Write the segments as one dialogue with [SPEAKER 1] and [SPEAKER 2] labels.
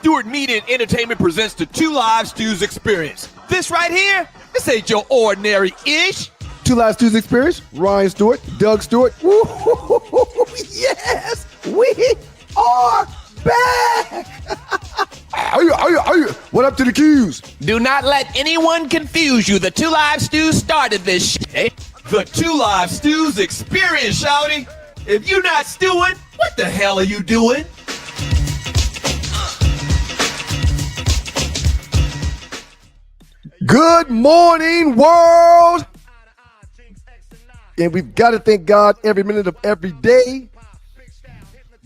[SPEAKER 1] Stewart Media and Entertainment presents the Two Live Stews Experience. This right here, this ain't your ordinary-ish.
[SPEAKER 2] Two Live Stews Experience, Ryan Stewart, Doug Stewart. Woo, yes, we are back. What up to the Qs?
[SPEAKER 1] Do not let anyone confuse you. The Two Live Stews started this shit. The Two Live Stews Experience, shouty. If you're not stewing, what the hell are you doing?
[SPEAKER 2] Good morning, world. And we've got to thank God every minute of every day.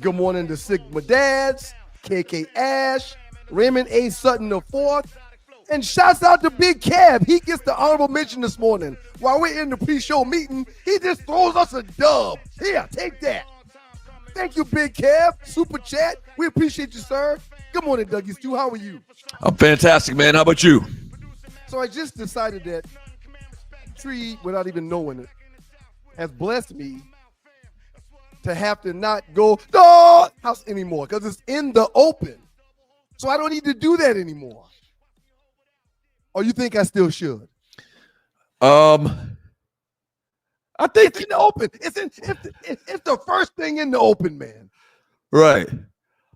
[SPEAKER 2] Good morning to Sigma Dads, KK Ash, Raymond A. Sutton IV, and shouts out to Big Cab. He gets the honorable mention this morning. While we're in the pre-show meeting, he just throws us a dub. Here, take that. Thank you, Big Cab. Super chat. We appreciate you, sir. Good morning, Dougie Stew. How are you?
[SPEAKER 1] I'm fantastic, man. How about you?
[SPEAKER 2] So I just decided that Tree, without even knowing it, has blessed me to have to not go to the house anymore because it's in the open. So I don't need to do that anymore. Or you think I still should?
[SPEAKER 1] I think
[SPEAKER 2] It's in the open. It's the first thing in the open, man.
[SPEAKER 1] right.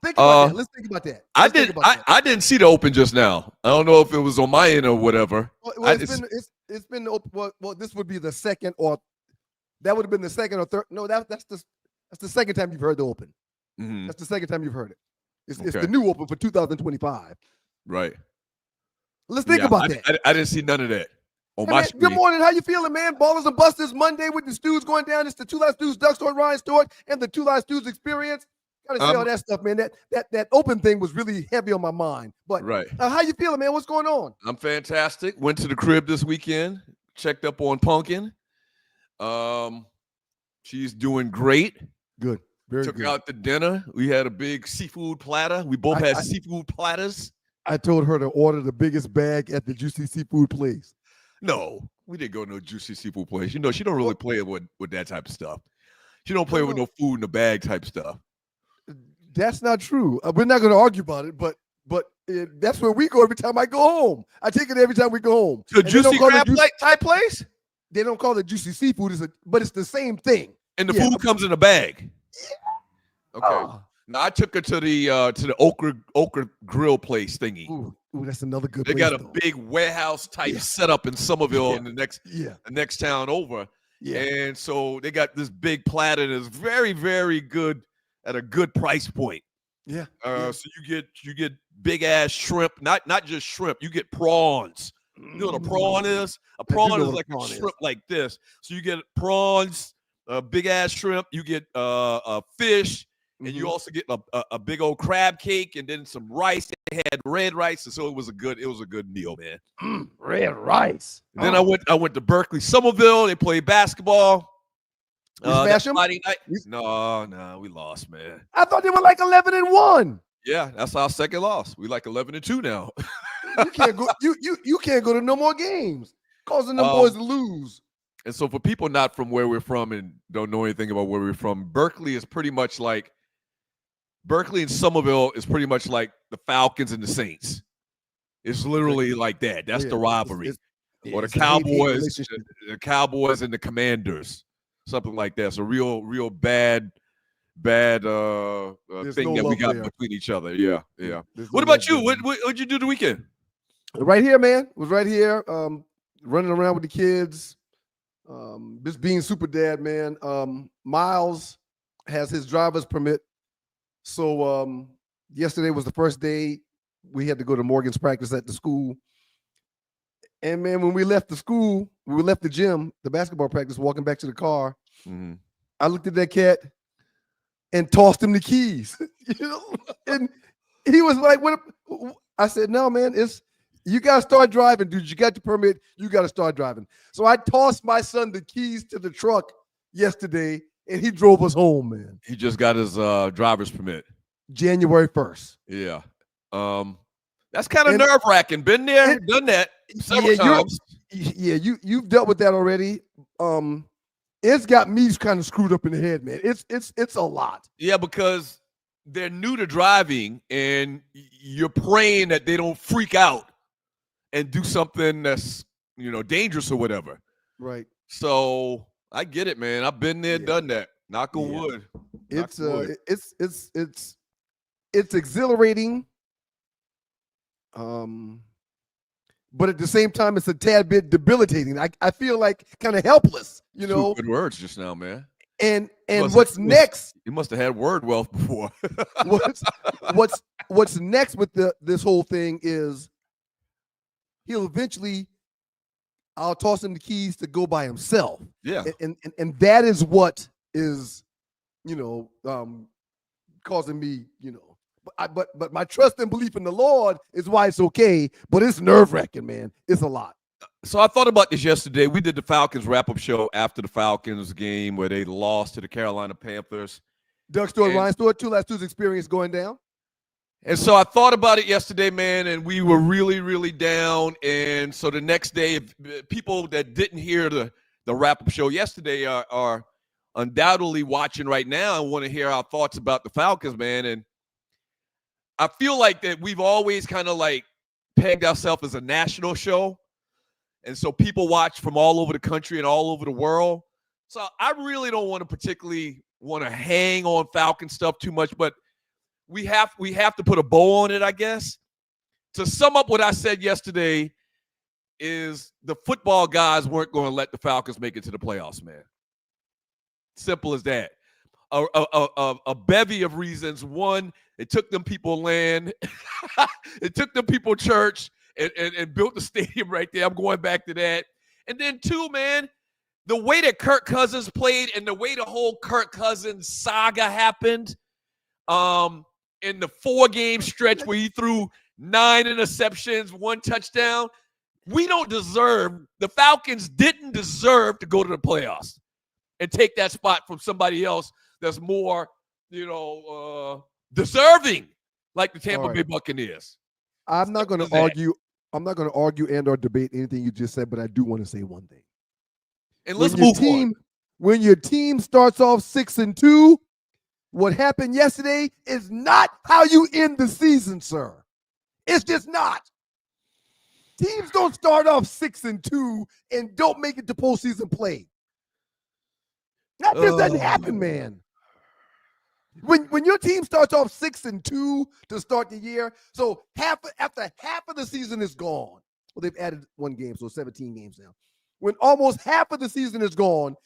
[SPEAKER 2] Think about that. Let's think about that.
[SPEAKER 1] I didn't see the open just now. I don't know if it was on my end or whatever.
[SPEAKER 2] Well, it's been open. Well, this would be the second, or that would have been the second or third. No, that's the second time you've heard the open.
[SPEAKER 1] Mm-hmm.
[SPEAKER 2] That's the second time you've heard it. It's
[SPEAKER 1] Okay.
[SPEAKER 2] the new open for 2025.
[SPEAKER 1] Right.
[SPEAKER 2] Let's think about that.
[SPEAKER 1] I didn't see none of that on
[SPEAKER 2] Hey,
[SPEAKER 1] my
[SPEAKER 2] man,
[SPEAKER 1] screen.
[SPEAKER 2] good morning. How you feeling, man? Ballers and Busters Monday with the Stews going down. It's the Two Live Stews, Doug Stewart, Ryan Stewart, and the Two Live Stews Experience. Gotta say all that stuff, man. That open thing was really heavy on my mind. But
[SPEAKER 1] Right.
[SPEAKER 2] How you feeling, man? What's going on?
[SPEAKER 1] I'm fantastic. Went to the crib this weekend. Checked up on Pumpkin. She's doing great.
[SPEAKER 2] Good. Very
[SPEAKER 1] Took
[SPEAKER 2] good.
[SPEAKER 1] her out to dinner. We had a big seafood platter. We both had seafood platters.
[SPEAKER 2] I told her to order the biggest bag at the Juicy Seafood place.
[SPEAKER 1] No, we didn't go to no juicy seafood place. You know, she don't really play with that type of stuff. She don't play with no food in the bag type stuff.
[SPEAKER 2] That's not true. We're not going to argue about it, but that's where we go every time I go home. I take it every time we go home.
[SPEAKER 1] The juicy crab type place?
[SPEAKER 2] They don't call it juicy seafood, but it's the same thing.
[SPEAKER 1] And the food comes in a bag.
[SPEAKER 2] Yeah.
[SPEAKER 1] Okay. Now I took her to the Okra Grill place thingy.
[SPEAKER 2] Ooh, that's another good
[SPEAKER 1] They
[SPEAKER 2] place.
[SPEAKER 1] got a big warehouse type setup in Somerville in the next town over.
[SPEAKER 2] Yeah.
[SPEAKER 1] And so they got this big platter that's very, very good at a good price point.
[SPEAKER 2] Yeah.
[SPEAKER 1] So you get big ass shrimp, not just shrimp, you get prawns. You know what a prawn is? A prawn is like a shrimp like this. So you get prawns, big ass shrimp, you get a fish, and you also get a big old crab cake and then some rice. They had red rice, and so it was a good meal, man.
[SPEAKER 2] Red rice.
[SPEAKER 1] And then I went to Berkeley, Somerville. They played basketball.
[SPEAKER 2] Smash them?
[SPEAKER 1] Friday night. No, we lost, man.
[SPEAKER 2] I thought they were like 11-1.
[SPEAKER 1] Yeah, that's our second loss. We like 11-2 now.
[SPEAKER 2] You can't go. You can't go to no more games, causing them boys to lose.
[SPEAKER 1] And so for people not from where we're from and don't know anything about where we're from, Berkeley and Somerville is pretty much like the Falcons and the Saints. It's literally like that. That's the rivalry. Or the Cowboys and the Commanders. Something like that. It's a real bad thing that we got between each other. Yeah. What about you? What'd you do the weekend?
[SPEAKER 2] Right here, man. Was right here, running around with the kids. Just being super dad, man. Miles has his driver's permit. So yesterday was the first day we had to go to Morgan's practice at the school. And man, when we left the gym, the basketball practice, walking back to the car, I looked at that cat and tossed him the keys. And he was like, "What?" I said, "No, man, you got to start driving, dude. You got the permit. You got to start driving." So I tossed my son the keys to the truck yesterday, and he drove us home, man.
[SPEAKER 1] He just got his driver's permit.
[SPEAKER 2] January 1st.
[SPEAKER 1] Yeah. That's kind of nerve-wracking. Been there, done that several times.
[SPEAKER 2] You've dealt with that already. It's got me kind of screwed up in the head, man. It's a lot.
[SPEAKER 1] Yeah, because they're new to driving, and you're praying that they don't freak out and do something that's, dangerous or whatever.
[SPEAKER 2] Right.
[SPEAKER 1] So I get it, man. I've been there, done that. Knock on wood.
[SPEAKER 2] It's exhilarating. But at the same time, it's a tad bit debilitating. I feel like kind of helpless,
[SPEAKER 1] Two good words just now, man.
[SPEAKER 2] And what's next?
[SPEAKER 1] You must have had word wealth before.
[SPEAKER 2] what's next with this whole thing is he'll eventually, I'll toss him the keys to go by himself.
[SPEAKER 1] Yeah.
[SPEAKER 2] And that is what is, causing me, but my trust and belief in the Lord is why it's okay. But it's nerve-wracking, man. It's a lot.
[SPEAKER 1] So I thought about this yesterday. We did the Falcons wrap-up show after the Falcons game where they lost to the Carolina Panthers.
[SPEAKER 2] Doug Stewart, Ryan Stewart, 2 last 2's experience going down.
[SPEAKER 1] And so I thought about it yesterday, man, and we were really, really down. And so the next day, people that didn't hear the wrap-up show yesterday are undoubtedly watching right now and want to hear our thoughts about the Falcons, man. And I feel like that we've always kind of like pegged ourselves as a national show. And so people watch from all over the country and all over the world. So I really don't want to particularly want to hang on Falcon stuff too much, but we have to put a bow on it, I guess. To sum up what I said yesterday is the football guys weren't going to let the Falcons make it to the playoffs, man. Simple as that. A bevy of reasons. One, it took them people land. It took them people church and built the stadium right there. I'm going back to that. And then 2, man, the way that Kirk Cousins played and the way the whole Kirk Cousins saga happened in the 4-game stretch where he threw 9 interceptions, 1 touchdown, the Falcons didn't deserve to go to the playoffs and take that spot from somebody else that's more, deserving, like the Tampa Bay Buccaneers.
[SPEAKER 2] I'm not going to argue. I'm not going to argue and or debate anything you just said, but I do want to say one thing.
[SPEAKER 1] And let's move on.
[SPEAKER 2] When your team starts off 6-2, what happened yesterday is not how you end the season, sir. It's just not. Teams don't start off 6-2 and don't make it to postseason play. That just doesn't happen, man. When your team starts off 6-2 to start the year, so after half of the season is gone. Well, they've added 1 game, so 17 games now. When almost half of the season is gone,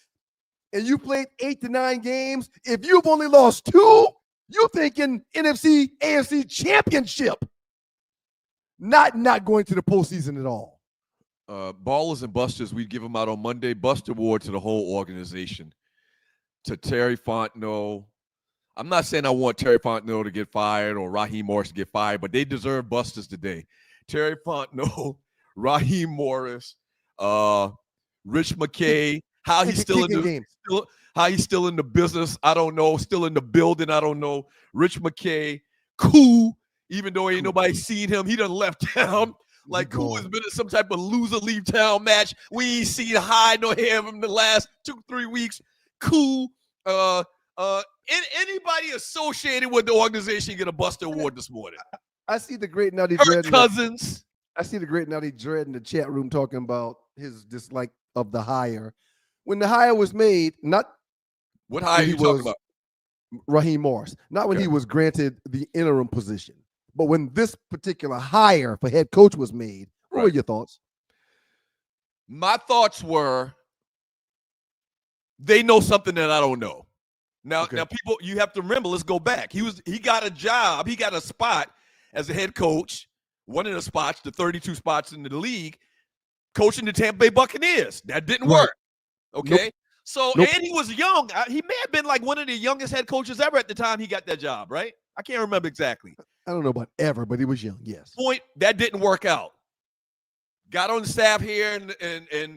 [SPEAKER 2] and you played 8 to 9 games, if you've only lost 2, you're thinking NFC, AFC championship. Not going to the postseason at all.
[SPEAKER 1] Ballers and Busters, we give them out on Monday. Bust Award to the whole organization. To Terry Fontenot. I'm not saying I want Terry Fontenot to get fired or Raheem Morris to get fired, but they deserve busters today. Terry Fontenot, Raheem Morris, Rich McKay, how he's still in the business, I don't know. Still in the building, I don't know. Rich McKay, cool, even though ain't nobody seen him, he done left town. Like cool has been in some type of loser leave town match. We ain't seen high nor hair of him the last 2-3 weeks. Cool. Anybody associated with the organization get a Buster Award this morning.
[SPEAKER 2] I see the great Nutty
[SPEAKER 1] Kirk Cousins.
[SPEAKER 2] I see the great Nutty Dread in the chat room talking about his dislike of the hire. When the hire was made, not
[SPEAKER 1] what hire you talking about?
[SPEAKER 2] Raheem Morris. Not when he was granted the interim position, but when this particular hire for head coach was made. What were your thoughts?
[SPEAKER 1] My thoughts were they know something that I don't know. Now, people, you have to remember, let's go back. He got a job. He got a spot as a head coach, one of the spots, the 32 spots in the league, coaching the Tampa Bay Buccaneers. That didn't work. Okay?
[SPEAKER 2] Nope.
[SPEAKER 1] So, and he was young. He may have been like one of the youngest head coaches ever at the time he got that job, right? I can't remember exactly.
[SPEAKER 2] I don't know about ever, but he was young, yes.
[SPEAKER 1] Point, that didn't work out. Got on the staff here, and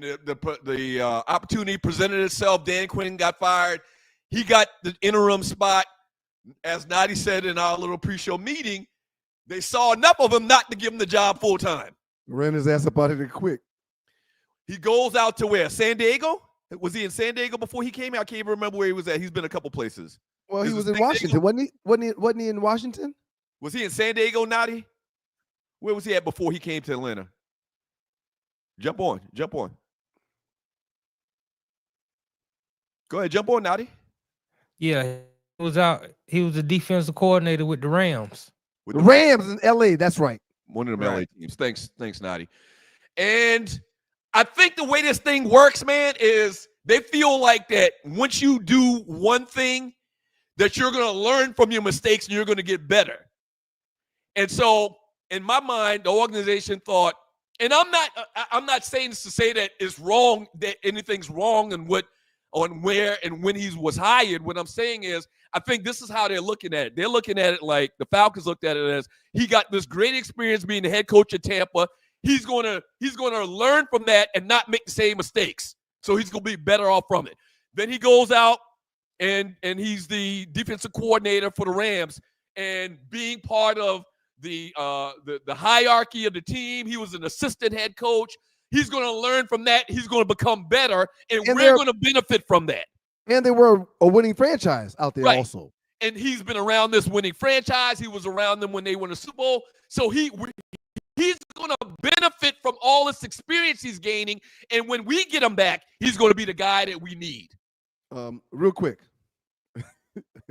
[SPEAKER 1] the opportunity presented itself. Dan Quinn got fired. He got the interim spot. As Nadi said in our little pre-show meeting, they saw enough of him not to give him the job full time.
[SPEAKER 2] Ran his ass up out of there quick.
[SPEAKER 1] He goes out to where? San Diego? Was he in San Diego before he came out? I can't even remember where he was at. He's been a couple places.
[SPEAKER 2] Well, he was in Washington, wasn't he? Wasn't he in Washington?
[SPEAKER 1] Was he in San Diego, Nadi? Where was he at before he came to Atlanta? Jump on. Go ahead, jump on, Nadi.
[SPEAKER 3] Yeah, he was out. He was a defensive coordinator with the Rams.
[SPEAKER 2] With the Rams in LA, that's right.
[SPEAKER 1] One of them LA teams. Thanks, Nadi. And I think the way this thing works, man, is they feel like that once you do one thing, that you're going to learn from your mistakes and you're going to get better. And so, in my mind, the organization thought, and I'm not saying this to say that it's wrong, that anything's wrong on where and when he was hired. What I'm saying is, I think this is how they're looking at it. They're looking at it like the Falcons looked at it as he got this great experience being the head coach at Tampa. He's gonna learn from that and not make the same mistakes. So he's gonna be better off from it. Then he goes out and he's the defensive coordinator for the Rams, and being part of the hierarchy of the team. He was an assistant head coach. He's going to learn from that. He's going to become better, and we're going to benefit from that. And
[SPEAKER 2] they were a winning franchise out there also.
[SPEAKER 1] And he's been around this winning franchise. He was around them when they won the Super Bowl. So he's going to benefit from all this experience he's gaining. And when we get him back, he's going to be the guy that we need.
[SPEAKER 2] Real quick.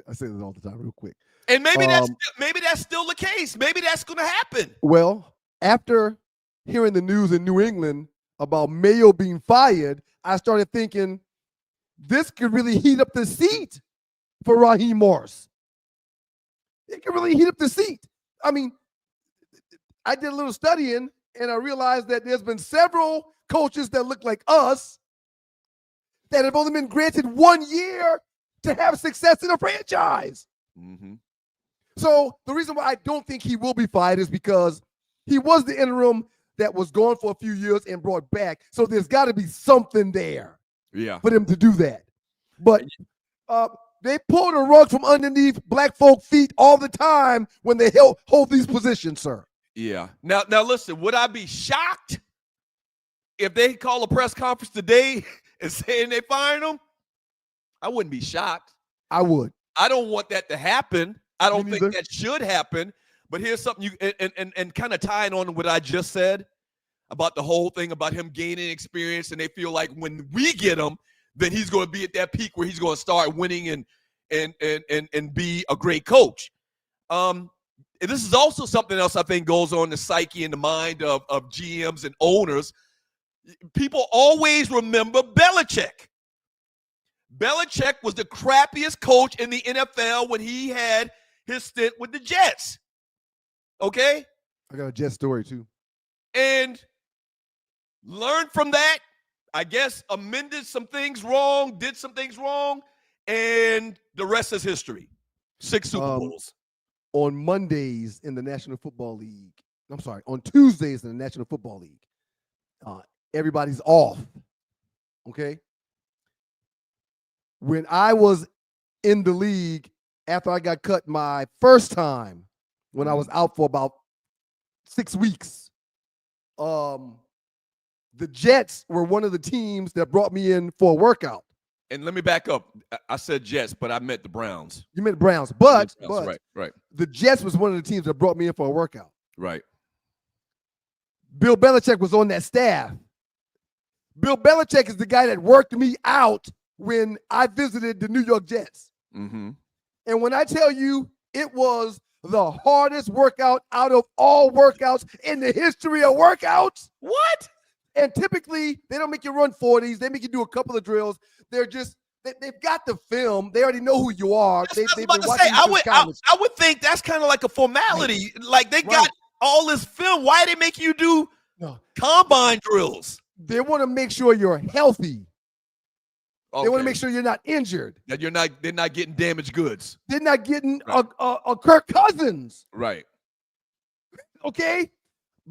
[SPEAKER 2] I say this all the time, real quick.
[SPEAKER 1] And maybe that's still the case. Maybe that's going to happen.
[SPEAKER 2] Well, after hearing the news in New England about Mayo being fired, I started thinking this could really heat up the seat for Raheem Morris. It could really heat up the seat. I mean, I did a little studying, and I realized that there's been several coaches that look like us that have only been granted 1 year to have success in a franchise.
[SPEAKER 1] Mm-hmm.
[SPEAKER 2] So the reason why I don't think he will be fired is because he was the interim that was gone for a few years and brought back. So there's got to be something there for them to do that. But they pull the rug from underneath black folk feet all the time when they hold these positions, sir.
[SPEAKER 1] Yeah. Now listen, would I be shocked if they call a press conference today and saying they fired him? I wouldn't be shocked.
[SPEAKER 2] I would.
[SPEAKER 1] I don't want that to happen. I don't think that should happen. But here's something you and kind of tying on to what I just said about the whole thing about him gaining experience, and they feel like when we get him, then he's going to be at that peak where he's going to start winning and be a great coach. And this is also something else I think goes on the psyche and the mind of GMs and owners. People always remember Belichick. Belichick was the crappiest coach in the NFL when he had his stint with the Jets. Okay?
[SPEAKER 2] I got a Jet story too.
[SPEAKER 1] And learned from that, I guess amended some things wrong, did some things wrong, and the rest is history. 6 Super Bowls.
[SPEAKER 2] On Mondays in the National Football League, on Tuesdays in the National Football League, everybody's off, okay? When I was in the league, after I got cut my first time, when I was out for about 6 weeks, the Jets were one of the teams that brought me in for a workout.
[SPEAKER 1] And let me back up. I said Jets, but I meant the Browns.
[SPEAKER 2] You meant the Browns, but
[SPEAKER 1] right.
[SPEAKER 2] The Jets was one of the teams that brought me in for a workout.
[SPEAKER 1] Right.
[SPEAKER 2] Bill Belichick was on that staff. Bill Belichick is the guy that worked me out when I visited the New York Jets.
[SPEAKER 1] Mm-hmm.
[SPEAKER 2] And when I tell you it was the hardest workout out of all workouts in the history of workouts.
[SPEAKER 1] What?
[SPEAKER 2] And typically, they don't make you run 40s. They make you do a couple of drills. They've got the film. They already know who you are.
[SPEAKER 1] I would think that's kind of like a formality. Like they got all this film. Why are they making you do combine drills?
[SPEAKER 2] They want to make sure you're healthy.
[SPEAKER 1] Okay.
[SPEAKER 2] They want to make sure you're not injured.
[SPEAKER 1] That they're not getting damaged goods.
[SPEAKER 2] They're not getting a Kirk Cousins.
[SPEAKER 1] Right.
[SPEAKER 2] Okay?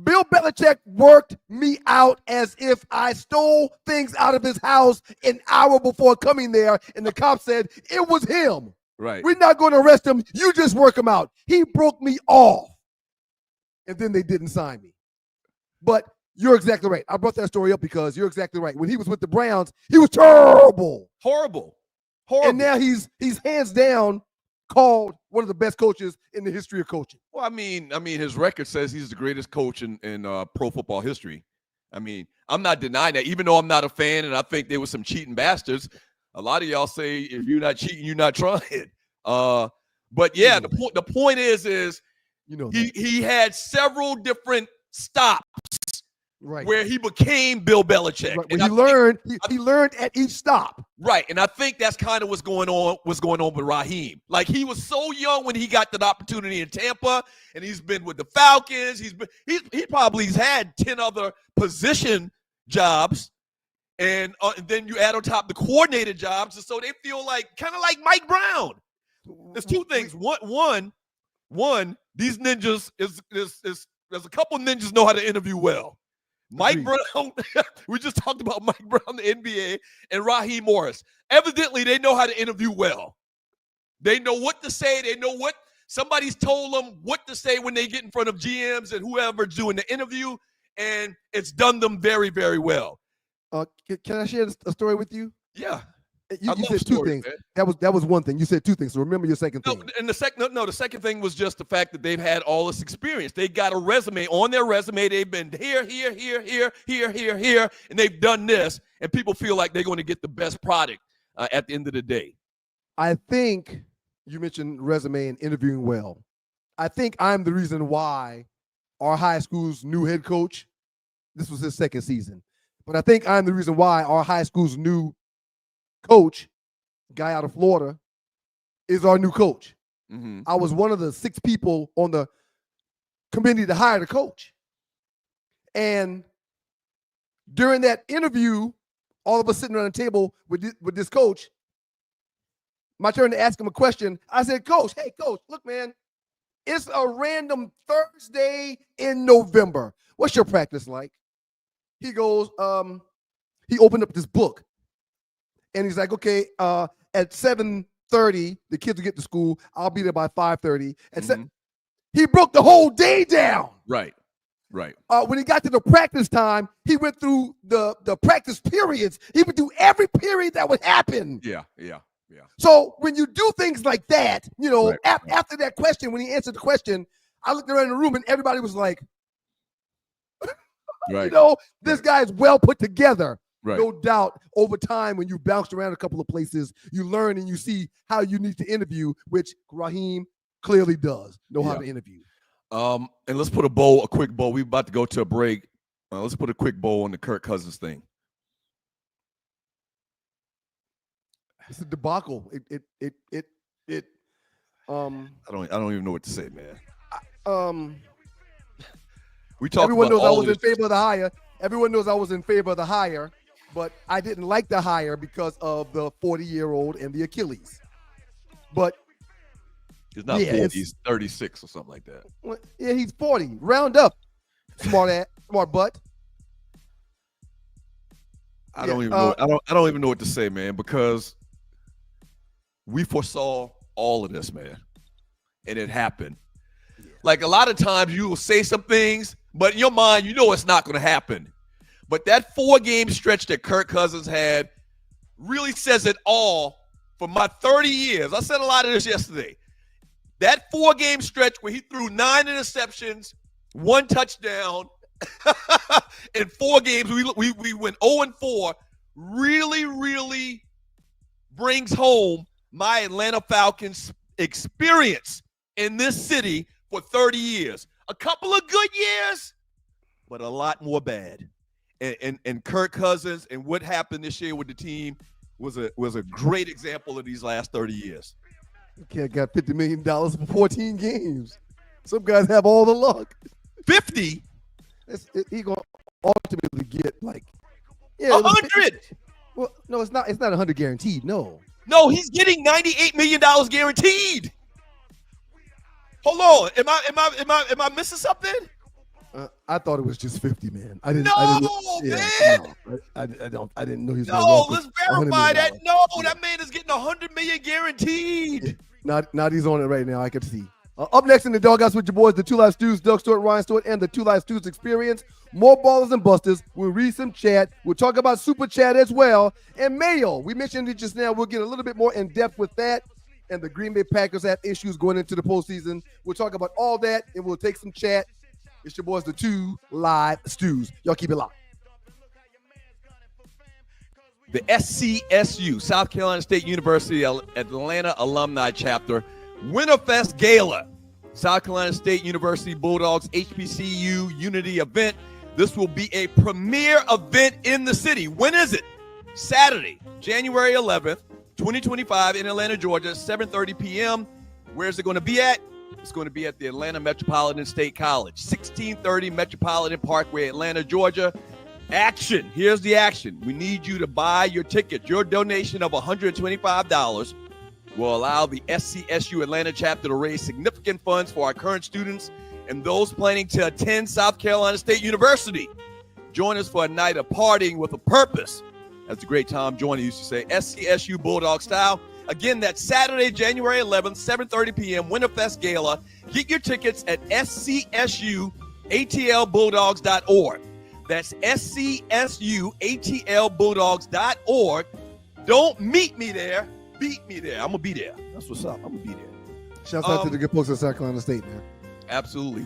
[SPEAKER 2] Bill Belichick worked me out as if I stole things out of his house an hour before coming there, and the cop said it was him.
[SPEAKER 1] Right.
[SPEAKER 2] We're not going to arrest him. You just work him out. He broke me off. And then they didn't sign me. But you're exactly right. I brought that story up because you're exactly right. When he was with the Browns, he was terrible.
[SPEAKER 1] Horrible.
[SPEAKER 2] And now he's hands down called one of the best coaches in the history of coaching.
[SPEAKER 1] Well, I mean, his record says he's the greatest coach in pro football history. I mean, I'm not denying that, even though I'm not a fan and I think there was some cheating bastards. A lot of y'all say if you're not cheating, you're not trying. But yeah, the point is he had several different stops where he became Bill Belichick.
[SPEAKER 2] Right. Well, he learned at each stop.
[SPEAKER 1] Right. And I think that's kind of what's going on with Raheem. Like, he was so young when he got the opportunity in Tampa, and he's been with the Falcons. He probably's had 10 other position jobs. And then you add on top the coordinated jobs, and so they feel like kind of like Mike Brown. There's two things. One, these ninjas there's a couple ninjas know how to interview well. Mike Brown, we just talked about Mike Brown, the NBA, and Raheem Morris. Evidently, they know how to interview well. They know what to say. They know what somebody's told them what to say when they get in front of GMs and whoever's doing the interview, and it's done them very, very well.
[SPEAKER 2] Can I share a story with you?
[SPEAKER 1] Yeah.
[SPEAKER 2] You said two things. Man. That was one thing. You said two things. So remember your second thing.
[SPEAKER 1] And the second thing was just the fact that they've had all this experience. They got a resume. On their resume, they've been here, and they've done this. And people feel like they're going to get the best product at the end of the day.
[SPEAKER 2] I think you mentioned resume and interviewing well. I think I'm the reason why our high school's new head coach, this was his second season, but I think I'm the reason why our high school's new coach, guy out of Florida, is our new coach.
[SPEAKER 1] Mm-hmm.
[SPEAKER 2] I was one of the 6 people on the committee to hire the coach. And during that interview, all of us sitting around the table with this coach, my turn to ask him a question. I said, Coach, hey, Coach, look, man, it's a random Thursday in November. What's your practice like? He goes, he opened up this book. And he's like, okay, at 7:30, the kids will get to school. I'll be there by 5:30. He broke the whole day down.
[SPEAKER 1] Right.
[SPEAKER 2] When he got to the practice time, he went through the practice periods. He would do every period that would happen.
[SPEAKER 1] Yeah.
[SPEAKER 2] So when you do things like that, after that question, when he answered the question, I looked around the room and everybody was like,
[SPEAKER 1] right.
[SPEAKER 2] This guy's well put together.
[SPEAKER 1] Right.
[SPEAKER 2] No doubt, over time, when you bounced around a couple of places, you learn and you see how you need to interview, which Raheem clearly does know how to interview.
[SPEAKER 1] And let's put a quick bow. We're about to go to a break. Let's put a quick bow on the Kirk Cousins thing.
[SPEAKER 2] It's a debacle.
[SPEAKER 1] I don't even know what to say, man. We talked.
[SPEAKER 2] Everyone knows I was
[SPEAKER 1] in
[SPEAKER 2] favor of the hire. Everyone knows I was in favor of the hire, but I didn't like the hire because of the 40-year-old and the Achilles. But
[SPEAKER 1] he's not 40, he's 36 or something like that.
[SPEAKER 2] Well, yeah, he's 40. Round up. Smart butt.
[SPEAKER 1] I don't even know. I don't even know what to say, man, because we foresaw all of this, man, and it happened. Yeah. Like, a lot of times you will say some things, but in your mind, you know it's not going to happen. But that 4-game stretch that Kirk Cousins had really says it all for my 30 years. I said a lot of this yesterday. That 4-game stretch where he threw 9 interceptions, 1 touchdown, in 4 games, we went 0-4, really brings home my Atlanta Falcons experience in this city for 30 years. A couple of good years, but a lot more bad. And Kirk Cousins and what happened this year with the team was a great example of these last 30 years.
[SPEAKER 2] Kid got $50 million for 14 games. Some guys have all the luck.
[SPEAKER 1] 50?
[SPEAKER 2] He gonna ultimately get
[SPEAKER 1] 100.
[SPEAKER 2] Well, no, it's not 100 guaranteed. No,
[SPEAKER 1] he's getting $98 million guaranteed. Hold on, am I missing something?
[SPEAKER 2] I thought it was just 50, man. I didn't know he was.
[SPEAKER 1] No, let's verify that. No, that man is getting $100 million guaranteed.
[SPEAKER 2] Not he's on it right now. I can see. Up next in the Doghouse with your boys, the Two Live Stews, Doug Stewart, Ryan Stewart, and the Two Live Stews Experience. More ballers and busters. We'll read some chat. We'll talk about Super Chat as well. And Mayo, we mentioned it just now. We'll get a little bit more in depth with that. and the Green Bay Packers have issues going into the postseason. We'll talk about all that, and we'll take some chat. It's your boys, the Two Live Stews. Y'all keep it locked.
[SPEAKER 1] The SCSU, South Carolina State University Atlanta Alumni Chapter, Winterfest Gala, South Carolina State University Bulldogs HBCU Unity event. This will be a premier event in the city. When is it? Saturday, January 11th, 2025 in Atlanta, Georgia, 7:30 p.m. Where's it going to be at? It's going to be at the Atlanta Metropolitan State College, 1630 Metropolitan Parkway, Atlanta, Georgia. Action. Here's the action. We need you to buy your ticket. Your donation of $125 will allow the SCSU Atlanta chapter to raise significant funds for our current students and those planning to attend South Carolina State University. Join us for a night of partying with a purpose. As the great Tom Joyner used to say, SCSU Bulldog style. Again, that's Saturday, January 11th, 7:30 p.m., Winterfest Gala. Get your tickets at scsuatlbulldogs.org. That's scsuatlbulldogs.org. Don't meet me there. Beat me there. I'm going to be there. That's what's up. I'm going to be there.
[SPEAKER 2] Shouts out to the good folks at South Carolina State, man.
[SPEAKER 1] Absolutely.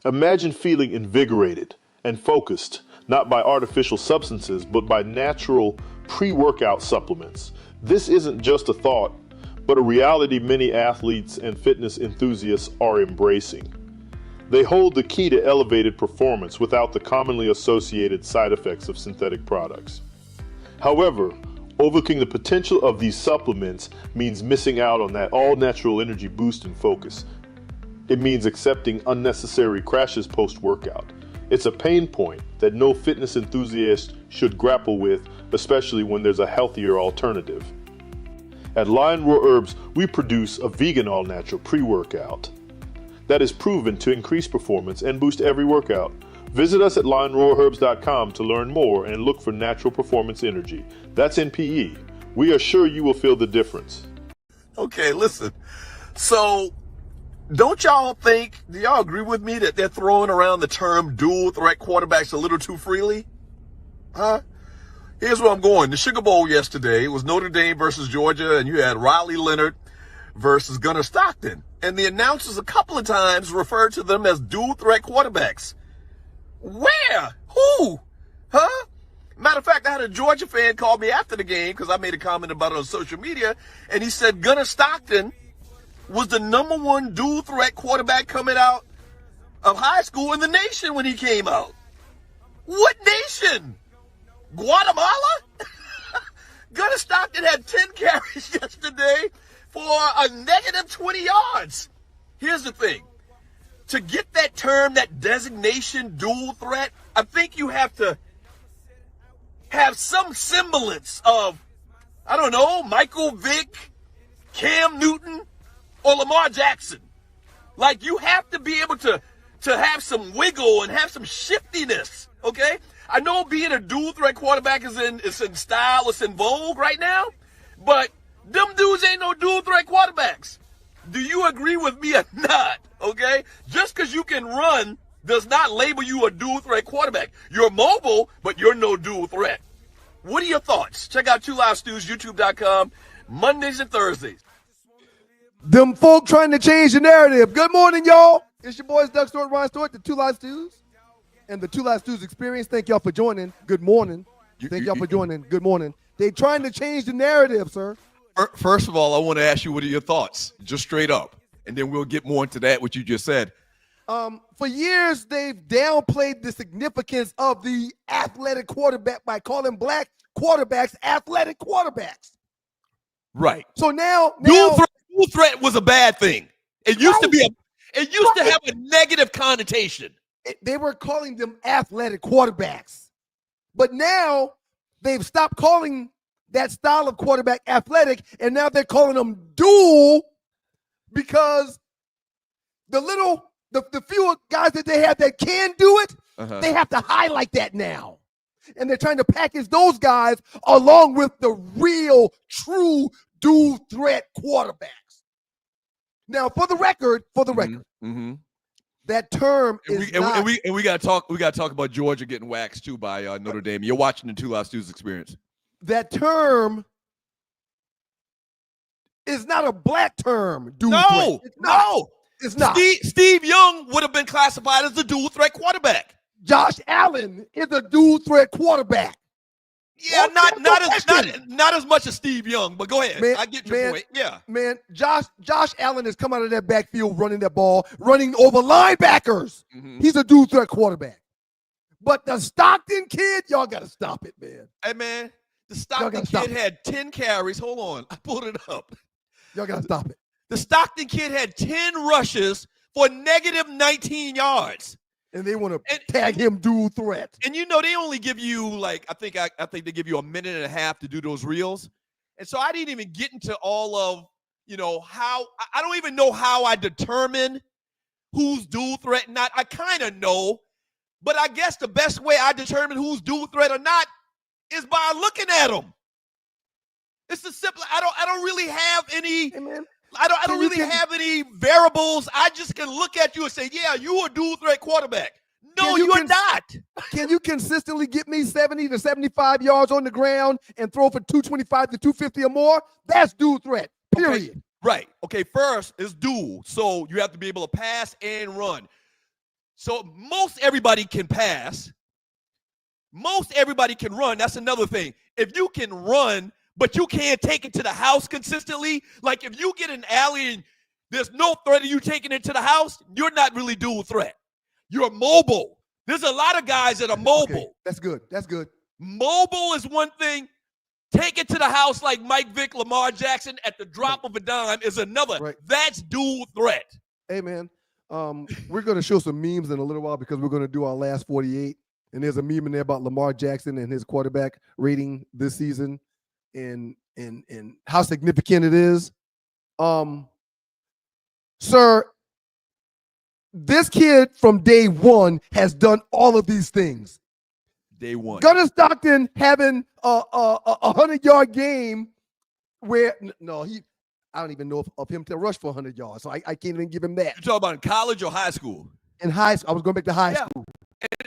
[SPEAKER 4] Imagine feeling invigorated and focused, not by artificial substances, but by natural pre-workout supplements. This isn't just a thought, but a reality many athletes and fitness enthusiasts are embracing. They hold the key to elevated performance without the commonly associated side effects of synthetic products. However, overlooking the potential of these supplements means missing out on that all-natural energy boost and focus. It means accepting unnecessary crashes post-workout. It's a pain point that no fitness enthusiast should grapple with, especially when there's a healthier alternative. At Lion Roar Herbs, we produce a vegan all-natural pre-workout that is proven to increase performance and boost every workout. Visit us at lionroarherbs.com to learn more and look for natural performance energy. That's NPE. We are sure you will feel the difference.
[SPEAKER 1] Okay, listen. So, don't y'all think, do y'all agree with me that they're throwing around the term dual threat quarterbacks a little too freely? Huh? Here's where I'm going. The Sugar Bowl yesterday was Notre Dame versus Georgia, and you had Riley Leonard versus Gunnar Stockton. And the announcers a couple of times referred to them as dual threat quarterbacks. Where? Who? Huh? Matter of fact, I had a Georgia fan call me after the game because I made a comment about it on social media, and he said Gunnar Stockton was the #1 dual threat quarterback coming out of high school in the nation when he came out. What nation? Guatemala? Gunnar Stockton had 10 carries yesterday for a -20 yards. Here's the thing. To get that term, that designation, dual threat, I think you have to have some semblance of, I don't know, Michael Vick, Cam Newton, or Lamar Jackson. Like, you have to be able to have some wiggle and have some shiftiness, okay? I know being a dual threat quarterback is in style, it's in vogue right now, but them dudes ain't no dual threat quarterbacks. Do you agree with me or not? Okay? Just because you can run does not label you a dual threat quarterback. You're mobile, but you're no dual threat. What are your thoughts? Check out 2 Live Stews, youtube.com, Mondays and Thursdays.
[SPEAKER 2] Them folk trying to change the narrative. Good morning, y'all. It's your boys, Doug Stewart, Ron Stewart, the 2 Live Stews, and the 2 Live Stews Experience. Thank y'all for joining. Good morning. Thank y'all for joining. Good morning. They trying to change the narrative, sir.
[SPEAKER 1] First of all, I want to ask you, what are your thoughts? Just straight up. And then we'll get more into that, what you just said.
[SPEAKER 2] For years, they've downplayed the significance of the athletic quarterback by calling black quarterbacks athletic quarterbacks.
[SPEAKER 1] Right.
[SPEAKER 2] So now
[SPEAKER 1] dual threat was a bad thing. It used to be to have a negative connotation.
[SPEAKER 2] They were calling them athletic quarterbacks. But now they've stopped calling that style of quarterback athletic, and now they're calling them dual because the few guys that they have that can do it, they have to highlight that now. And they're trying to package those guys along with the real, true dual threat quarterbacks. Now, for the record, that term is not.
[SPEAKER 1] And we got to talk. We got to talk about Georgia getting waxed too by Notre Dame. You're watching the 2 Live Stews Experience.
[SPEAKER 2] That term is not a black term. Dual
[SPEAKER 1] No,
[SPEAKER 2] threat. It's not.
[SPEAKER 1] no.
[SPEAKER 2] It's not.
[SPEAKER 1] Steve Young would have been classified as a dual threat quarterback.
[SPEAKER 2] Josh Allen is a dual threat quarterback.
[SPEAKER 1] Yeah, not as much as Steve Young, but go ahead.
[SPEAKER 2] Man,
[SPEAKER 1] I get your point. Yeah.
[SPEAKER 2] Man, Josh Allen has come out of that backfield running that ball, running over linebackers. He's a dual threat quarterback. But the Stockton kid, y'all got to stop it, man.
[SPEAKER 1] Hey, man, the Stockton kid had 10 carries. Hold on. I pulled it up.
[SPEAKER 2] Y'all got to stop it.
[SPEAKER 1] The Stockton kid had 10 rushes for negative 19 yards.
[SPEAKER 2] And they want to tag him dual threat.
[SPEAKER 1] And you know, they only give you like, I think they give you a minute and a half to do those reels. And so I didn't even get into all of, how I don't even know how I determine who's dual threat and not. I kind of know, but I guess the best way I determine who's dual threat or not is by looking at them. It's the simple. I don't really have any. Hey, man. I don't really have any variables. I just can look at you and say, yeah, you a dual threat quarterback. No, you are not.
[SPEAKER 2] Can you consistently get me 70 to 75 yards on the ground and throw for 225 to 250 or more? That's dual threat, period.
[SPEAKER 1] Okay. Right. Okay, first is dual. So you have to be able to pass and run. So most everybody can pass. Most everybody can run. That's another thing. If you can run, but you can't take it to the house consistently. Like if you get an alley and there's no threat of you taking it to the house, you're not really dual threat. You're mobile. There's a lot of guys that are mobile.
[SPEAKER 2] Okay. That's good. That's good.
[SPEAKER 1] Mobile is one thing. Take it to the house like Mike Vick, Lamar Jackson at the drop of a dime is another. Right. That's dual threat.
[SPEAKER 2] Hey, man, we're going to show some memes in a little while because we're going to do our last 48. And there's a meme in there about Lamar Jackson and his quarterback rating this season. And how significant it is. Sir, this kid from day one has done all of these things.
[SPEAKER 1] Day one.
[SPEAKER 2] Gunnar Stockton having a 100-yard game where I don't even know of him to rush for 100 yards, so I can't even give him that.
[SPEAKER 1] You talking about in college or high school?
[SPEAKER 2] In high school, I was going back to high school.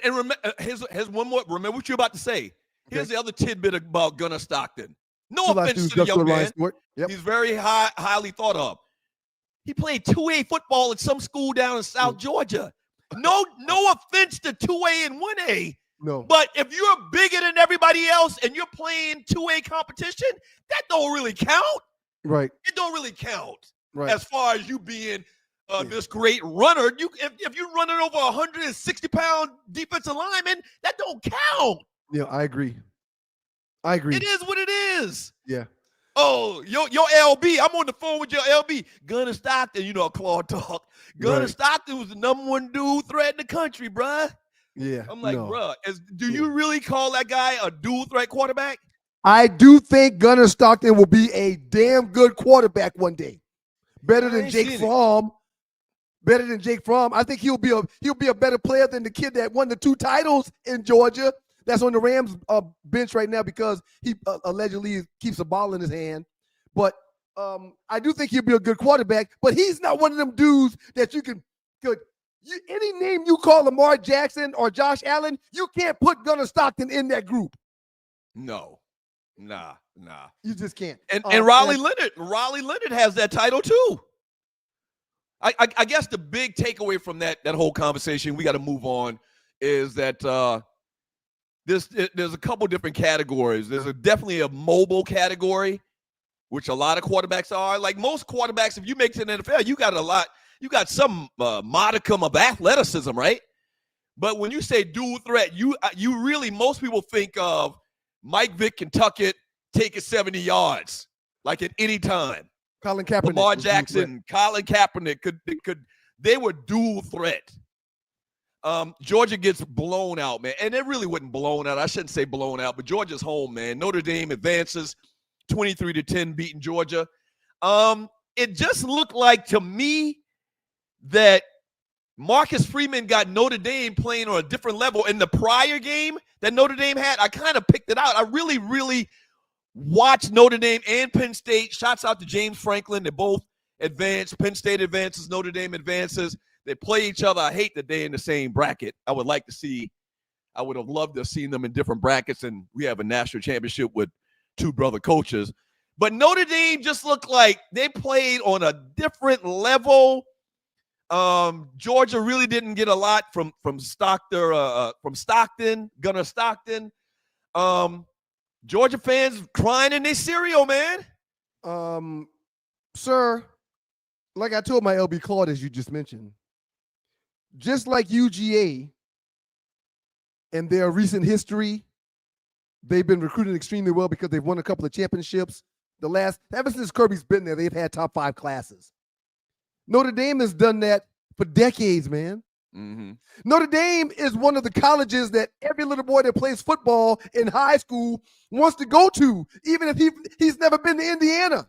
[SPEAKER 1] And remember, here's one more. Remember what you're about to say. Here's the other tidbit about Gunnar Stockton. No offense to the young man.
[SPEAKER 2] Yep.
[SPEAKER 1] He's very highly thought of. He played 2A football at some school down in South Georgia. No offense to 2A and 1A.
[SPEAKER 2] No.
[SPEAKER 1] But if you're bigger than everybody else and you're playing 2A competition, that don't really count.
[SPEAKER 2] Right.
[SPEAKER 1] It don't really count.
[SPEAKER 2] Right.
[SPEAKER 1] As far as you being this great runner. If you're running over 160-pound defensive lineman, that don't count.
[SPEAKER 2] Yeah, I agree.
[SPEAKER 1] It is what it is.
[SPEAKER 2] Yeah.
[SPEAKER 1] Oh, your LB. I'm on the phone with your LB. Gunnar Stockton, Claude talk. Gunnar Stockton was the #1 dual threat in the country, bruh.
[SPEAKER 2] Yeah.
[SPEAKER 1] I'm like, bruh, do you really call that guy a dual threat quarterback?
[SPEAKER 2] I do think Gunnar Stockton will be a damn good quarterback one day. Better than Jake Fromm. Better than Jake Fromm. I think he'll be a better player than the kid that won the 2 titles in Georgia. That's on the Rams bench right now because he allegedly keeps a ball in his hand. But I do think he'll be a good quarterback. But he's not one of them dudes that any name you call Lamar Jackson or Josh Allen, you can't put Gunnar Stockton in that group.
[SPEAKER 1] No. Nah.
[SPEAKER 2] You just can't.
[SPEAKER 1] And Raleigh Leonard has that title too. I guess the big takeaway from that whole conversation, we got to move on, is that there's a couple different categories. There's definitely a mobile category, which a lot of quarterbacks are. Like most quarterbacks, if you make it to the NFL, you got some modicum of athleticism, right? But when you say dual threat, you really, most people think of Mike Vick can tuck it, take it 70 yards, like at any time.
[SPEAKER 2] Colin Kaepernick.
[SPEAKER 1] Lamar Jackson, Colin Kaepernick they were dual threat. Georgia gets blown out, man. And it really wasn't blown out. I shouldn't say blown out, but Georgia's home, man. Notre Dame advances 23-10, beating Georgia. It just looked like to me that Marcus Freeman got Notre Dame playing on a different level. In the prior game that Notre Dame had, I kind of picked it out. I really, really watched Notre Dame and Penn State. Shouts out to James Franklin. They both advanced. Penn State advances. Notre Dame advances. They play each other. I hate that they're in the same bracket. I would have loved to have seen them in different brackets, and we have a national championship with 2 brother coaches. But Notre Dame just looked like they played on a different level. Georgia really didn't get a lot from Stockton, Gunnar Stockton. Georgia fans crying in their cereal, man.
[SPEAKER 2] Sir, like I told my LB Claude, as you just mentioned, just like UGA and their recent history, they've been recruiting extremely well because they've won a couple of championships. Ever since Kirby's been there, they've had top 5 classes. Notre Dame has done that for decades, man.
[SPEAKER 1] Mm-hmm.
[SPEAKER 2] Notre Dame is one of the colleges that every little boy that plays football in high school wants to go to, even if he's never been to Indiana.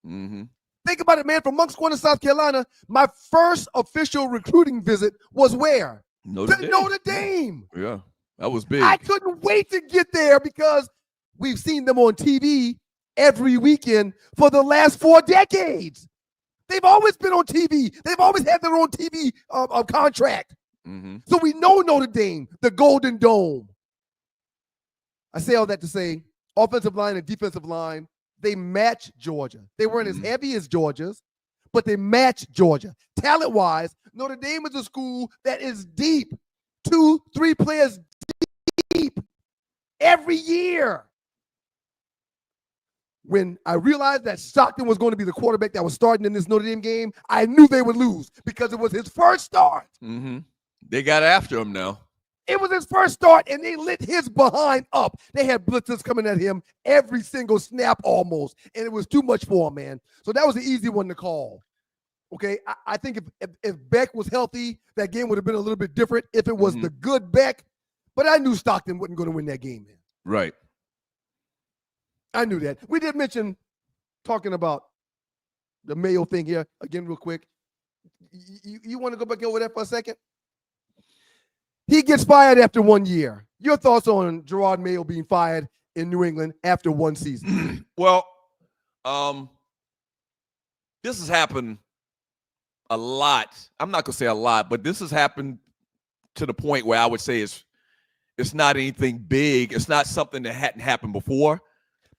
[SPEAKER 1] Mm-hmm.
[SPEAKER 2] Think about it, man. From Moncks Corner, South Carolina, my first official recruiting visit was where? Notre Dame.
[SPEAKER 1] Yeah, that was big.
[SPEAKER 2] I couldn't wait to get there because we've seen them on TV every weekend for the last 4 decades. They've always been on TV. They've always had their own TV contract.
[SPEAKER 1] Mm-hmm.
[SPEAKER 2] So we know Notre Dame, the Golden Dome. I say all that to say, offensive line and defensive line, they match Georgia. They weren't as heavy as Georgia's, but they match Georgia. Talent-wise, Notre Dame is a school that is deep. 2-3 players deep every year. When I realized that Stockton was going to be the quarterback that was starting in this Notre Dame game, I knew they would lose because it was his first start.
[SPEAKER 1] Mm-hmm. They got after him now.
[SPEAKER 2] It was his first start, and they lit his behind up. They had blitzers coming at him every single snap almost, and it was too much for him, man. So that was an easy one to call. Okay, I think if Beck was healthy, that game would have been a little bit different if it was the good Beck. But I knew Stockton wasn't going to win that game, man.
[SPEAKER 1] Right.
[SPEAKER 2] I knew that. We did mention talking about the Mayo thing here again real quick. You want to go back over that for a second? He gets fired after 1 year. Your thoughts on Gerard Mayo being fired in New England after 1 season?
[SPEAKER 1] Well, this has happened a lot. I'm not going to say a lot, but this has happened to the point where I would say it's not anything big. It's not something that hadn't happened before.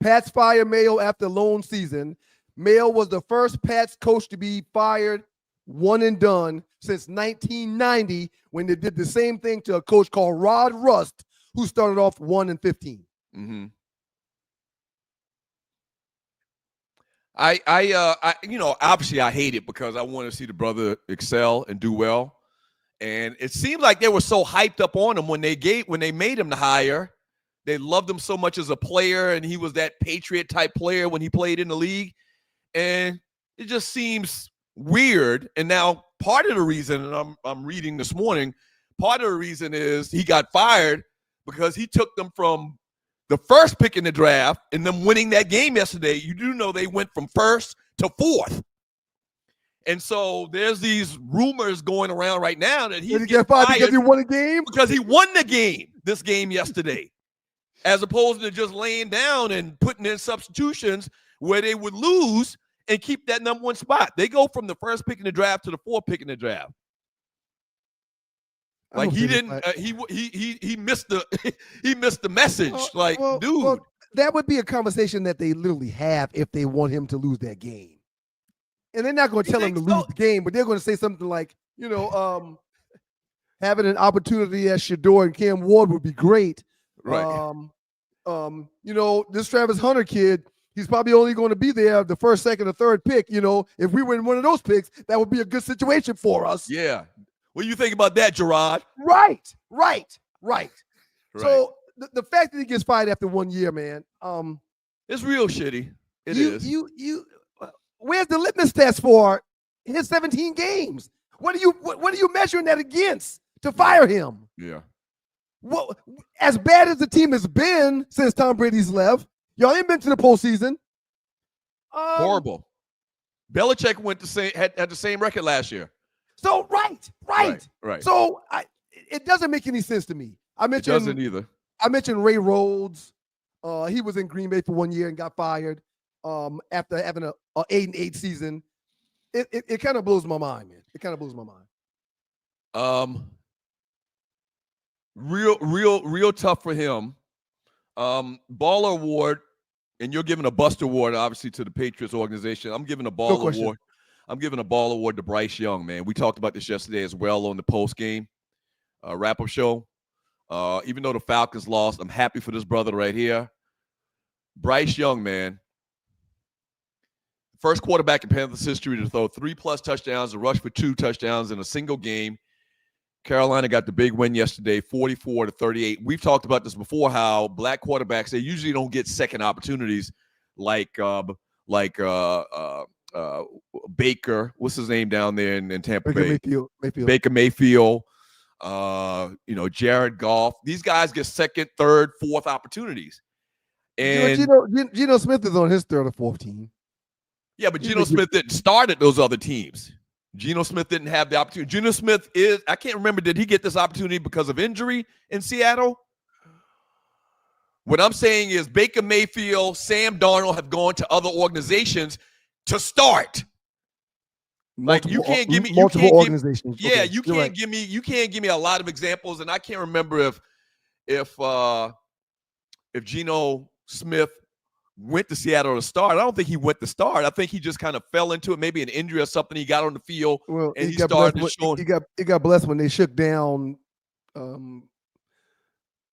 [SPEAKER 2] Pats fired Mayo after lone season. Mayo was the first Pats coach to be fired one and done since 1990 when they did the same thing to a coach called Rod Rust, who started off 1-15.
[SPEAKER 1] Mm-hmm. I obviously I hate it because I want to see the brother excel and do well. And it seemed like they were so hyped up on him when they made him the hire. They loved him so much as a player, and he was that Patriot type player when he played in the league. And it just seems weird. And now part of the reason, and I'm reading this morning, part of the reason is he got fired because he took them from the first pick in the draft and them winning that game yesterday. You do know they went from first to fourth. And so there's these rumors going around right now that he
[SPEAKER 2] get fired because he won a game?
[SPEAKER 1] Because he won the game, this game yesterday, as opposed to just laying down and putting in substitutions where they would lose and keep that number 1 spot. They go from the first pick in the draft to the 4th pick in the draft. Like he didn't, he missed the message. Dude.
[SPEAKER 2] Well, that would be a conversation that they literally have if they want him to lose that game. And they're not going to tell him to lose the game, but they're going to say something like, having an opportunity as Shador and Cam Ward would be great.
[SPEAKER 1] Right.
[SPEAKER 2] This Travis Hunter kid, he's probably only going to be there the first, second, or third pick. If we win one of those picks, that would be a good situation for us.
[SPEAKER 1] Yeah. What do you think about that, Gerard?
[SPEAKER 2] Right. So the fact that he gets fired after 1 year, man,
[SPEAKER 1] it's real shitty. It is.
[SPEAKER 2] Where's the litmus test for his 17 games? What are you measuring that against to fire him?
[SPEAKER 1] Yeah.
[SPEAKER 2] Well, as bad as the team has been since Tom Brady's left, y'all ain't been to the postseason.
[SPEAKER 1] Horrible. Belichick had the same record last year.
[SPEAKER 2] So right. So it doesn't make any sense to me.
[SPEAKER 1] It doesn't either.
[SPEAKER 2] I mentioned Ray Rhodes. He was in Green Bay for 1 year and got fired after having a 8-8 season. It kind of blows my mind, man. It kind of blows my mind.
[SPEAKER 1] Real tough for him. Baller Award, And you're giving a bust award, obviously, to the Patriots organization. I'm giving a ball award. I'm giving a ball award to Bryce Young, man. We talked about this yesterday as well on the post-game wrap-up show. Even though the Falcons lost, I'm happy for this brother right here. Bryce Young, man. First quarterback in Panthers history to throw 3+ touchdowns, to rush for 2 touchdowns in a single game. Carolina got the big win yesterday, 44-38. We've talked about this before, how black quarterbacks, they usually don't get second opportunities like Baker. What's his name down there in Tampa Bay? Baker Mayfield. Jared Goff. These guys get second, third, fourth opportunities. And
[SPEAKER 2] Geno Smith is on his third or fourth team.
[SPEAKER 1] Yeah, but Geno Smith didn't start at those other teams. Geno Smith didn't have the opportunity. Geno Smith I can't remember, did he get this opportunity because of injury in Seattle? What I'm saying is Baker Mayfield, Sam Darnold have gone to other organizations to start. You can't give me
[SPEAKER 2] organizations.
[SPEAKER 1] Yeah, you can't give me a lot of examples, and I can't remember if Geno Smith went to Seattle to start. I don't think he went to start. I think he just kind of fell into it, maybe an injury or something. He got on the field and he started showing.
[SPEAKER 2] He got blessed when they shook down.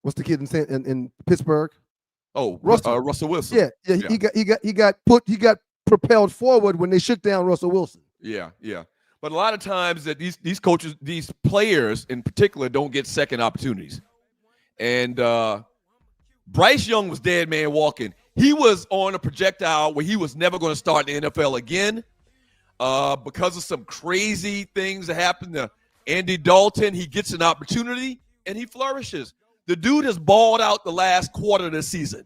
[SPEAKER 2] What's the kid in Pittsburgh?
[SPEAKER 1] Oh, Russell Wilson.
[SPEAKER 2] Yeah. He got propelled forward when they shook down Russell Wilson.
[SPEAKER 1] Yeah. But a lot of times that these coaches, these players in particular, don't get second opportunities. And Bryce Young was dead man walking. He was on a projectile where he was never going to start in the NFL again because of some crazy things that happened to Andy Dalton. He gets an opportunity, and he flourishes. The dude has balled out the last quarter of the season,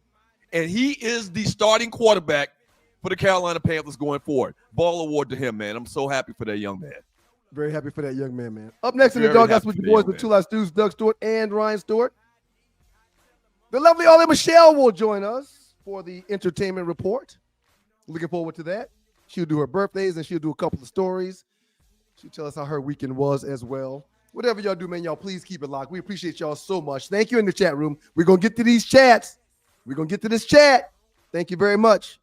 [SPEAKER 1] and he is the starting quarterback for the Carolina Panthers going forward. Ball award to him, man. I'm so happy for that young man.
[SPEAKER 2] Very happy for that young man. Up next in the Doghouse with your boys with Two Live Stews, Doug Stewart and Ryan Stewart. The lovely Arlie Michelle will join us for the entertainment report. Looking forward to that. She'll do her birthdays and she'll do a couple of stories. She'll tell us how her weekend was as well. Whatever y'all do, man, y'all please keep it locked. We appreciate y'all so much. Thank you in the chat room. We're going to get to these chats. We're going to get to this chat. Thank you very much.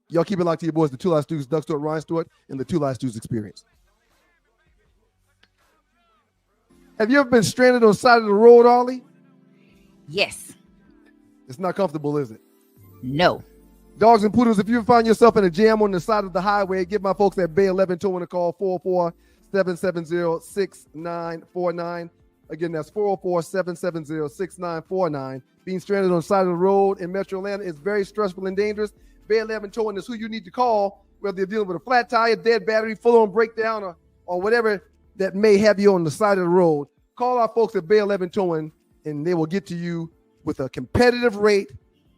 [SPEAKER 2] Y'all keep it locked to your boys, the Two Live Stews, Doug Stewart, Ryan Stewart, and the Two Live Stews experience. Have you ever been stranded on the side of the road, Arlie?
[SPEAKER 5] Yes.
[SPEAKER 2] It's not comfortable, is it?
[SPEAKER 5] No.
[SPEAKER 2] Dogs and Poodles, if you find yourself in a jam on the side of the highway, give my folks at Bay 11 Towing a call, 404-770-6949. Again, that's 404-770-6949. Being stranded on the side of the road in Metro Atlanta is very stressful and dangerous. Bay 11 Towing is who you need to call, whether you're dealing with a flat tire, dead battery, full-on breakdown, or whatever that may have you on the side of the road. Call our folks at Bay 11 Towing, and they will get to you with a competitive rate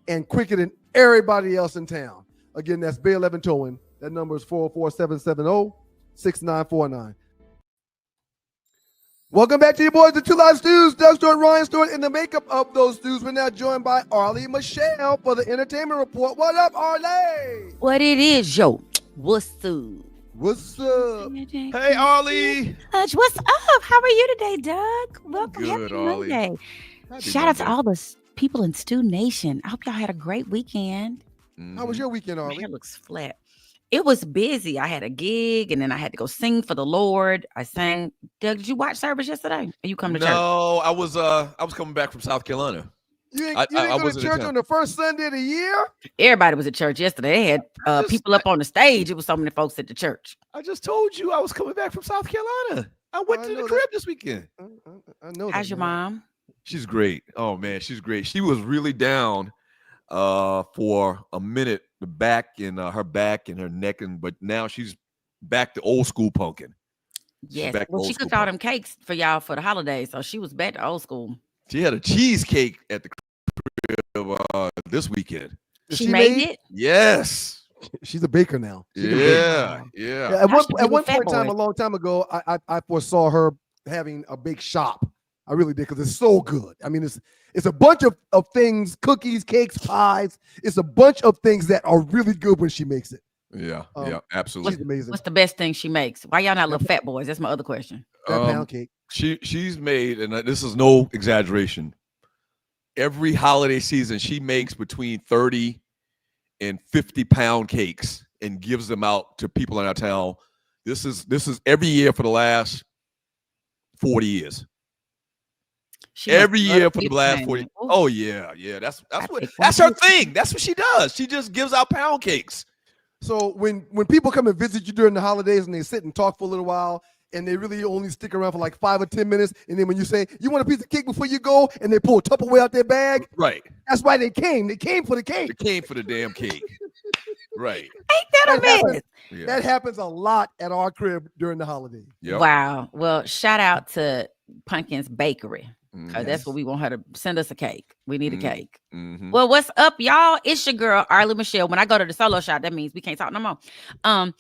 [SPEAKER 2] and quicker than everybody else in town. Again, that's Bay 11 Towing. That number is 404-770-6949. Welcome back to your boys, the Two Live Stews, Doug Stewart, Ryan Stewart. In the makeup of those stews, we're now joined by Arlie Michelle for the entertainment report. What up, Arlie?
[SPEAKER 5] What it is, yo? What's up?
[SPEAKER 2] What's up?
[SPEAKER 1] Hey, Arlie.
[SPEAKER 5] What's up? How are you today, Doug? Welcome.
[SPEAKER 1] Good,
[SPEAKER 5] Happy
[SPEAKER 1] Arlie.
[SPEAKER 5] Monday. Shout out to all the people in Stew Nation. I hope y'all had a great weekend.
[SPEAKER 2] How was your weekend,
[SPEAKER 5] My
[SPEAKER 2] Arlie?
[SPEAKER 5] hair looks flat. It was busy. I had a gig, and then I had to go sing for the Lord. I sang. Doug, did you watch service yesterday? Or you come to church?
[SPEAKER 1] No, I was coming back from South Carolina.
[SPEAKER 2] You didn't go to church on the first Sunday of the year?
[SPEAKER 5] Everybody was at church yesterday. They had people up on the stage. It was so many folks at the church.
[SPEAKER 1] I just told you I was coming back from South Carolina. I went to the crib this weekend.
[SPEAKER 2] I know.
[SPEAKER 5] How's your mom?
[SPEAKER 1] She's great. Oh man, she's great. She was really down for a minute, the back and her back and her neck, but now she's back to old school pumpkin.
[SPEAKER 5] Yes. Well, she cooked all them cakes for y'all for the holidays, so she was back to old school.
[SPEAKER 1] She had a cheesecake at the crib this weekend.
[SPEAKER 5] She made it?
[SPEAKER 1] Yes.
[SPEAKER 2] She's a baker now.
[SPEAKER 1] Yeah.
[SPEAKER 2] At one point in time, a long time ago, I foresaw her having a bake shop. I really did, because it's so good. I mean, it's a bunch of things, cookies, cakes, pies. It's a bunch of things that are really good when she makes it.
[SPEAKER 1] Yeah, absolutely.
[SPEAKER 2] She's amazing.
[SPEAKER 5] What's the best thing she makes? Why y'all not little fat boys? That's my other question.
[SPEAKER 2] That pound cake.
[SPEAKER 1] She's made, and this is no exaggeration, every holiday season she makes between 30 and 50-pound cakes and gives them out to people in our town. This is every year for the last 40 years. Every year for the last 40. Oh yeah. That's her thing. That's what she does. She just gives out pound cakes.
[SPEAKER 2] So when people come and visit you during the holidays and they sit and talk for a little while and they really only stick around for like 5 or 10 minutes, and then when you say you want a piece of cake before you go, and they pull a Tupperware out their bag,
[SPEAKER 1] right?
[SPEAKER 2] That's why they came. They came for the cake.
[SPEAKER 1] They came for the damn cake, right?
[SPEAKER 5] Ain't that a mess?
[SPEAKER 2] Yeah. That happens a lot at our crib during the holidays.
[SPEAKER 1] Yep.
[SPEAKER 5] Wow. Well, shout out to Pumpkin's Bakery. That's what we want her to send us a cake. We need a cake. Well, what's up, y'all? It's your girl, Arlie Michelle. When I go to the solo shot, that means we can't talk no more.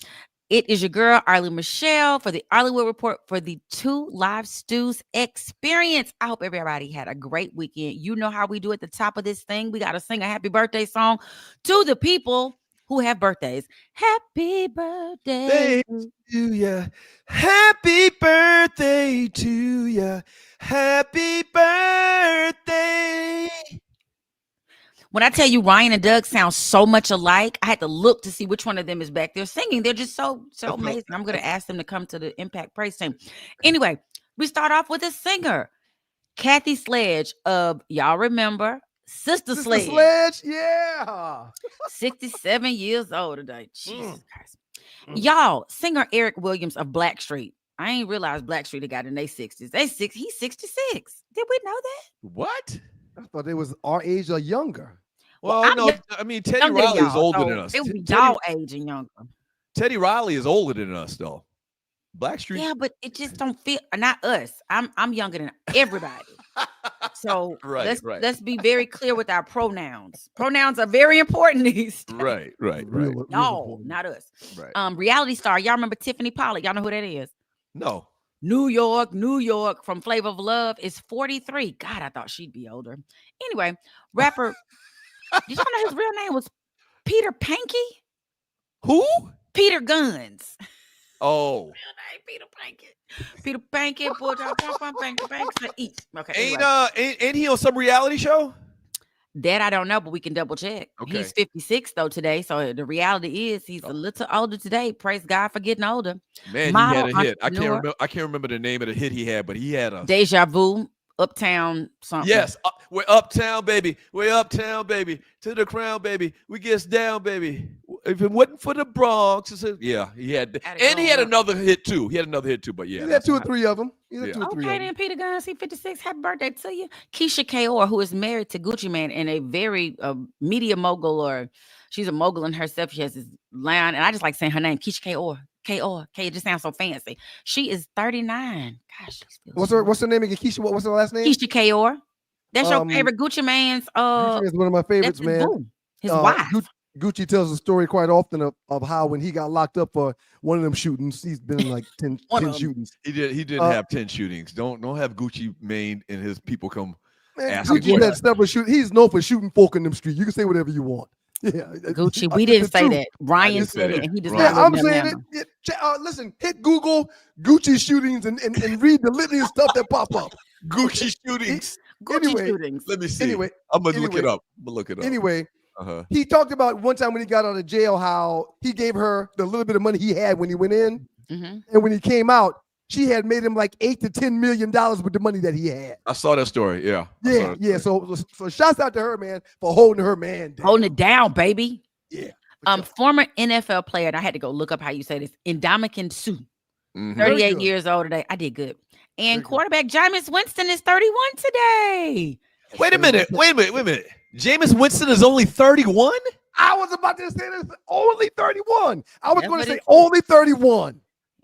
[SPEAKER 5] It is your girl, Arlie Michelle, for the Arliewood Report for the 2 Live Stews experience. I hope everybody had a great weekend. You know how we do at the top of this thing. We got to sing a happy birthday song to the people who have birthdays. Happy birthday
[SPEAKER 1] to ya. Happy birthday to ya. Happy birthday.
[SPEAKER 5] When I tell you Ryan and Doug sound so much alike, I had to look to see which one of them is back there singing. They're just so amazing. I'm going to ask them to come to the Impact Praise Team. Anyway, we start off with a singer, Kathy Sledge of, y'all remember, Sister Sledge.
[SPEAKER 2] Yeah.
[SPEAKER 5] 67 years old today. Jesus Christ. Y'all, singer Eric Williams of Blackstreet. I ain't realized Blackstreet had got in their 60s. He's 66. Did we know that?
[SPEAKER 1] What?
[SPEAKER 2] I thought they was our age or younger.
[SPEAKER 1] Well, no, I mean, Teddy Riley is older than us.
[SPEAKER 5] It would be y'all age and younger.
[SPEAKER 1] Teddy Riley is older than us, though. Blackstreet.
[SPEAKER 5] Yeah, but it just don't feel, not us. I'm younger than everybody. So let's be very clear with our pronouns. Pronouns are very important these days.
[SPEAKER 1] Right.
[SPEAKER 5] Y'all, not us.
[SPEAKER 1] Right.
[SPEAKER 5] Reality star. Y'all remember Tiffany Pollard? Y'all know who that is?
[SPEAKER 1] No.
[SPEAKER 5] New York from Flavor of Love is 43. God, I thought she'd be older. Anyway, rapper. Did y'all know his real name was Peter Panky?
[SPEAKER 1] Who?
[SPEAKER 5] Peter Guns.
[SPEAKER 1] Oh.
[SPEAKER 5] Real name Peter Panky. Peter Panky. Okay.
[SPEAKER 1] Ain't he on some reality show?
[SPEAKER 5] That I don't know, but we can double check.
[SPEAKER 1] Okay.
[SPEAKER 5] He's 56 though today, so the reality is he's a little older today. Praise God for getting older.
[SPEAKER 1] Man,
[SPEAKER 5] Model,
[SPEAKER 1] he had a hit. I can't remember the name of the hit he had, but he had a
[SPEAKER 5] Deja Vu, Uptown something.
[SPEAKER 1] Yes, we're uptown, baby. We're uptown, baby. To the crown, baby. We gets down, baby. If it wasn't for the Bronx, yeah, he had, and he had another hit too. But yeah,
[SPEAKER 2] he had 2 or 3 of them.
[SPEAKER 5] Okay, then Peter Guns, he 56. Happy birthday to you, Keisha Kaur, who is married to Gucci Mane and a very media mogul, or she's a mogul in herself. She has this line, and I just like saying her name, Keisha Kaur. It just sounds so fancy. She is 39. Gosh,
[SPEAKER 2] what's her name again? Keisha. What's her last name?
[SPEAKER 5] Keisha Kaur. That's your favorite Gucci Mane's.
[SPEAKER 2] Gucci is one of my favorites, man.
[SPEAKER 5] His wife.
[SPEAKER 2] Gucci tells a story quite often of how when he got locked up for one of them shootings, he's been in like 10 shootings.
[SPEAKER 1] He didn't have 10 shootings. Don't have Gucci Mane and his people come asking.
[SPEAKER 2] Gucci had several shootings. He's known for shooting folk in them streets. You can say whatever you want. Yeah,
[SPEAKER 5] Gucci. We didn't say that. Ryan said it, and he does not.
[SPEAKER 2] I'm saying it. Listen, hit Google Gucci shootings and read the litany of stuff that pop up.
[SPEAKER 1] Gucci shootings.
[SPEAKER 5] Shootings.
[SPEAKER 1] Let me see.
[SPEAKER 2] Anyway,
[SPEAKER 1] I'm gonna look it up.
[SPEAKER 2] Anyway, he talked about one time when he got out of jail how he gave her the little bit of money he had when he went in, and when he came out, she had made him like $8 to $10 million with the money that he had.
[SPEAKER 1] I saw that story. Yeah.
[SPEAKER 2] So shouts out to her, man, for holding her man down.
[SPEAKER 5] Holding it down, baby.
[SPEAKER 2] Yeah.
[SPEAKER 5] Former NFL player, and I had to go look up how you say this, Ndamukong Suh, 38 years old today. I did good. And quarterback Jameis Winston is 31 today.
[SPEAKER 1] Wait a minute. Jameis Winston is only 31?
[SPEAKER 2] I was about to say this, only 31. I was going to say only 31.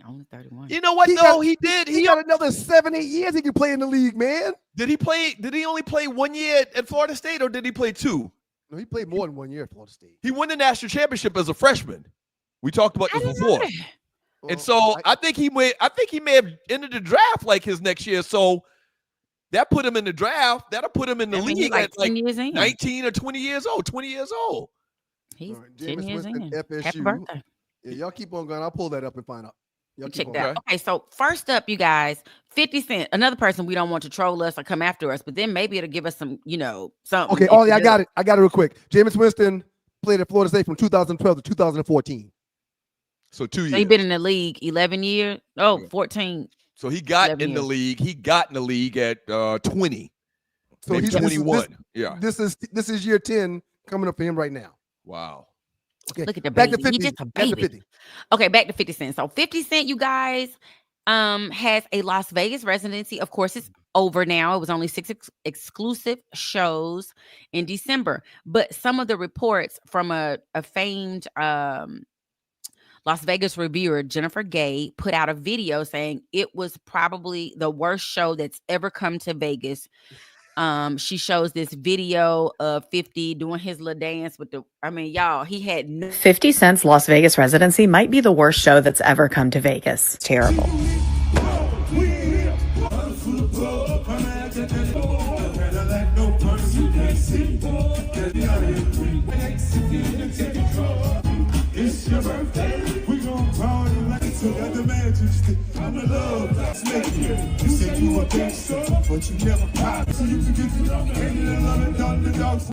[SPEAKER 5] Only 31.
[SPEAKER 1] You know what, though? He
[SPEAKER 2] got another 7-8 years he can play in the league, man.
[SPEAKER 1] Did he only play 1 year at Florida State, or did he play 2?
[SPEAKER 2] No, he played more than 1 year at Florida State.
[SPEAKER 1] He won the national championship as a freshman. We talked about this before. And so I think he may have entered the draft like his next year. So that put him in the draft. That'll put him in the league at like 19 or 20 years old. 20 years old.
[SPEAKER 5] He's
[SPEAKER 2] right,
[SPEAKER 5] 10 years in.
[SPEAKER 2] FSU.
[SPEAKER 5] Happy birthday.
[SPEAKER 2] Yeah, y'all keep on going. I'll pull that up and find out.
[SPEAKER 5] Check that. Okay, so first up, you guys, 50 Cent, another person we don't want to troll us or come after us, but then maybe it'll give us some, something.
[SPEAKER 2] Okay, I got it real quick. Jameis Winston played at Florida State from 2012 to 2014.
[SPEAKER 1] So 2 years.
[SPEAKER 5] So he's been in the league 11 years. Oh, 14.
[SPEAKER 1] So he got in the league. He got in the league at 20. So maybe 21.
[SPEAKER 2] This is year 10 coming up for him right now.
[SPEAKER 1] Wow.
[SPEAKER 5] Okay. Look at the baby. Back to 50. He's just a baby. Back to 50. Okay, back to 50 Cent. So 50 Cent, you guys, has a Las Vegas residency. Of course, it's over now. It was only 6 exclusive shows in December. But some of the reports from a famed Las Vegas reviewer, Jennifer Gay, put out a video saying it was probably the worst show that's ever come to Vegas. She shows this video of 50 doing his little dance with y'all, he had
[SPEAKER 6] 50 Cent's Las Vegas residency might be the worst show that's ever come to Vegas. Terrible.
[SPEAKER 7] It's your birthday. We gon' party like it's the majesty. I'm the love that's making you. You said you were gangster, but you never popped. So you can get to know the dogs.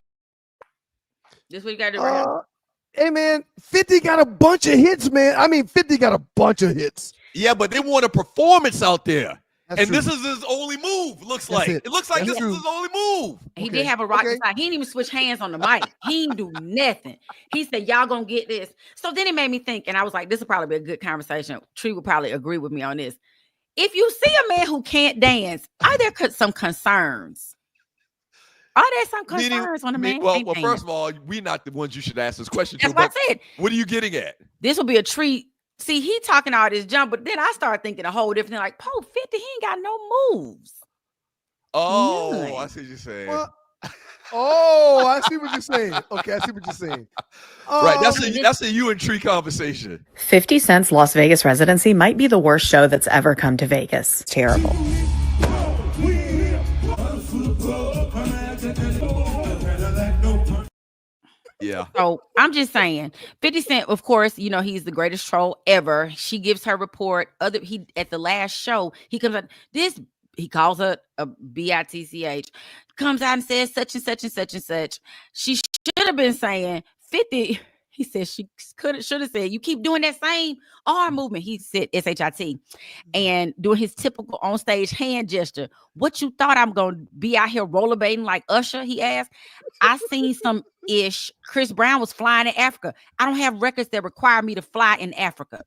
[SPEAKER 5] This what you gotta do right now.
[SPEAKER 2] Hey man, 50 got a bunch of hits, man. I mean, 50 got a bunch of hits.
[SPEAKER 1] Yeah, but they want a performance out there.
[SPEAKER 2] That's true.
[SPEAKER 1] This is his only move, looks like. It looks like this is his only move.
[SPEAKER 5] He did have a rock side. He didn't even switch hands on the mic. He didn't do nothing. He said, y'all gonna get this. So then it made me think, and I was like, this will probably be a good conversation. Tree would probably agree with me on this. If you see a man who can't dance, are there some concerns? Are there some concerns on a man?
[SPEAKER 1] Well, first of all, we're not the ones you should ask this question to.
[SPEAKER 5] That's what I said.
[SPEAKER 1] What are you getting at?
[SPEAKER 5] This will be a treat. See, he talking all this jump, but then I started thinking a whole different thing. Like, 50, he ain't got no moves.
[SPEAKER 1] Oh, I see what you're saying.
[SPEAKER 2] Well, I see what you're saying. Okay, I see what you're saying.
[SPEAKER 1] Right, that's a you and Tree conversation.
[SPEAKER 6] 50 Cent's Las Vegas residency might be the worst show that's ever come to Vegas. Terrible.
[SPEAKER 1] Yeah.
[SPEAKER 5] So I'm just saying, 50 Cent, of course, he's the greatest troll ever. She gives her report. At the last show, he comes out. He calls her a bitch. Comes out and says such and such and such and such. She should have been saying 50. He said she should have said, you keep doing that same arm movement. He said SHIT and doing his typical on stage hand gesture. What you thought I'm going to be out here rollerblading like Usher? He asked. I seen some ish. Chris Brown was flying in Africa. I don't have records that require me to fly in Africa.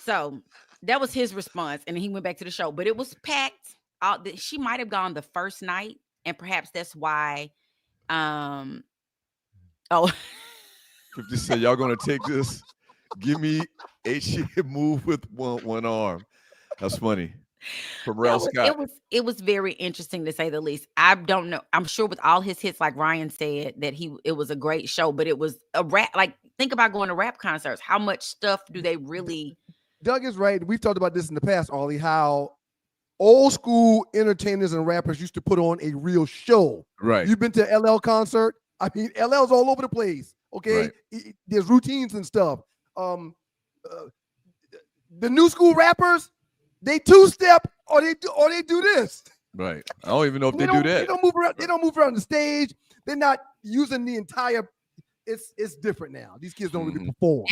[SPEAKER 5] So that was his response. And then he went back to the show, but it was packed. She might have gone the first night. And perhaps that's why,
[SPEAKER 1] 50 said, y'all gonna take this? Give me a move with one arm. That's funny. From Rel Scott.
[SPEAKER 5] It was very interesting to say the least. I don't know. I'm sure with all his hits, like Ryan said, that it was a great show, but it was a rap. Like, think about going to rap concerts. How much stuff do they really?
[SPEAKER 2] Doug is right. We've talked about this in the past, Ollie, how old school entertainers and rappers used to put on a real show.
[SPEAKER 1] Right.
[SPEAKER 2] You've been to LL concert. I mean, LL's all over the place. Okay. Right. There's routines and stuff. The new school rappers, they two-step or they do this.
[SPEAKER 1] Right. I don't even know if they do that.
[SPEAKER 2] They don't move around. They don't move around the stage. They're not using the entire. It's different now. These kids don't really perform.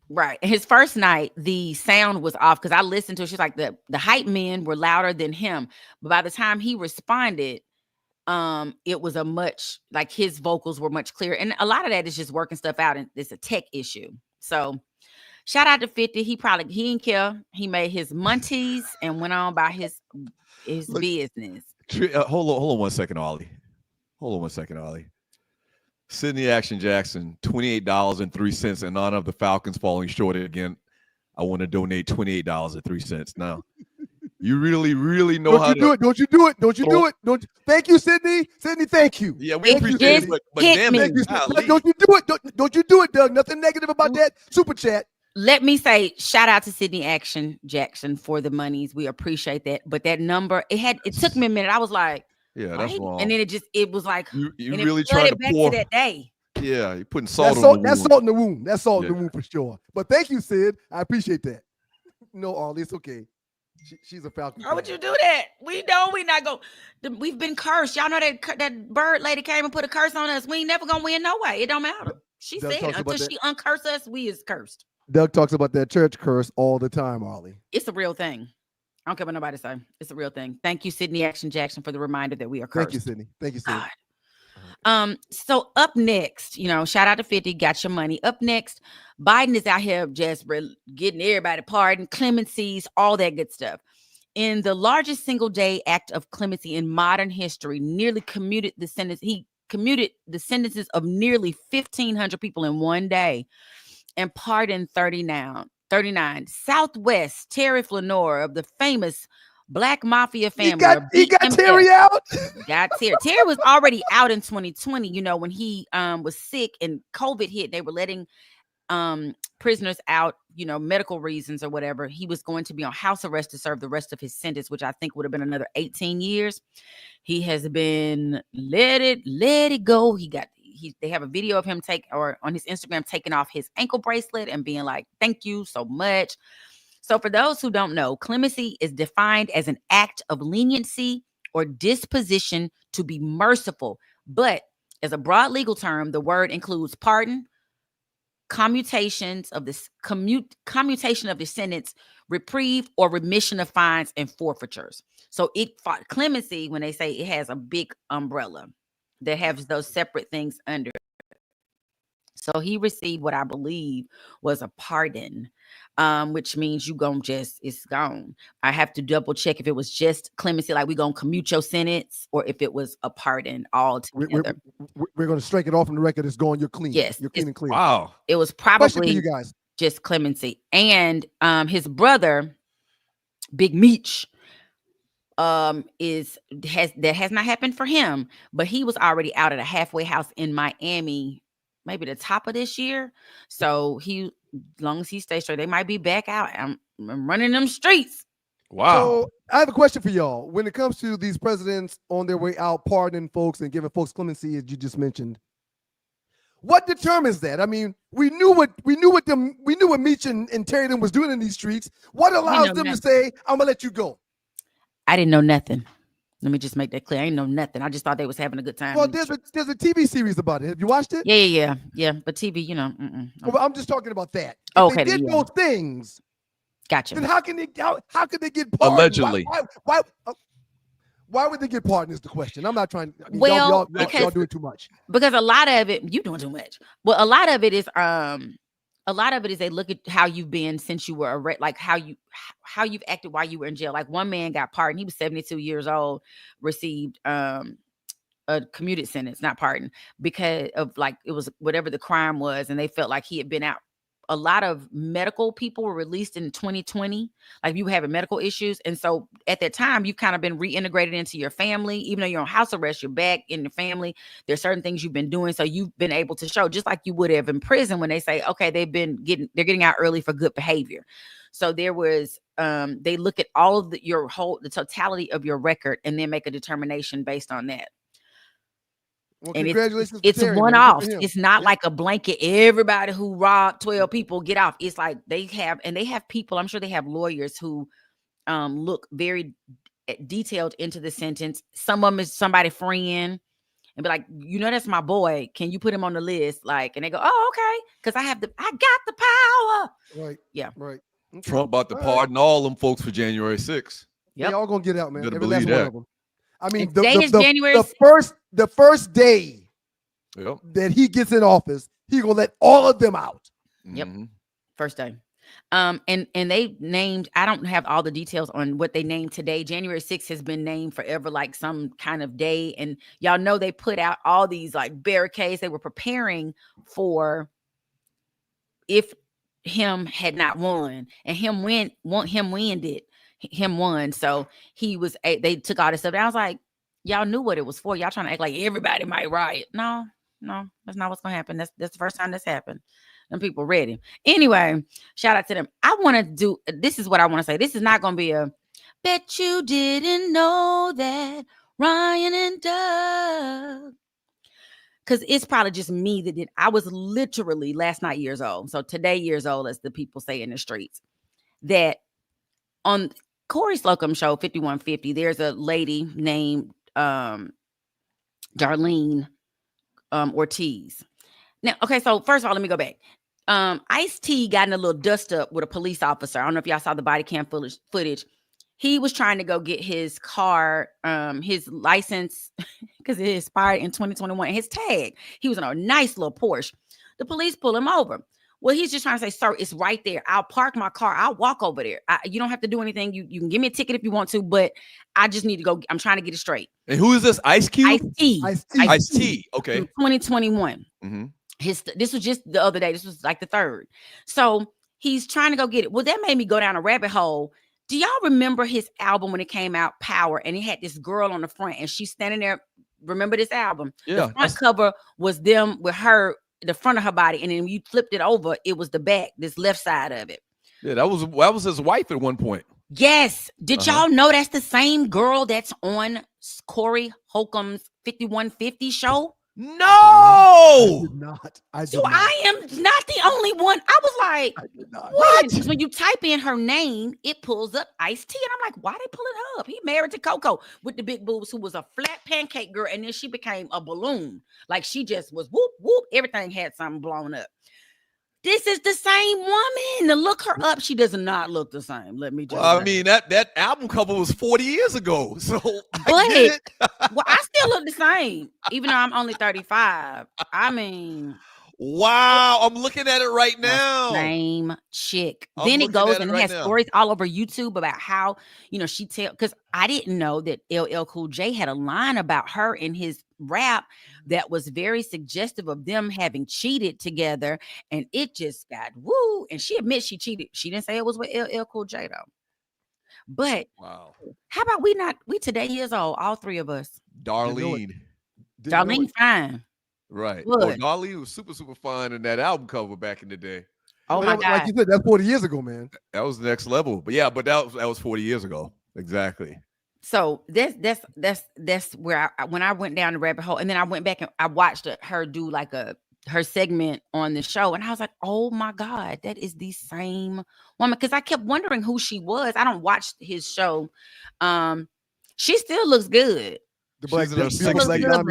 [SPEAKER 5] Right. His first night, the sound was off because I listened to it. She's like the hype men were louder than him. But by the time he responded, it was his vocals were much clearer. And a lot of that is just working stuff out, and it's a tech issue. So shout out to 50. He didn't care. He made his munties and went on by his business.
[SPEAKER 1] Hold on 1 second, Ollie. Hold on 1 second, Ollie. Sydney Action Jackson, $28.03 in honor of the Falcons falling short again. I want to donate $28.03. Now, you really, really know how to
[SPEAKER 2] do it. Don't you do it. Don't you do it. Thank you, Sydney. Sydney, thank you.
[SPEAKER 1] Yeah, we appreciate it. But damn it.
[SPEAKER 2] Don't you do it. Don't you do it, Doug. Nothing negative about that. Super chat.
[SPEAKER 5] Let me say shout out to Sydney Action Jackson for the monies. We appreciate that. But that number, it took me a minute. I was like,
[SPEAKER 1] yeah, that's wrong.
[SPEAKER 5] And then it was like
[SPEAKER 1] you really trying to pour
[SPEAKER 5] to that day.
[SPEAKER 1] Yeah, you're putting salt on the wound.
[SPEAKER 2] That's salt in the wound. That's salt in the wound for sure. But thank you, Sid. I appreciate that. No, Ollie, it's okay. She's a Falcons.
[SPEAKER 5] Why would you do that? We know we not going. We've been cursed. Y'all know that bird lady came and put a curse on us. We ain't never gonna win no way. It don't matter. She
[SPEAKER 2] Doug
[SPEAKER 5] said until she uncurse us, we is cursed.
[SPEAKER 2] Doug talks about that church curse all the time, Arlie.
[SPEAKER 5] It's a real thing. I don't care what nobody say. It's a real thing. Thank you, Sydney Action Jackson, for the reminder that we are cursed.
[SPEAKER 2] Thank you, Sydney. Thank you, Sydney.
[SPEAKER 5] So up next, shout out to 50, got your money. Up next, Biden is out here just getting everybody pardoned, clemencies, all that good stuff. In the largest single day act of clemency in modern history, he commuted the sentences of nearly 1,500 people in one day and pardoned 39. Southwest Terry Flanor of the famous Black Mafia family.
[SPEAKER 2] He got Terry out.
[SPEAKER 5] Got Terry. Terry was already out in 2020. When he was sick and COVID hit, they were letting prisoners out, medical reasons or whatever. He was going to be on house arrest to serve the rest of his sentence, which I think would have been another 18 years. He has been let it go. They have a video of him on his Instagram taking off his ankle bracelet and being like, "Thank you so much." So for those who don't know, clemency is defined as an act of leniency or disposition to be merciful. But as a broad legal term, the word includes pardon, commutation of the sentence, reprieve, or remission of fines and forfeitures. So clemency, when they say it has a big umbrella that has those separate things under it. So he received what I believe was a pardon, which means it's gone. I have to double check if it was just clemency, like we gonna commute your sentence, or if it was a pardon all together.
[SPEAKER 2] We're gonna strike it off from the record. It's gone. You're clean.
[SPEAKER 5] Yes,
[SPEAKER 2] you're clean and clear.
[SPEAKER 1] Wow.
[SPEAKER 5] It was probably you guys. Just clemency. And his brother, Big Meech, has not happened for him, but he was already out at a halfway house in Miami, maybe the top of this year. So as long as he stays straight, they might be back out. I'm running them streets.
[SPEAKER 1] Wow.
[SPEAKER 2] So I have a question for y'all. When it comes to these presidents on their way out, pardoning folks and giving folks clemency, as you just mentioned, what determines that? I mean, we knew what Meech and Terry was doing in these streets. What allows them to say, "I'm gonna let you go"?
[SPEAKER 5] I didn't know nothing. Let me just make that clear. I didn't know nothing. I just thought they was having a good time.
[SPEAKER 2] Well, there's a TV series about it. Have you watched it?
[SPEAKER 5] Yeah. But TV,
[SPEAKER 2] Well, I'm just talking about that. If
[SPEAKER 5] okay.
[SPEAKER 2] They did those things.
[SPEAKER 5] Gotcha.
[SPEAKER 2] Then how can they get pardoned?
[SPEAKER 1] Allegedly.
[SPEAKER 2] Why would they get pardoned is the question. I'm not trying.
[SPEAKER 5] Well,
[SPEAKER 2] y'all doing too much.
[SPEAKER 5] Because a lot of it, you doing too much. Well, a lot of it is they look at how you've been since you were arrested, like how you've acted while you were in jail. Like one man got pardoned. He was 72 years old, received a commuted sentence, not pardon, because of it was whatever the crime was, and they felt like he had been out. A lot of medical people were released in 2020, like you were having medical issues. And so at that time, you've kind of been reintegrated into your family. Even though you're on house arrest, you're back in your family. There's certain things you've been doing. So you've been able to show, just like you would have in prison when they say, okay, they're getting out early for good behavior. So there was, they look at all of the totality of your record and then make a determination based on that.
[SPEAKER 2] Well,
[SPEAKER 5] and
[SPEAKER 2] congratulations.
[SPEAKER 5] It's one-off. It's not like a blanket. Everybody who robbed 12 people get off. It's like they have people. I'm sure they have lawyers who look very detailed into the sentence. Some of them is somebody friend and be like, that's my boy. Can you put him on the list? And they go, oh, okay, because I got the power.
[SPEAKER 2] Right.
[SPEAKER 5] Yeah.
[SPEAKER 2] Right.
[SPEAKER 1] Okay. Trump about to pardon all them folks for January 6th.
[SPEAKER 2] Yep. They all gonna get out, man.
[SPEAKER 1] Every last one of them.
[SPEAKER 2] I mean, the first day that he gets in office, he gonna let all of them out.
[SPEAKER 5] Yep, first day. And they named. I don't have all the details on what they named today. January 6th has been named forever, like some kind of day. And y'all know they put out all these barricades. They were preparing for if him had not won, and him won. So they took all this stuff. I was like, y'all knew what it was for. Y'all trying to act like everybody might riot. No, that's not what's gonna happen. That's the first time this happened. Them people ready. Anyway, shout out to them. This is what I want to say. This is not gonna be a bet you didn't know that Ryan and Doug. Because it's probably just me that did. I was literally last night years old. So today years old, as the people say in the streets. That on Corey Slocum show 5150. There's a lady named Darlene Ortiz. Now, okay, so first of all, let me go back. Ice-T got in a little dust up with a police officer. I don't know if y'all saw the body cam footage. He was trying to go get his car, his license, because it expired in 2021, his tag. He was in a nice little Porsche. The police pull him over. Well, he's just trying to say, sir, it's right there. I'll park my car. I'll walk over there. You don't have to do anything. You can give me a ticket if you want to, but I just need to go. I'm trying to get it straight.
[SPEAKER 1] And who is this? Ice Cube?
[SPEAKER 5] Ice-T.
[SPEAKER 1] Ice-T. Okay.
[SPEAKER 5] 2021.
[SPEAKER 1] Mm-hmm.
[SPEAKER 5] This was just the other day. This was like the 3rd. So he's trying to go get it. Well, that made me go down a rabbit hole. Do y'all remember his album when it came out, Power? And it had this girl on the front and she's standing there. Remember this album?
[SPEAKER 1] Yeah.
[SPEAKER 5] The front cover was them with her, the front of her body. And then when you flipped it over, it was the back, this left side of it.
[SPEAKER 1] Yeah, that was his wife at one point.
[SPEAKER 5] Yes. Did y'all know that's the same girl that's on Corey Holcomb's 5150 show?
[SPEAKER 1] No,
[SPEAKER 2] I did not.
[SPEAKER 5] So I am not the only one. I was like, what? Because when you type in her name, it pulls up Ice-T. And I'm like, why they pull it up? He married to Coco with the big boobs, who was a flat pancake girl. And then she became a balloon. Like she just was whoop, whoop. Everything had something blown up. This is the same woman. To look her up, she does not look the same. Let me just
[SPEAKER 1] I mean, that album cover was 40 years ago. So
[SPEAKER 5] well, I still look the same, even though I'm only 35. I mean,
[SPEAKER 1] wow, I'm looking at it right now.
[SPEAKER 5] Same chick. Then it goes and it has stories all over YouTube about how, she because I didn't know that LL Cool J had a line about her in his rap that was very suggestive of them having cheated together, and it just got woo. And she admits she cheated. She didn't say it was with LL Cool J though. But
[SPEAKER 1] wow,
[SPEAKER 5] how about we today years old, all three of us.
[SPEAKER 1] Darlene
[SPEAKER 5] Fine.
[SPEAKER 1] Right. Oh, Darlene was super, super fine in that album cover back in the day.
[SPEAKER 5] Oh my God.
[SPEAKER 2] Like you said, that's 40 years ago, man.
[SPEAKER 1] That was the next level. But yeah, that was 40 years ago. Exactly.
[SPEAKER 5] So that's where when I went down the rabbit hole, and then I went back and I watched her do like her segment on the show, and I was like, oh my God, that is the same woman. Because I kept wondering who she was. I don't watch his show. She still looks good.
[SPEAKER 2] The Black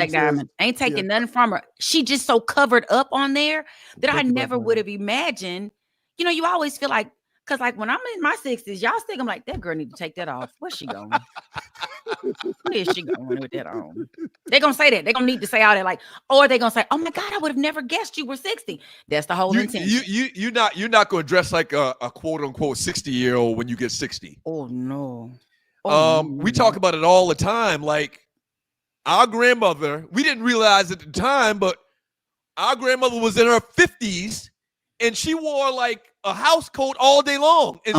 [SPEAKER 5] Diamond. Ain't taking nothing from her. She just so covered up on there that I never would have imagined. You always feel like, because like when I'm in my 60s, y'all think I'm like, that girl need to take that off. Where's she going? Where is she going with that on? They're going to say that. They're going to need to say all that, like, or they're going to say, oh my God, I would have never guessed you were 60. That's the whole intention.
[SPEAKER 1] You're not going to dress like a quote unquote 60-year-old when you get 60.
[SPEAKER 5] Oh no.
[SPEAKER 1] We talk about it all the time. Like our grandmother, we didn't realize at the time, but our grandmother was in her 50s and she wore like a house coat all day long.
[SPEAKER 2] A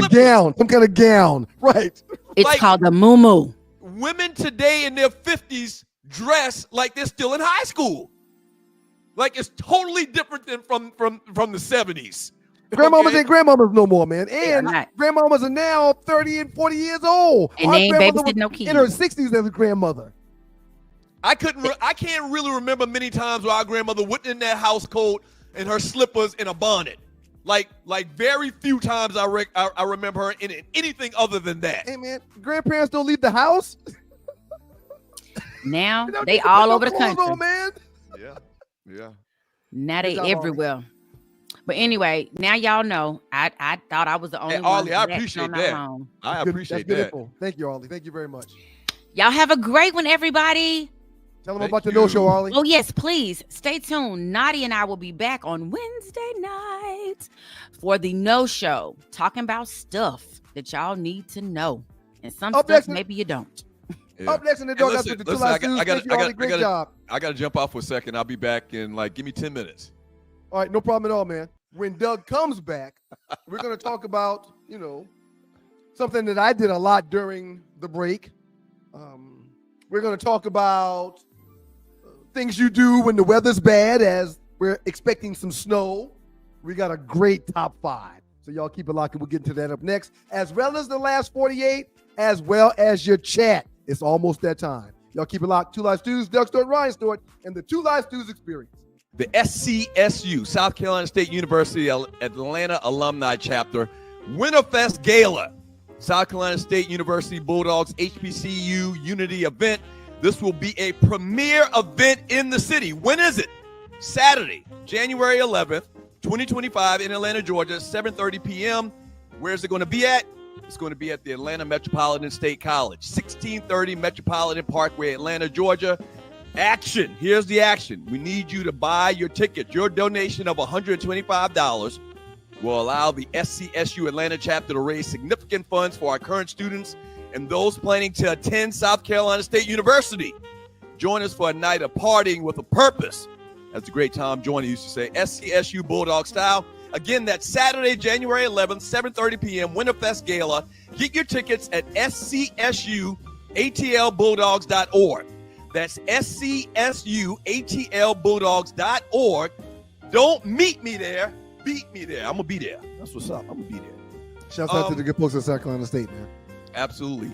[SPEAKER 2] gown, some kind of gown. Right.
[SPEAKER 5] It's like, called a muumuu.
[SPEAKER 1] Women today in their 50s dress like they're still in high school. Like it's totally different than from the 70s.
[SPEAKER 2] Grandmamas ain't grandmamas no more, man. And grandmamas are now 30 and 40 years old.
[SPEAKER 5] And they ain't babysitting no kids.
[SPEAKER 2] In her 60s as a grandmother.
[SPEAKER 1] I can't really remember many times where our grandmother went in that house coat and her slippers and a bonnet. Like very few times I remember her in anything other than that.
[SPEAKER 2] Hey man, grandparents don't leave the house.
[SPEAKER 5] Now they all over the country.
[SPEAKER 2] On, man.
[SPEAKER 1] Yeah.
[SPEAKER 5] Now they everywhere. But anyway, now y'all know. I thought I was the only one.
[SPEAKER 1] Arlie, I appreciate that. I appreciate that.
[SPEAKER 2] Thank you, Arlie. Thank you very much.
[SPEAKER 5] Y'all have a great one, everybody.
[SPEAKER 2] Tell them about your no-show, Arlie.
[SPEAKER 5] Oh, yes, please. Stay tuned. Nadia and I will be back on Wednesday night for the no-show, talking about stuff that y'all need to know. And some stuff maybe you don't.
[SPEAKER 2] Yeah. Up next in the door, great job.
[SPEAKER 1] I got to jump off for a second. I'll be back in give me 10 minutes.
[SPEAKER 2] All right, no problem at all, man. When Doug comes back, we're going to talk about, something that I did a lot during the break. We're going to talk about things you do when the weather's bad, as we're expecting some snow. We got a great top 5. So y'all keep it locked, and we'll get into that up next, as well as the last 48, as well as your chat. It's almost that time. Y'all keep it locked. Two Live Stews, Doug Stewart, Ryan Stewart, and the Two Live Stews Experience.
[SPEAKER 1] The SCSU, South Carolina State University Atlanta Alumni Chapter, Winterfest Gala, South Carolina State University Bulldogs HBCU Unity event. This will be a premier event in the city. When is it? Saturday, January 11th, 2025 in Atlanta, Georgia, 7:30 p.m. Where's it going to be at? It's going to be at the Atlanta Metropolitan State College, 1630 Metropolitan Parkway, Atlanta, Georgia. Action. Here's the action. We need you to buy your ticket. Your donation of $125 will allow the SCSU Atlanta chapter to raise significant funds for our current students and those planning to attend South Carolina State University. Join us for a night of partying with a purpose. As the great Tom Joyner used to say, SCSU Bulldog style. Again, that's Saturday, January 11th, 7:30 p.m., Winterfest Gala. Get your tickets at scsuatlbulldogs.org. That's scsuatlbulldogs.org. Don't meet me there. Beat me there. I'm going to be there. That's what's up. I'm going to be there.
[SPEAKER 2] Shouts out to the good folks at South Carolina State, man.
[SPEAKER 1] Absolutely.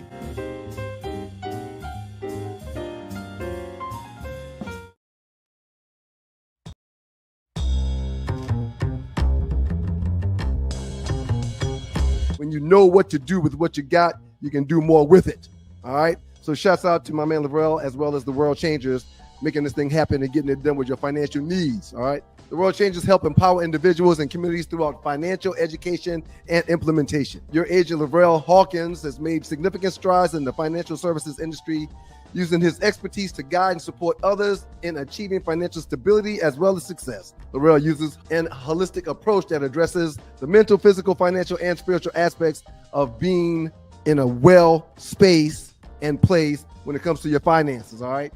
[SPEAKER 2] When you know what to do with what you got, you can do more with it. All right. So shouts out to my man Lavrell, as well as the World Changers, making this thing happen and getting it done with your financial needs. All right. The World Changers help empower individuals and communities throughout financial education and implementation. Your agent Lavrell Hawkins has made significant strides in the financial services industry, using his expertise to guide and support others in achieving financial stability as well as success. Lavrell uses an holistic approach that addresses the mental, physical, financial, and spiritual aspects of being in a well space and place when it comes to your finances, all right?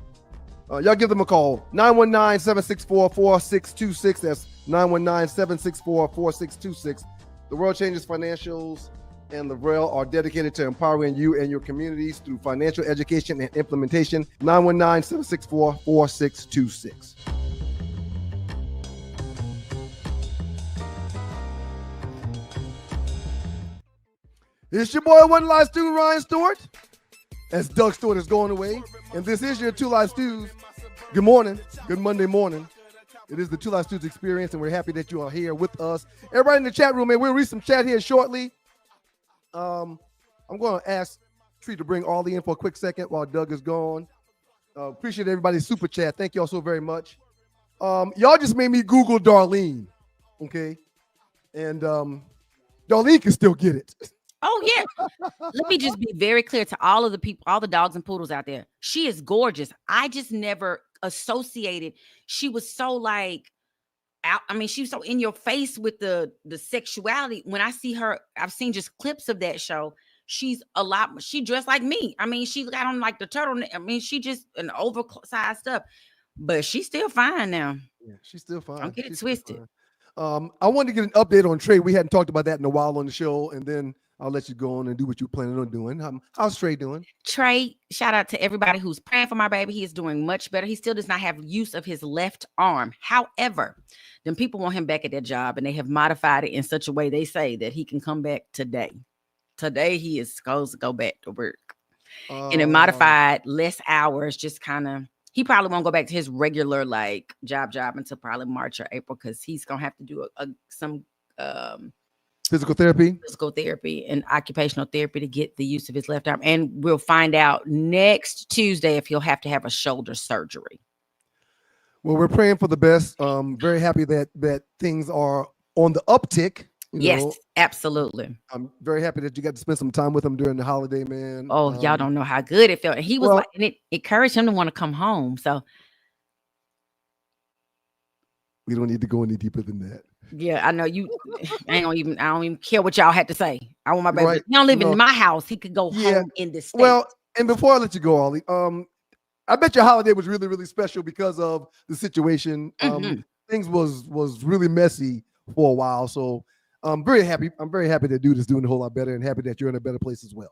[SPEAKER 2] Y'all give them a call, 919-764-4626. That's 919-764-4626. The World Changes Financials and Lavrell are dedicated to empowering you and your communities through financial education and implementation. 919-764-4626. It's your boy, One Live Stew, Ryan Stewart. As Doug Stewart is going away, and this is your Two Live Stews. Good morning. Good Monday morning. It is the Two Live Stews experience, and we're happy that you are here with us. Everybody in the chat room, man, we'll read some chat here shortly. I'm going to ask Tree to bring all the in for a quick second while Doug is gone. Appreciate everybody's super chat. Thank you all so very much. Y'all just made me Google Darlene, okay? And Darlene can still get it.
[SPEAKER 5] Oh, yeah. Let me just be very clear to all of the people, all the dogs and poodles out there. She is gorgeous. I just never associated. She was so like, she was so in your face with the sexuality. When I see her, I've seen just clips of that show. She dressed like me. I mean, she got on like the turtleneck. I mean, she just an oversized stuff, but she's still fine now.
[SPEAKER 2] Yeah, she's still fine.
[SPEAKER 5] Don't get it twisted.
[SPEAKER 2] I wanted to get an update on Trey. We hadn't talked about that in a while on the show, and then I'll let you go on and do what you're planning on doing. How's Trey doing?
[SPEAKER 5] Trey, shout out to everybody who's praying for my baby. He is doing much better. He still does not have use of his left arm. However, then people want him back at their job, and they have modified it in such a way they say that he can come back today. Today, he is supposed to go back to work. And it modified less hours, just kind of, he probably won't go back to his regular like job until probably March or April, because he's going to have to do some
[SPEAKER 2] physical therapy
[SPEAKER 5] and occupational therapy to get the use of his left arm. And we'll find out next Tuesday if he'll have to have a shoulder surgery.
[SPEAKER 2] Well, we're praying for the best. Very happy that things are on the uptick.
[SPEAKER 5] Yes, absolutely.
[SPEAKER 2] I'm very happy that you got to spend some time with him during the holiday, man.
[SPEAKER 5] Oh, y'all don't know how good it felt. And he was and it encouraged him to want to come home. So
[SPEAKER 2] we don't need to go any deeper than that.
[SPEAKER 5] Yeah, I know you. I don't even care what y'all had to say. I want my baby. Right. He don't live in my house. He could go home in the state.
[SPEAKER 2] Well, and before I let you go, Ollie, I bet your holiday was really, really special because of the situation. Things was really messy for a while. So I'm very happy. I'm very happy that dude is doing a whole lot better, and happy that you're in a better place as well.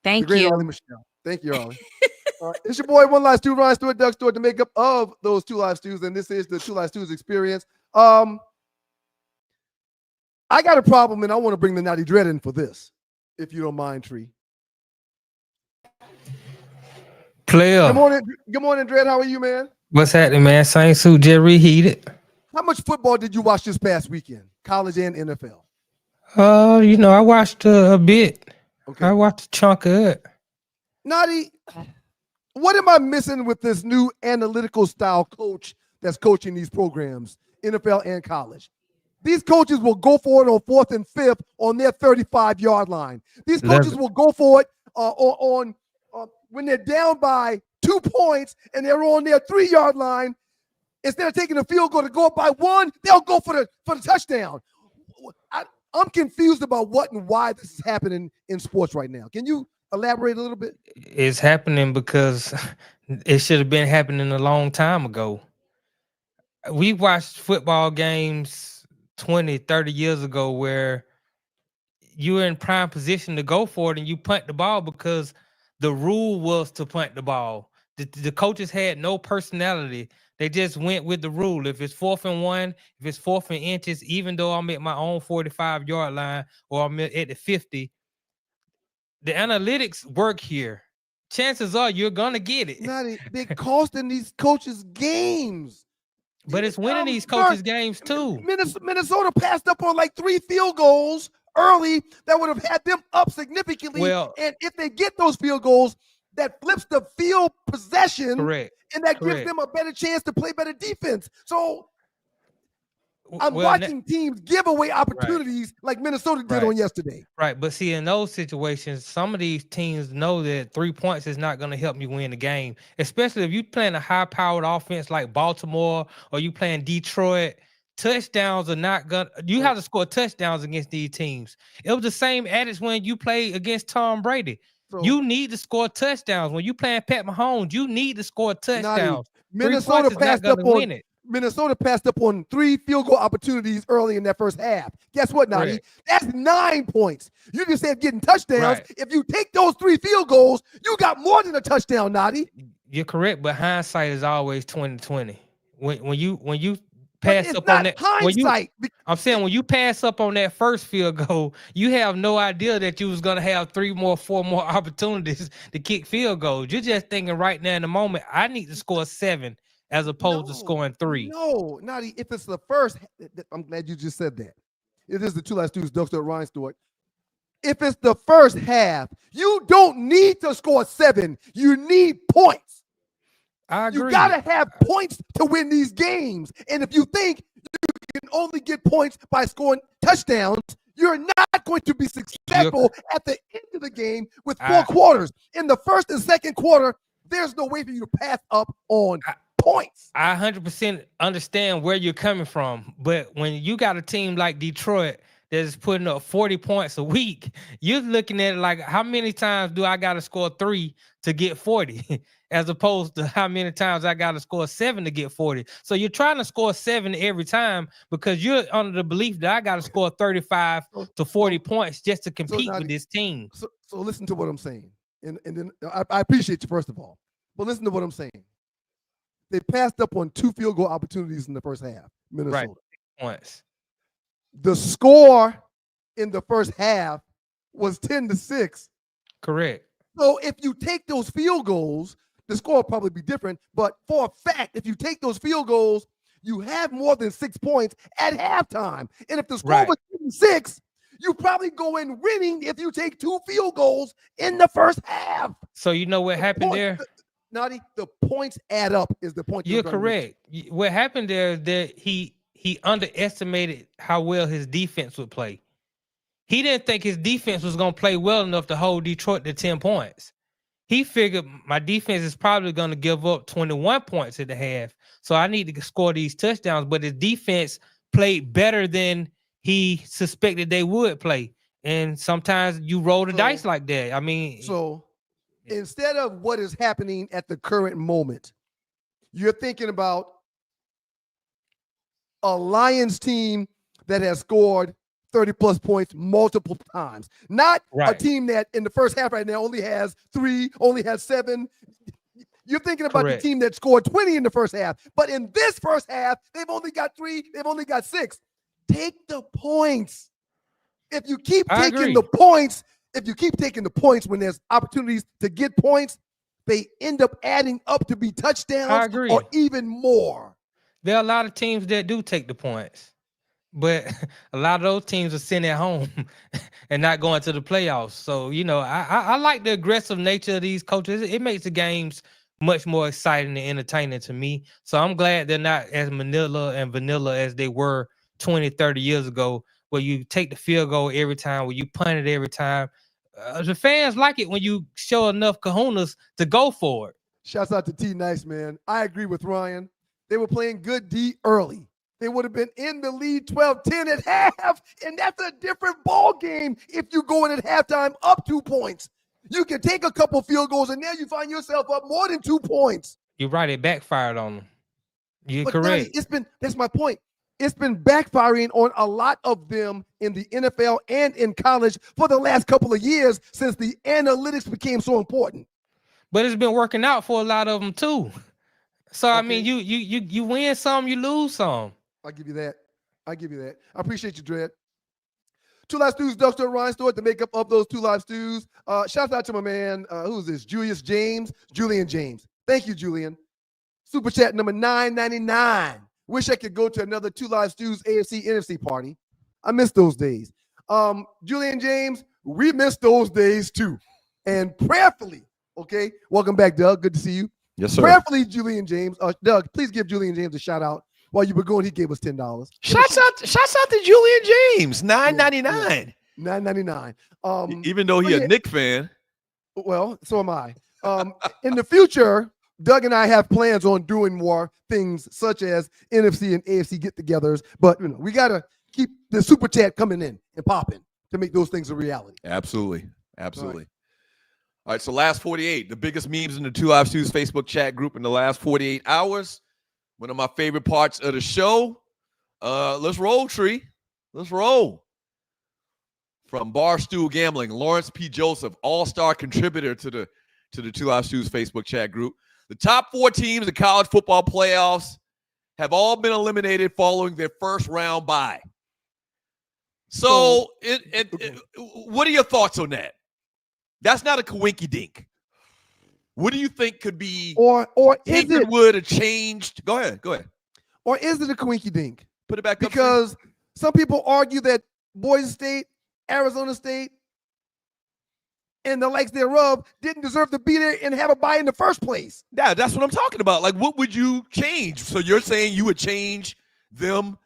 [SPEAKER 5] Thank you,
[SPEAKER 2] Ollie Michelle. Thank you, Ollie. It's your boy, One Live Stew, Ryan Stewart, Doug Stewart, the makeup of those Two Live Stews, and this is the Two Live Stews experience. I got a problem, and I want to bring the Naughty Dread in for this, if you don't mind, Tree.
[SPEAKER 3] Player.
[SPEAKER 2] Good morning, Dread. How are you, man?
[SPEAKER 3] What's happening, man? Same suit, just reheated.
[SPEAKER 2] How much football did you watch this past weekend, college and NFL?
[SPEAKER 3] I watched a bit.
[SPEAKER 2] Okay.
[SPEAKER 3] I watched a chunk of it.
[SPEAKER 2] Nadi, what am I missing with this new analytical style coach that's coaching these programs, NFL and college? These coaches will go for it on 4th and 5th on their 35-yard line. These coaches will go for it on when they're down by 2 points and they're on their 3-yard line. Instead of taking a field goal to go up by 1, they'll go for the touchdown. I'm confused about what and why this is happening in sports right now. Can you elaborate a little bit?
[SPEAKER 3] It's happening because it should have been happening a long time ago. We watched football games 20, 30 years ago where you were in prime position to go for it and you punt the ball because the rule was to punt the ball. The coaches had no personality. They just went with the rule. If it's 4th and 1, if it's 4th and inches, even though I'm at my own 45-yard line or I'm at the 50, the analytics work here. Chances are you're gonna get it.
[SPEAKER 2] They're costing these coaches games.
[SPEAKER 3] But it's winning these coaches games too.
[SPEAKER 2] Minnesota passed up on like 3 field goals early that would have had them up significantly.
[SPEAKER 3] Well,
[SPEAKER 2] and if they get those field goals, that flips the field possession.
[SPEAKER 3] Correct.
[SPEAKER 2] And that gives them a better chance to play better defense. So I'm watching teams give away opportunities like Minnesota did on yesterday.
[SPEAKER 3] Right. But see, in those situations, some of these teams know that 3 points is not going to help you win the game, especially if you're playing a high-powered offense like Baltimore or you playing Detroit. Touchdowns are not going to – you have to score touchdowns against these teams. It was the same adage when you play against Tom Brady. So, you need to score touchdowns. When you playing Pat Mahomes, you need to score touchdowns.
[SPEAKER 2] Minnesota passed up on 3 field goal opportunities early in that first half. Guess what, Nadi?
[SPEAKER 3] Right.
[SPEAKER 2] That's 9 points. You just said getting touchdowns. Right. If you take those 3 field goals, you got more than a touchdown, Nadi.
[SPEAKER 3] You're correct, but hindsight is always 20/20. When you pass up on that, I'm saying when you pass up on that first field goal, you have no idea that you was gonna have 4 more opportunities to kick field goals. You're just thinking right now in the moment, I need to score 7 as opposed to scoring 3.
[SPEAKER 2] No, Nadi, if it's the first, I'm glad you just said that. It is the Two Last Dudes, Dr. Ryan Stewart. If it's the first half, you don't need to score 7. You need points.
[SPEAKER 3] I agree.
[SPEAKER 2] You gotta have points to win these games. And if you think you can only get points by scoring touchdowns, you're not going to be successful at the end of the game with 4 quarters. In the first and second quarter, there's no way for you to pass up on points.
[SPEAKER 3] I 100% understand where you're coming from, but when you got a team like Detroit that's putting up 40 points a week, you're looking at it like, how many times do I got to score 3 to get 40? As opposed to how many times I got to score 7 to get 40. So you're trying to score 7 every time because you're under the belief that I got to score 35 to 40 points just to compete with this team.
[SPEAKER 2] So listen to what I'm saying. And then I appreciate you, first of all. But listen to what I'm saying. They passed up on 2 field goal opportunities in the first half, Minnesota.
[SPEAKER 3] Right. Points.
[SPEAKER 2] The score in the first half was 10-6.
[SPEAKER 3] Correct.
[SPEAKER 2] So if you take those field goals, the score will probably be different. But for a fact, if you take those field goals, you have more than 6 points at halftime. And if the score was 6, you probably go in winning if you take 2 field goals in the first half.
[SPEAKER 3] So you know what happened there?
[SPEAKER 2] Nadi, the points add up is the point.
[SPEAKER 3] You're correct. What happened there is that he underestimated how well his defense would play. He didn't think his defense was going to play well enough to hold Detroit to 10 points. He figured my defense is probably going to give up 21 points at the half. So I need to score these touchdowns. But his defense played better than he suspected they would play. And sometimes you roll the dice like that. I mean.
[SPEAKER 2] So instead of what is happening at the current moment, you're thinking about a Lions team that has scored 30-plus points multiple times. Not a team that in the first half right now only has 3, only has 7. You're thinking about the team that scored 20 in the first half. But in this first half, they've only got 3, they've only got 6. Take the points. If you keep taking the points, when there's opportunities to get points, they end up adding up to be touchdowns or even more.
[SPEAKER 3] There are a lot of teams that do take the points. but a lot of those teams are sitting at home and not going to the playoffs. So, I like the aggressive nature of these coaches. It makes the games much more exciting and entertaining to me. So I'm glad they're not as manila and vanilla as they were 20, 30 years ago, where you take the field goal every time, where you punt it every time. The fans like it when you show enough kahunas to go for it.
[SPEAKER 2] Shouts out to T Nice, man. I agree with Ryan. They were playing good D early. They would have been in the lead 12-10 at half, and that's a different ball game if you go in at halftime up 2 points. You can take a couple field goals, and now you find yourself up more than 2 points.
[SPEAKER 3] You're right. It backfired on them. You're correct.
[SPEAKER 2] Donnie, that's my point. It's been backfiring on a lot of them in the NFL and in college for the last couple of years since the analytics became so important.
[SPEAKER 3] But it's been working out for a lot of them too. So okay. I mean, you win some, you lose some.
[SPEAKER 2] I'll give you that. I appreciate you, Dredd. Two Live Stews, Doug Stewart, Ryan Stewart, the makeup of those Two Live Stews. Shout out to my man, who's this? Julian James. Thank you, Julian. Super chat number 999. Wish I could go to another Two Live Stews AFC NFC party. I miss those days. Julian James, we miss those days too. And prayerfully, okay, welcome back, Doug. Good to see you.
[SPEAKER 1] Yes, sir.
[SPEAKER 2] Prayerfully, Julian James. Doug, please give Julian James a shout out. While you were going, he gave us $10.
[SPEAKER 1] Shouts out to Julian James, $9.99.
[SPEAKER 2] $9.99.
[SPEAKER 1] Even though he's a Knicks fan.
[SPEAKER 2] Well, so am I. In the future, Doug and I have plans on doing more things such as NFC and AFC get-togethers, but we gotta keep the super chat coming in and popping to make those things a reality.
[SPEAKER 1] Absolutely. All right, so last 48, the biggest memes in the Two Live Stews Facebook chat group in the last 48 hours. One of my favorite parts of the show. Let's roll, Tree. Let's roll. From Barstool Gambling, Lawrence P. Joseph, all-star contributor to the Two Live Stews Facebook chat group. The top 4 teams in college football playoffs have all been eliminated following their first round bye. So, what are your thoughts on that? That's not a coinky dink. What do you think could be
[SPEAKER 2] or is it
[SPEAKER 1] would have changed? Go ahead.
[SPEAKER 2] Or is it a coinky dink?
[SPEAKER 1] Put it back up.
[SPEAKER 2] Because some people argue that Boise State, Arizona State, and the likes thereof didn't deserve to be there and have a bye in the first place.
[SPEAKER 1] Yeah, that's what I'm talking about. Like, what would you change? So you're saying you would change them,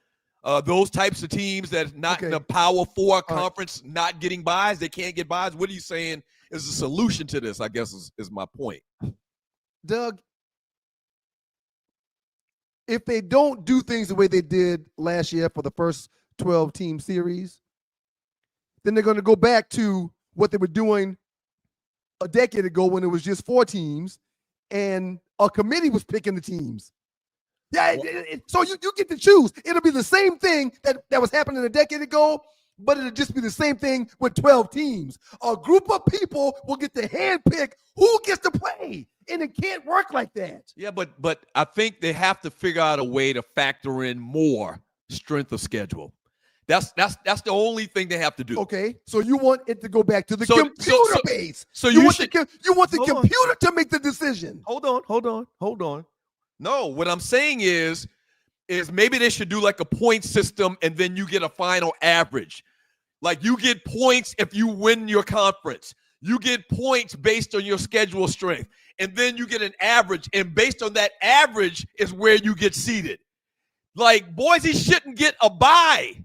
[SPEAKER 1] those types of teams that not in the Power 4 conference, not getting buys, they can't get buys. What are you saying is the solution to this, I guess, is my point.
[SPEAKER 2] Doug, if they don't do things the way they did last year for the first 12-team series, then they're going to go back to what they were doing a decade ago when it was just 4 teams and a committee was picking the teams. Yeah, so you get to choose. It'll be the same thing that was happening a decade ago, but it'll just be the same thing with 12 teams. A group of people will get to handpick who gets to play, and it can't work like that.
[SPEAKER 1] Yeah, but I think they have to figure out a way to factor in more strength of schedule. That's the only thing they have to do.
[SPEAKER 2] Okay, so you want it to go back to the computer base.
[SPEAKER 1] So
[SPEAKER 2] you want the computer to make the decision.
[SPEAKER 1] Hold on. No, what I'm saying is maybe they should do like a point system, and then you get a final average. Like, you get points if you win your conference. You get points based on your schedule strength. And then you get an average. And based on that average is where you get seeded. Like, Boise shouldn't get a bye.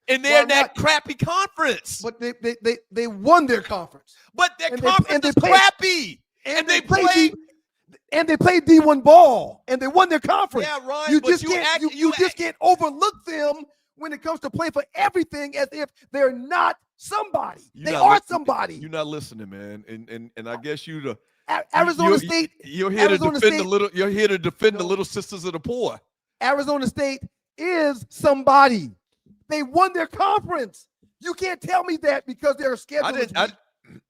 [SPEAKER 1] And they're in that crappy conference.
[SPEAKER 2] But they won their conference.
[SPEAKER 1] But their conference is crappy. And they played.
[SPEAKER 2] And they played D1 ball. And they won their conference.
[SPEAKER 1] Yeah, Ryan.
[SPEAKER 2] You just can't overlook them when it comes to playing for everything as if they're not somebody. They are somebody.
[SPEAKER 1] You're not listening, man. And I guess
[SPEAKER 2] Arizona State.
[SPEAKER 1] You're here to defend the little sisters of the poor.
[SPEAKER 2] Arizona State is somebody. They won their conference. You can't tell me that because they're scheduled.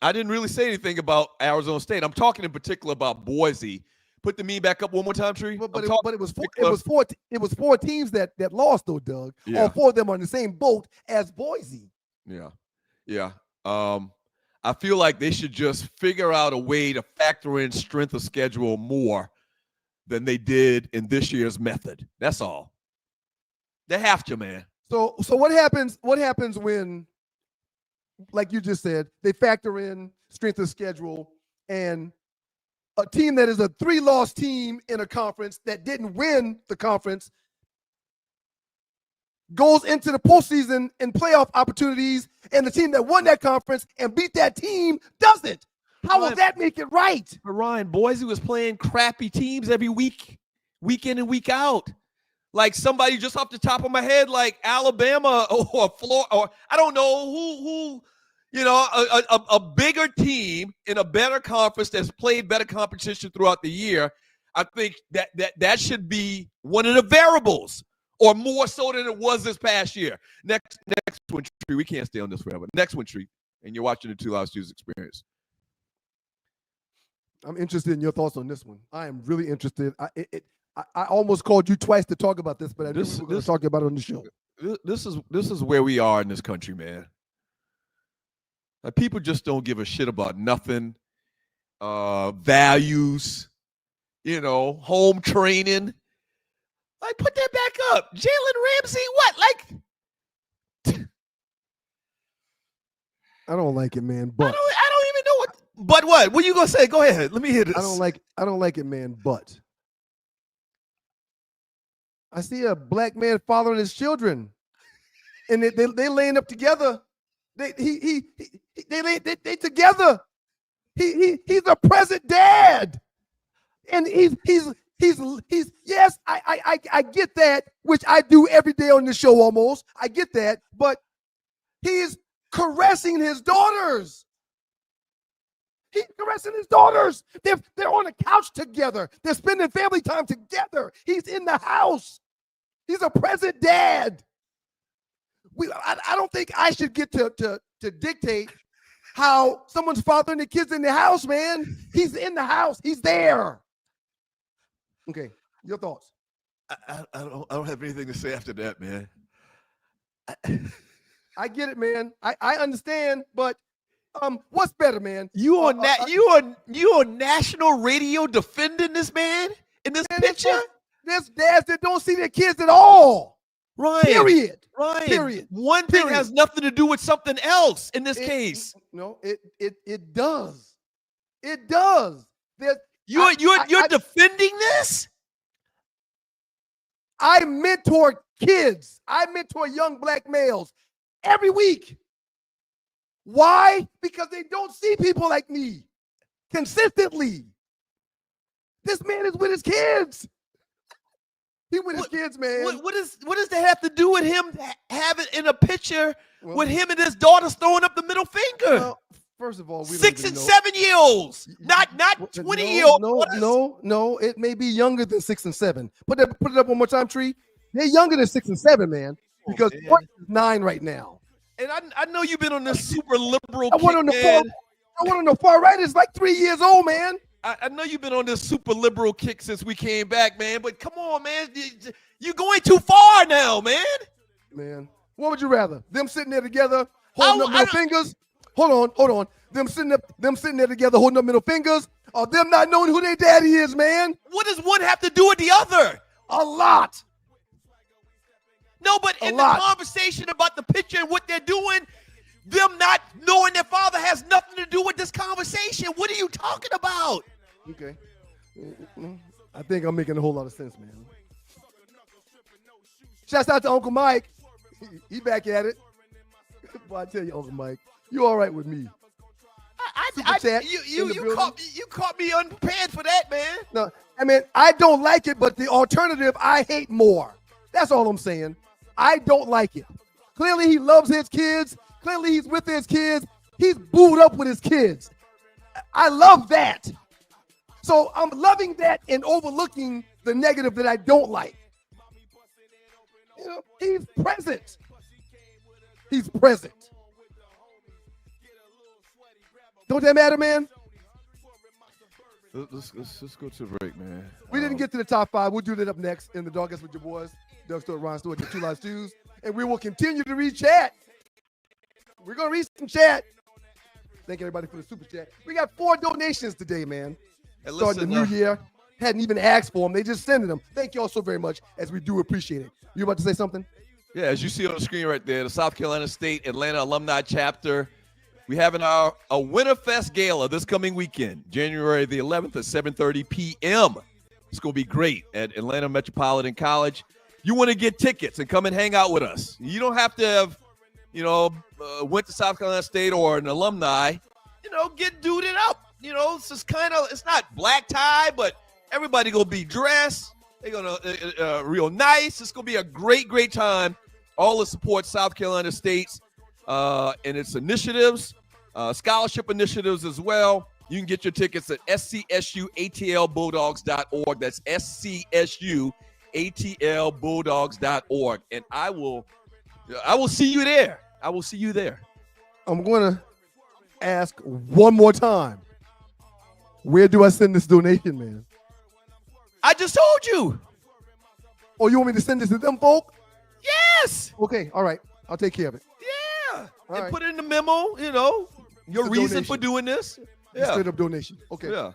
[SPEAKER 1] I didn't really say anything about Arizona State. I'm talking in particular about Boise. Put the meme back up one more time, Tree.
[SPEAKER 2] But it was 4 teams that lost though, Doug. Yeah. All 4 of them are in the same boat as Boise.
[SPEAKER 1] Yeah. I feel like they should just figure out a way to factor in strength of schedule more than they did in this year's method. That's all. They have to, man.
[SPEAKER 2] So what happens? What happens when, like you just said, they factor in strength of schedule and a team that is a 3-loss team in a conference that didn't win the conference goes into the postseason and playoff opportunities, and the team that won that conference and beat that team doesn't. How will that make it right?
[SPEAKER 1] But Ryan, Boise was playing crappy teams every week, week in and week out. Like somebody just off the top of my head, like Alabama or Florida, or I don't know who, a bigger team in a better conference that's played better competition throughout the year. I think that should be one of the variables, or more so than it was this past year. Next one, Tree. We can't stay on this forever. Next one, Tree. And you're watching the 2 Loud Stews experience.
[SPEAKER 2] I'm interested in your thoughts on this one. I am really interested. I almost called you twice to talk about this, but I knew we were going to talk about it on the show.
[SPEAKER 1] This is where we are in this country, man. Like, people just don't give a shit about nothing. Values, home training. Like, put that back up. Jalen Ramsey, what? Like,
[SPEAKER 2] I don't like it, man. But
[SPEAKER 1] I don't even know what. But what? What are you gonna say? Go ahead. Let me hear this.
[SPEAKER 2] I don't like it, man. But I see a black man fathering his children, and they laying up together. They together. He's a present dad, and he's yes. I get that, which I do every day on the show almost. I get that, but he's caressing his daughters. He's caressing his daughters. They're on a couch together. They're spending family time together. He's in the house. He's a present dad. I don't think I should get to dictate how someone's fathering the kids in the house, man. He's in the house. He's there. Okay, your thoughts?
[SPEAKER 1] I don't have anything to say after that, man.
[SPEAKER 2] I get it, man. I understand, but what's better, man?
[SPEAKER 1] You on national radio defending this man in this picture?
[SPEAKER 2] There's dads that don't see their kids at all.
[SPEAKER 1] Ryan.
[SPEAKER 2] Period.
[SPEAKER 1] One thing has nothing to do with something else in this case.
[SPEAKER 2] No, it does. It does.
[SPEAKER 1] You're defending this?
[SPEAKER 2] I mentor kids. I mentor young black males every week. Why? Because they don't see people like me consistently. This man is with his kids. He with his kids, man.
[SPEAKER 1] What does that have to do with him having in a picture with him and his daughters throwing up the middle finger?
[SPEAKER 2] Well, first of all,
[SPEAKER 1] 6 and 7 year olds, not 20-year-olds.
[SPEAKER 2] No. It may be younger than 6 and 7. Put it up one more time, Tree. They're younger than 6 and 7, man. Because Bryce is 9 right now.
[SPEAKER 1] And I know you've been on this super liberal.
[SPEAKER 2] I went on the far right. It's like 3 years old, man.
[SPEAKER 1] I know you've been on this super liberal kick since we came back, man. But come on, man, you're going too far now, man.
[SPEAKER 2] Man, what would you rather? Them sitting there together, holding up middle fingers? Hold on. Them sitting there together, holding up middle fingers, or them not knowing who their daddy is, man?
[SPEAKER 1] What does one have to do with the other?
[SPEAKER 2] A lot.
[SPEAKER 1] No, but in the conversation about the picture and what they're doing, them not knowing their father has nothing to do with this conversation. What are you talking about?
[SPEAKER 2] Okay. I think I'm making a whole lot of sense, man. Shouts out to Uncle Mike. He back at it. Boy, I tell you, Uncle Mike, you all right with me.
[SPEAKER 1] You caught me unprepared for that, man.
[SPEAKER 2] No, I mean, I don't like it, but the alternative I hate more. That's all I'm saying. I don't like it. Clearly, he loves his kids. Clearly, he's with his kids. He's booed up with his kids. I love that. So I'm loving that and overlooking the negative that I don't like. He's present. He's present. Don't that matter, man?
[SPEAKER 1] Let's go to the break, man.
[SPEAKER 2] We didn't get to the top 5. We'll do that up next in the Doghouse with your boys, Doug Stewart, Ron Stewart, the 2 Loud Stews, and we will continue to read chat. We're gonna read some chat. Thank everybody for the super chat. We got 4 donations today, man.
[SPEAKER 1] Hey,
[SPEAKER 2] starting the new year. Hadn't even asked for them. They just sending them. Thank you all so very much, as we do appreciate it. You about to say something?
[SPEAKER 1] Yeah, as you see on the screen right there, the South Carolina State Atlanta Alumni Chapter. We having a Winterfest Gala this coming weekend, January the 11th at 7:30 p.m. It's going to be great at Atlanta Metropolitan College. You want to get tickets and come and hang out with us. You don't have to have, went to South Carolina State or an alumni. Get duded up. It's just it's not black tie, but everybody going to be dressed. They're going to real nice. It's going to be a great, great time. All to support South Carolina State's and its initiatives, scholarship initiatives as well. You can get your tickets at scsuatlbulldogs.org. That's scsuatlbulldogs.org. And I will see you there. I will see you there.
[SPEAKER 2] I'm going to ask one more time. Where do I send this donation, man?
[SPEAKER 1] I just told you.
[SPEAKER 2] Oh, you want me to send this to them folk?
[SPEAKER 1] Yes.
[SPEAKER 2] Okay. All right. I'll take care of it.
[SPEAKER 1] Yeah.
[SPEAKER 2] All
[SPEAKER 1] and
[SPEAKER 2] right.
[SPEAKER 1] put it in the memo, your reason for doing this. Yeah.
[SPEAKER 2] Straight up donation. Okay.
[SPEAKER 1] Yeah.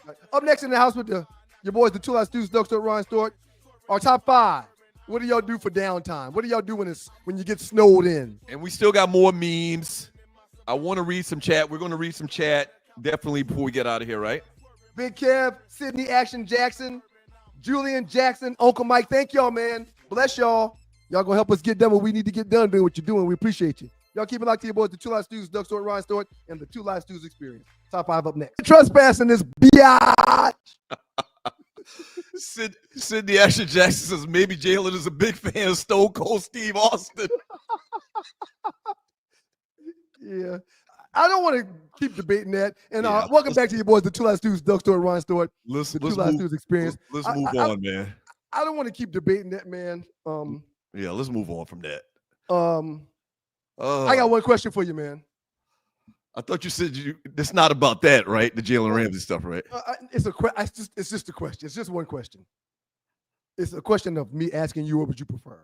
[SPEAKER 2] Right. Up next in the house with your boys, the Two Live Stews, Doug Stewart, Ryan Stewart. Our top 5. What do y'all do for downtime? What do y'all do when you get snowed in?
[SPEAKER 1] And we still got more memes. I want to read some chat. We're going to read some chat definitely before we get out of here, right?
[SPEAKER 2] Big Kev, Sydney Action Jackson, Julian Jackson, Uncle Mike. Thank y'all, man. Bless y'all. Y'all gonna help us get done what we need to get done doing what you're doing. We appreciate you. Y'all keep it locked to your boys, the Two Live Stews, Doug Stewart, Ryan Stewart, and the Two Live Stews Experience. Top 5 up next. Trespassing this biatch.
[SPEAKER 1] Sydney Action Jackson says maybe Jalen is a big fan of Stone Cold Steve Austin.
[SPEAKER 2] Yeah. I don't want to keep debating that. And welcome back to your boys, the Two Live Stews, Doug Stewart, Ryan Stewart, the Two Live Stews Experience.
[SPEAKER 1] Let's move on, man.
[SPEAKER 2] I don't want to keep debating that, man.
[SPEAKER 1] Yeah, let's move on from that.
[SPEAKER 2] I got one question for you, man.
[SPEAKER 1] I thought you said it's not about that, right? The Jalen Ramsey stuff, right?
[SPEAKER 2] It's just a question. It's just one question. It's a question of me asking you, what would you prefer?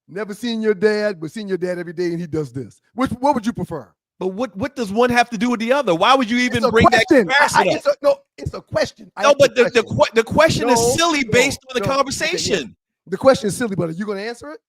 [SPEAKER 2] Never seen your dad, but seen your dad every day, and he does this. What would you prefer?
[SPEAKER 1] But what does one have to do with the other? Why would you even bring that comparison up?
[SPEAKER 2] It's a question.
[SPEAKER 1] No, but the question is silly based on the conversation.
[SPEAKER 2] Okay, yeah. The question is silly, but are you going to answer it?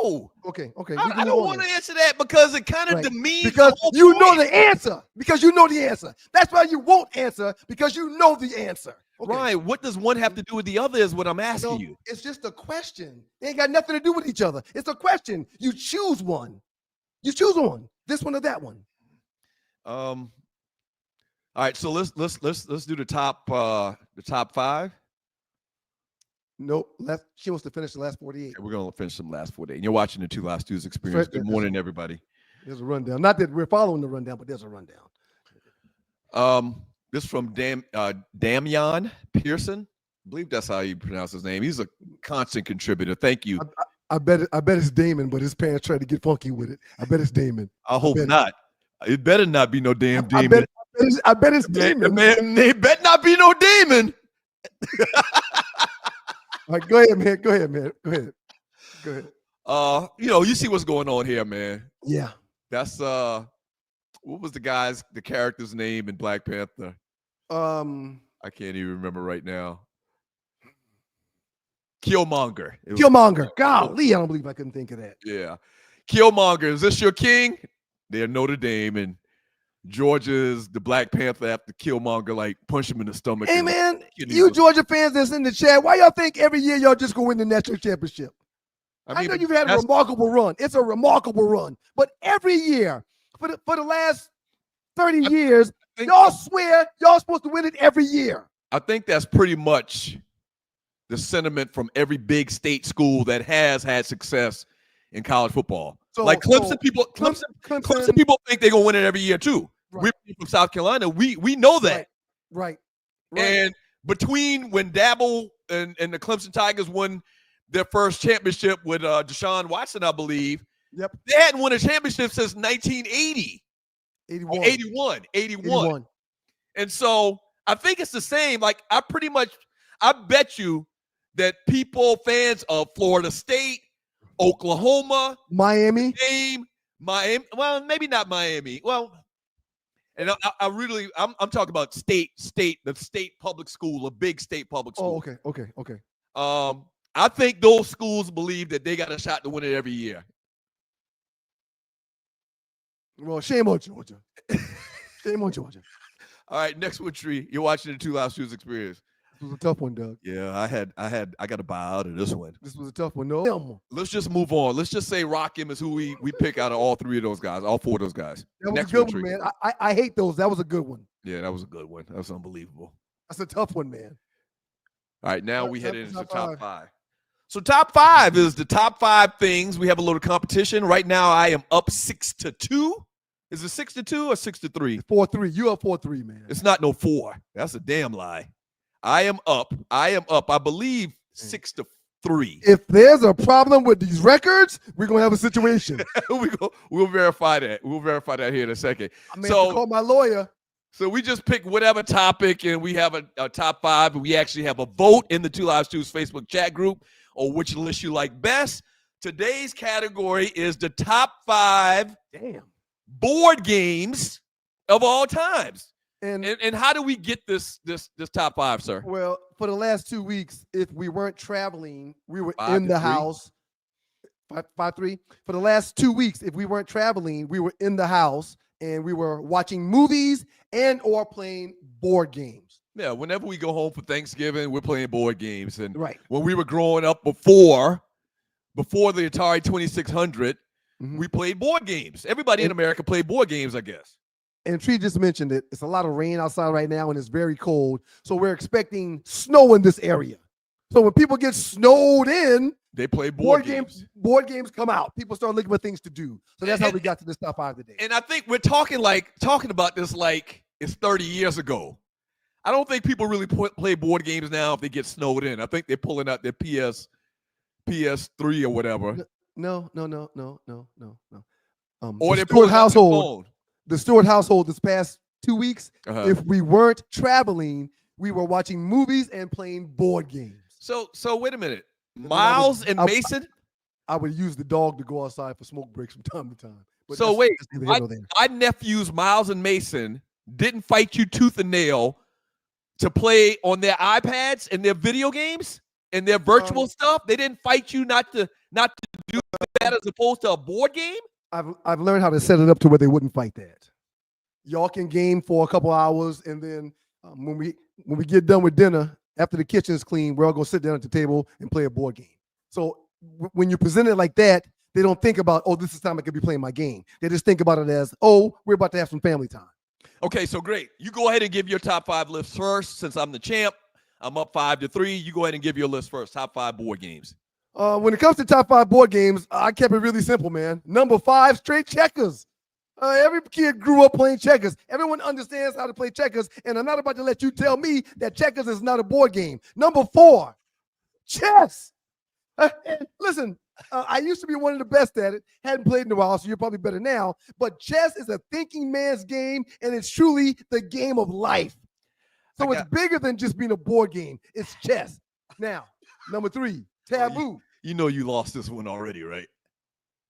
[SPEAKER 1] No.
[SPEAKER 2] Okay.
[SPEAKER 1] I don't want to answer that because it kind of demeans
[SPEAKER 2] because
[SPEAKER 1] the whole
[SPEAKER 2] you
[SPEAKER 1] point.
[SPEAKER 2] know the answer. Because you know the answer. That's why you won't answer, because you know the answer. Okay.
[SPEAKER 1] Ryan, what does one have to do with the other is what I'm asking you.
[SPEAKER 2] It's just a question. They ain't got nothing to do with each other. It's a question. You choose one. This one or that one.
[SPEAKER 1] All right, so let's do the top 5.
[SPEAKER 2] Nope. She wants to finish the last 48.
[SPEAKER 1] Okay, we're gonna finish some last 48. And you're watching the Two Live Stews Experience. Good morning, everybody.
[SPEAKER 2] There's a rundown. Not that we're following the rundown, but there's a rundown.
[SPEAKER 1] This from Damian Pearson. I believe that's how you pronounce his name. He's a constant contributor. Thank you.
[SPEAKER 2] I bet it's Damon, but his parents tried to get funky with it. I bet it's Damon.
[SPEAKER 1] I hope not. It better not be no damn Damon.
[SPEAKER 2] I bet it's Damon.
[SPEAKER 1] Man, it better not be no Damon.
[SPEAKER 2] All right, go ahead, man. Go ahead.
[SPEAKER 1] You see what's going on here, man.
[SPEAKER 2] Yeah.
[SPEAKER 1] That's what was the character's name in Black Panther? I can't even remember right now. Killmonger.
[SPEAKER 2] Killmonger. Golly, I don't believe I couldn't think of that.
[SPEAKER 1] Yeah. Killmonger. Is this your king? They're Notre Dame, and Georgia's the Black Panther after Killmonger, like, punch him in the stomach.
[SPEAKER 2] Hey, man, you Georgia fans that's in the chat, why y'all think every year y'all just go win the national championship? I know you've had a remarkable run. It's a remarkable run. But every year, for the last 30 years, y'all swear y'all supposed to win it every year.
[SPEAKER 1] I think that's pretty much the sentiment from every big state school that has had success in college football. So, like Clemson people think they're gonna win it every year too. Right. We're from South Carolina. We know that.
[SPEAKER 2] Right.
[SPEAKER 1] And between when Dabble and the Clemson Tigers won their first championship with Deshaun Watson, I believe.
[SPEAKER 2] Yep.
[SPEAKER 1] They hadn't won a championship since 1980. 81. And so I think it's the same. Like, I bet you that fans of Florida State, Oklahoma,
[SPEAKER 2] Miami,
[SPEAKER 1] well, maybe not Miami. Well, and I'm talking about the state public school, a big state public school.
[SPEAKER 2] Oh, okay.
[SPEAKER 1] I think those schools believe that they got a shot to win it every year.
[SPEAKER 2] Well, shame on Georgia. Shame on Georgia.
[SPEAKER 1] All right, next one, Tree. You're watching the Two Live Shoes Experience.
[SPEAKER 2] This was a tough one, Doug.
[SPEAKER 1] Yeah, I got to buy out of this one.
[SPEAKER 2] This was a tough one. No.
[SPEAKER 1] Let's just move on. Let's just say Rakim is who we pick out of all three of those guys, all four of those guys.
[SPEAKER 2] That was
[SPEAKER 1] next
[SPEAKER 2] a good one, man. I hate those. That was a good one.
[SPEAKER 1] Yeah, that was a good one. That was unbelievable.
[SPEAKER 2] That's a tough one, man.
[SPEAKER 1] All right, now we head into top five. So top five is the top 5 things. We have a little competition. Right now, I am up 6-2. Is it 6-2 or 6-3?
[SPEAKER 2] 4-3. You up 4-3, man.
[SPEAKER 1] It's not no 4. That's a damn lie. I am up. I believe 6-3.
[SPEAKER 2] If there's a problem with these records, we're gonna have a situation.
[SPEAKER 1] We'll verify that. We'll verify that here in a second.
[SPEAKER 2] I mean, call my lawyer.
[SPEAKER 1] So we just pick whatever topic, and we have a top 5, and we actually have a vote in the Two Live Stews Facebook chat group on which list you like best. Today's category is the top 5 board games of all times. And how do we get this top 5, sir?
[SPEAKER 2] Well, for the last 2 weeks, if we weren't traveling, we were in the house. 5-3. For the last 2 weeks, if we weren't traveling, we were in the house and we were watching movies and or playing board games.
[SPEAKER 1] Yeah, whenever we go home for Thanksgiving, we're playing board games. And
[SPEAKER 2] right.
[SPEAKER 1] When we were growing up before the Atari 2600, we played board games. Everybody in America played board games, I guess.
[SPEAKER 2] And Tree just mentioned it. It's a lot of rain outside right now, and it's very cold. So we're expecting snow in this area. So when people get snowed in,
[SPEAKER 1] they play board games.
[SPEAKER 2] Board games come out. People start looking for things to do. So that's how we got to this top 5 today.
[SPEAKER 1] And I think we're talking about this like it's 30 years ago. I don't think people really play board games now if they get snowed in. I think they're pulling out their PS3 or whatever.
[SPEAKER 2] No.
[SPEAKER 1] Or they're pulling out their phone.
[SPEAKER 2] The Stewart household this past 2 weeks, if we weren't traveling, we were watching movies and playing board games.
[SPEAKER 1] So wait a minute. Miles and Mason?
[SPEAKER 2] I would use the dog to go outside for smoke breaks from time to time. But
[SPEAKER 1] so wait, my nephews, Miles and Mason, didn't fight you tooth and nail to play on their iPads and their video games and their virtual stuff? They didn't fight you not to do that as opposed to a board game?
[SPEAKER 2] I've learned how to set it up to where they wouldn't fight that. Y'all can game for a couple hours, and then when we get done with dinner, after the kitchen is clean, we're all gonna sit down at the table and play a board game. So when you present it like that, they don't think about, oh, this is time I could be playing my game. They just think about it as, oh, we're about to have some family time.
[SPEAKER 1] Okay, so great. You go ahead and give your top 5 lists first. Since I'm the champ, I'm up 5-3. You go ahead and give your list first. Top 5 board games.
[SPEAKER 2] When it comes to top 5 board games, I kept it really simple, man. Number 5, straight checkers. Every kid grew up playing checkers. Everyone understands how to play checkers, and I'm not about to let you tell me that checkers is not a board game. Number 4, chess. Listen, I used to be one of the best at it. Hadn't played in a while, so you're probably better now. But chess is a thinking man's game, and it's truly the game of life. So it's bigger than just being a board game. It's chess. Now, number 3, taboo.
[SPEAKER 1] You know you lost this one already, right?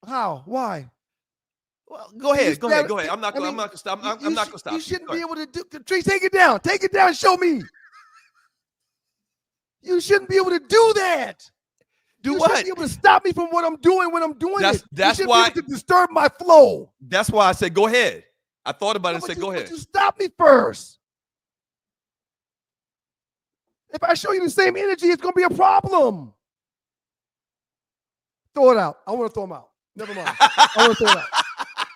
[SPEAKER 2] How? Why?
[SPEAKER 1] Well, go ahead. I'm not going to stop. I'm not going to stop.
[SPEAKER 2] You shouldn't be able to do. Tree, take it down. Take it down. Show me. You shouldn't be able to do that. You
[SPEAKER 1] what?
[SPEAKER 2] Shouldn't be able to stop me from what I'm doing when I'm doing it.
[SPEAKER 1] That's
[SPEAKER 2] you
[SPEAKER 1] why
[SPEAKER 2] be able to disturb my flow.
[SPEAKER 1] That's why I said go ahead. I thought about it and said go ahead.
[SPEAKER 2] But you stop me first. If I show you the same energy, it's going to be a problem. Throw it out. I want to throw them out. Never mind. I want to throw it out.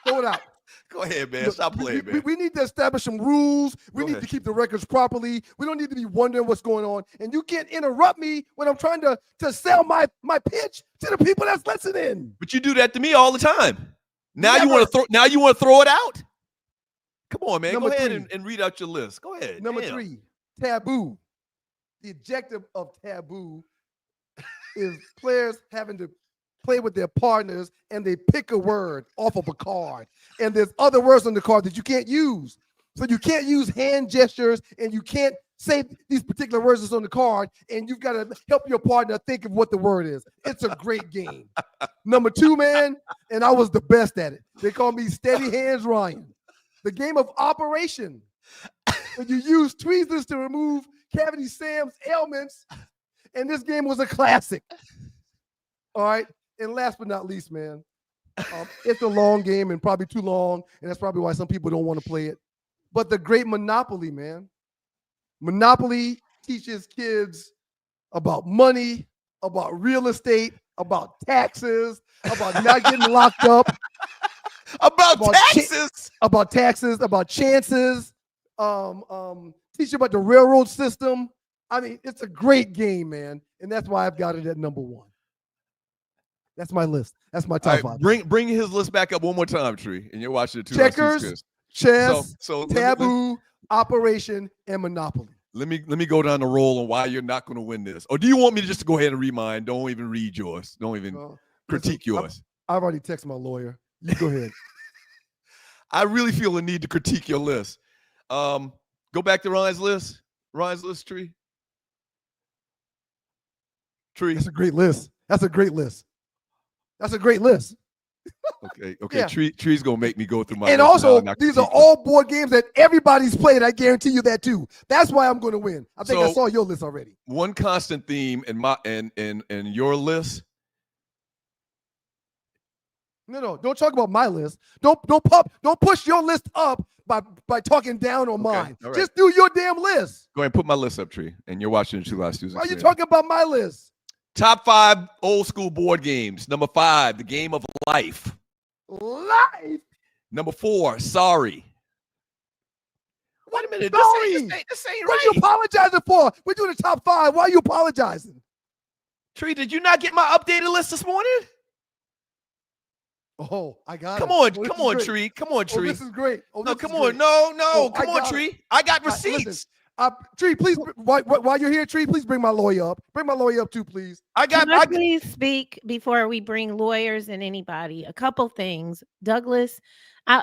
[SPEAKER 2] Throw it out.
[SPEAKER 1] Go ahead, man. Stop playing, man.
[SPEAKER 2] We need to establish some rules. We need to keep the records properly. We don't need to be wondering what's going on. And you can't interrupt me when I'm trying to sell my pitch to the people that's listening.
[SPEAKER 1] But you do that to me all the time. Now you want to throw it out? Come on, man. Go ahead and read out your list. Go ahead.
[SPEAKER 2] Number 3, taboo. The objective of taboo is players having to play with their partners, and they pick a word off of a card. And there's other words on the card that you can't use. So you can't use hand gestures, and you can't say these particular words that's on the card, and you've got to help your partner think of what the word is. It's a great game. Number 2, man, and I was the best at it. They call me Steady Hands Ryan. The game of operation. When you use tweezers to remove Cavity Sam's ailments, And this game was a classic. All right. And last but not least, man, it's a long game and probably too long. And that's probably why some people don't want to play it. But the great Monopoly, man. Monopoly teaches kids about money, about real estate, about taxes, about not getting locked up.
[SPEAKER 1] About taxes.
[SPEAKER 2] About taxes, about chances. Teach you about the railroad system. I mean, it's a great game, man. And that's why I've got it at number 1. That's my list. That's my top 5.
[SPEAKER 1] Bring his list back up one more time, Tree. And you're watching it too.
[SPEAKER 2] Checkers, chess, taboo, operation, and Monopoly.
[SPEAKER 1] Let me go down the roll on why you're not going to win this. Or do you want me to just go ahead and read mine? Don't even read yours. Don't even critique yours.
[SPEAKER 2] I've already texted my lawyer. You go ahead.
[SPEAKER 1] I really feel the need to critique your list. Go back to Ryan's list. Ryan's list, Tree.
[SPEAKER 2] That's a great list. That's a great list.
[SPEAKER 1] Okay.
[SPEAKER 2] Yeah.
[SPEAKER 1] Tree's gonna make me go through my.
[SPEAKER 2] And also, these are all board games that everybody's played. I guarantee you that too. That's why I'm going to win. I think I saw your list already.
[SPEAKER 1] One constant theme in your list.
[SPEAKER 2] No, don't talk about my list. Don't push your list up by talking down on mine.
[SPEAKER 1] Right.
[SPEAKER 2] Just do your damn list.
[SPEAKER 1] Go ahead and put my list up, Tree. And you're watching the 2 Last Tuesdays.
[SPEAKER 2] Why are you talking about my list?
[SPEAKER 1] Top 5 old school board games. Number 5, the game of life.
[SPEAKER 2] Life.
[SPEAKER 1] Number 4, sorry. Wait a minute.
[SPEAKER 2] Sorry.
[SPEAKER 1] This ain't
[SPEAKER 2] What
[SPEAKER 1] right.
[SPEAKER 2] are you apologizing for? We're doing the top 5. Why are you apologizing?
[SPEAKER 1] Tree, did you not get my updated list this morning?
[SPEAKER 2] Oh, I got
[SPEAKER 1] Come
[SPEAKER 2] it.
[SPEAKER 1] on,
[SPEAKER 2] Oh,
[SPEAKER 1] come on, Tree. Come on, Tree.
[SPEAKER 2] Oh, this is great. Oh,
[SPEAKER 1] No,
[SPEAKER 2] this
[SPEAKER 1] come
[SPEAKER 2] is
[SPEAKER 1] on.
[SPEAKER 2] great.
[SPEAKER 1] No, come on,
[SPEAKER 2] got
[SPEAKER 1] Tree. I got
[SPEAKER 2] Listen,
[SPEAKER 1] receipts.
[SPEAKER 2] Tree, please, while you're here, Tree, please bring my lawyer up. Bring my lawyer up too, please.
[SPEAKER 8] Can I please speak before we bring lawyers and anybody? A couple things. Douglas,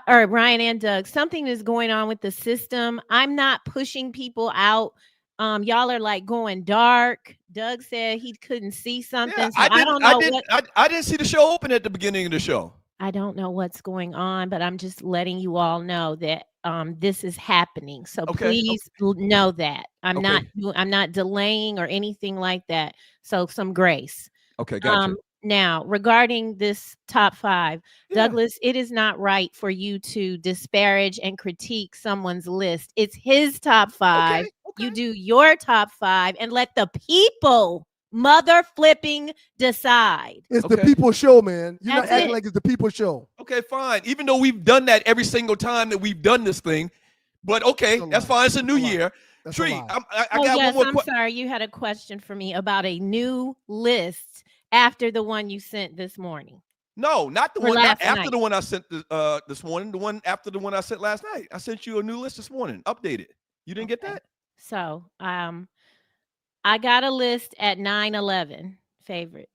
[SPEAKER 8] or Ryan and Doug, something is going on with the system. I'm not pushing people out. Y'all are like going dark. Doug said he couldn't see something.
[SPEAKER 1] Yeah,
[SPEAKER 8] so I don't know
[SPEAKER 1] I didn't see the show open at the beginning of the show.
[SPEAKER 8] I don't know what's going on, but I'm just letting you all know that this is happening. So please know that I'm not delaying or anything like that. So some grace.
[SPEAKER 1] Okay, gotcha.
[SPEAKER 8] Now, regarding this top 5, Douglas, it is not right for you to disparage and critique someone's list. It's his top 5. You do your top 5 and let the people mother flipping decide.
[SPEAKER 2] It's the people show, man. You're not acting like it's the people show.
[SPEAKER 1] Okay, fine. Even though we've done that every single time that we've done this thing, but okay, that's fine. It's a new year. Tree, I got one more question.
[SPEAKER 8] I'm sorry. You had a question for me about a new list after the one you sent this morning.
[SPEAKER 1] No, not the one
[SPEAKER 8] not
[SPEAKER 1] after the one I sent this morning. The one after the one I sent last night. I sent you a new list this morning, updated. You didn't get that?
[SPEAKER 8] So, I got a list at 9:11 favorite.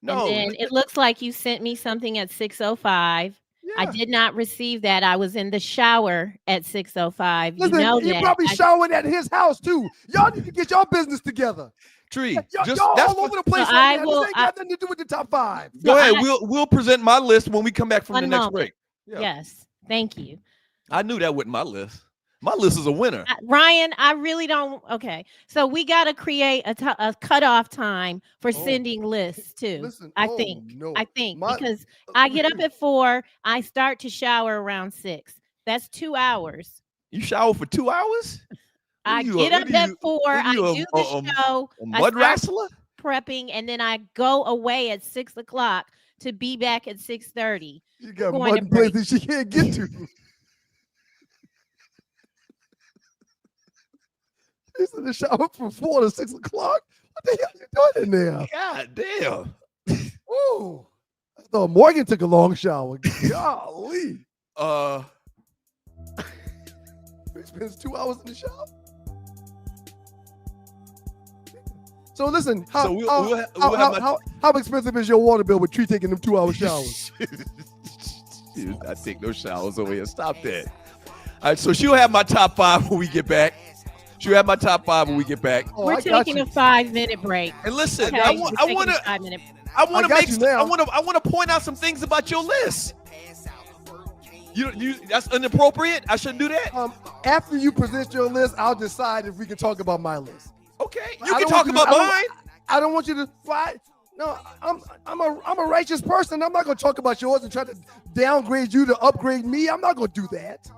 [SPEAKER 1] No,
[SPEAKER 8] and then it looks like you sent me something at 6:05. I did not receive that. I was in the shower at 6:05.
[SPEAKER 2] Listen,
[SPEAKER 8] you know
[SPEAKER 2] you're
[SPEAKER 8] that.
[SPEAKER 2] probably showering at his house too. Y'all need to get your business together.
[SPEAKER 1] Tree,
[SPEAKER 2] y'all all over the place.
[SPEAKER 8] So
[SPEAKER 2] right now. This ain't got nothing to do with the top 5.
[SPEAKER 1] Go ahead. We'll present my list when we come back from the next break.
[SPEAKER 8] Yeah. Yes, thank you.
[SPEAKER 1] I knew that wasn't my list. My list is a winner.
[SPEAKER 8] Ryan, I really don't. Okay. So we got to create a cutoff time for sending lists too.
[SPEAKER 2] Listen,
[SPEAKER 8] I think because I get up at 4, I start to shower around 6. That's 2 hours.
[SPEAKER 1] You shower for 2 hours?
[SPEAKER 8] I get up at 4. I do the show.
[SPEAKER 1] A mud wrestler?
[SPEAKER 8] Prepping, and then I go away at 6 o'clock to be back at 6:30.
[SPEAKER 2] You got mud places she can't get to. He's in the shower from 4 to 6 o'clock. What the hell are you doing in there?
[SPEAKER 1] God damn.
[SPEAKER 2] Ooh. I thought Morgan took a long shower. Golly. He spends 2 hours in the shower. So listen, how expensive is your water bill with Tree taking them 2 hour showers?
[SPEAKER 1] I take those showers over here. Stop that. All right, so she'll have my top 5 when we get back. She'll have my top 5 when we get back.
[SPEAKER 8] We're taking a 5-minute break.
[SPEAKER 1] And listen,
[SPEAKER 8] okay,
[SPEAKER 1] I want to point out some things about your list. You that's inappropriate. I shouldn't do that.
[SPEAKER 2] After you present your list, I'll decide if we can talk about my list.
[SPEAKER 1] Okay, you can talk about mine.
[SPEAKER 2] I don't want you to fly. No, I'm a righteous person. I'm not going to talk about yours and try to downgrade you to upgrade me. I'm not going to do that.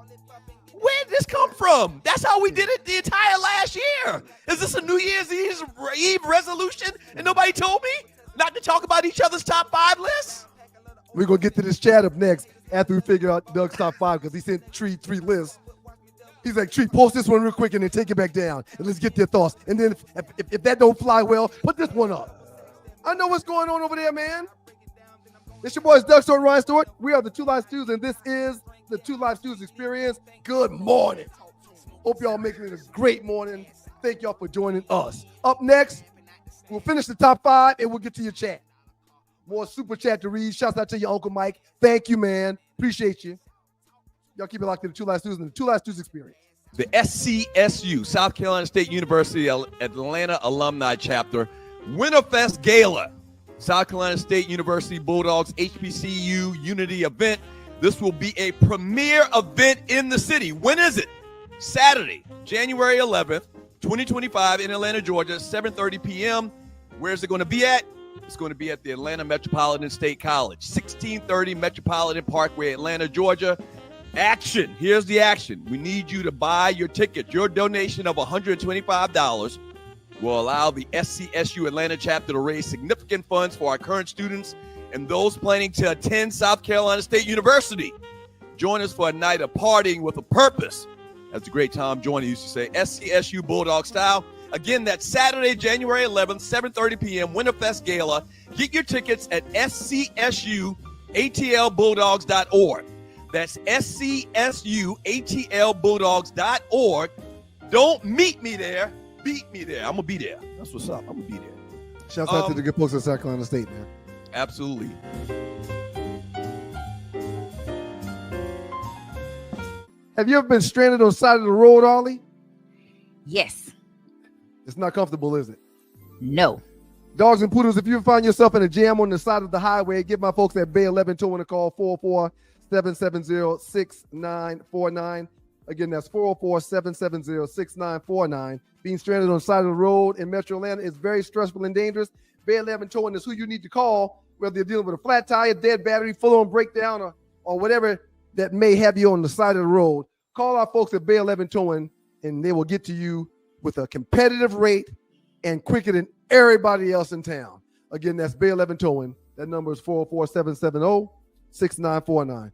[SPEAKER 1] Where did this come from? That's how we did it the entire last year. Is this a New Year's Eve resolution and nobody told me not to talk about each other's top 5 lists?
[SPEAKER 2] We're going to get to this chat up next after we figure out Doug's top 5 because he sent Tree 3 lists. He's like, Tree, post this one real quick and then take it back down and let's get their thoughts. And then if that don't fly well, put this one up. I know what's going on over there, man. It's your boys, Doug Stewart, Ryan Stewart. We are the Two Live Stews, and this is the Two Live Stews Experience. Good morning. Hope y'all making it a great morning. Thank y'all for joining us. Up next, we'll finish the top 5 and we'll get to your chat. More super chat to read. Shouts out to your Uncle Mike. Thank you, man. Appreciate you. Y'all keep it locked to the Two Live Stews and the Two Live Stews Experience.
[SPEAKER 1] The SCSU, South Carolina State University Atlanta Alumni Chapter, Winterfest Gala, South Carolina State University Bulldogs HBCU Unity event. This will be a premier event in the city. When is it? Saturday, January 11th, 2025 in Atlanta, Georgia, 7:30 p.m. Where's it going to be at? It's going to be at the Atlanta Metropolitan State College, 1630 Metropolitan Parkway, Atlanta, Georgia. Action. Here's the action. We need you to buy your ticket. Your donation of $125 will allow the SCSU Atlanta chapter to raise significant funds for our current students and those planning to attend South Carolina State University. Join us for a night of partying with a purpose. That's a great Tom Joyner used to say, SCSU Bulldog style. Again, that's Saturday, January 11th, 7:30 p.m., Winterfest Gala. Get your tickets at scsuatlbulldogs.org. That's scsuatlbulldogs.org. Don't meet me there. Beat me there. I'm going to be there. That's what's up. I'm going to be there.
[SPEAKER 2] Shouts out to the good folks at South Carolina State, man.
[SPEAKER 1] Absolutely.
[SPEAKER 2] Have you ever been stranded on the side of the road, Ollie?
[SPEAKER 5] Yes.
[SPEAKER 2] It's not comfortable, is it?
[SPEAKER 5] No.
[SPEAKER 2] Dogs and poodles, if you find yourself in a jam on the side of the highway, give my folks at Bay 11 Towing a call, 404-770-6949. Again, that's 404-770-6949. Being stranded on the side of the road in Metro Atlanta is very stressful and dangerous. Bay 11 Towing is who you need to call, whether you're dealing with a flat tire, dead battery, full-on breakdown, or whatever that may have you on the side of the road. Call our folks at Bay 11 Towing, and they will get to you with a competitive rate and quicker than everybody else in town. Again, that's Bay 11 Towing. That number is 404-770-6949.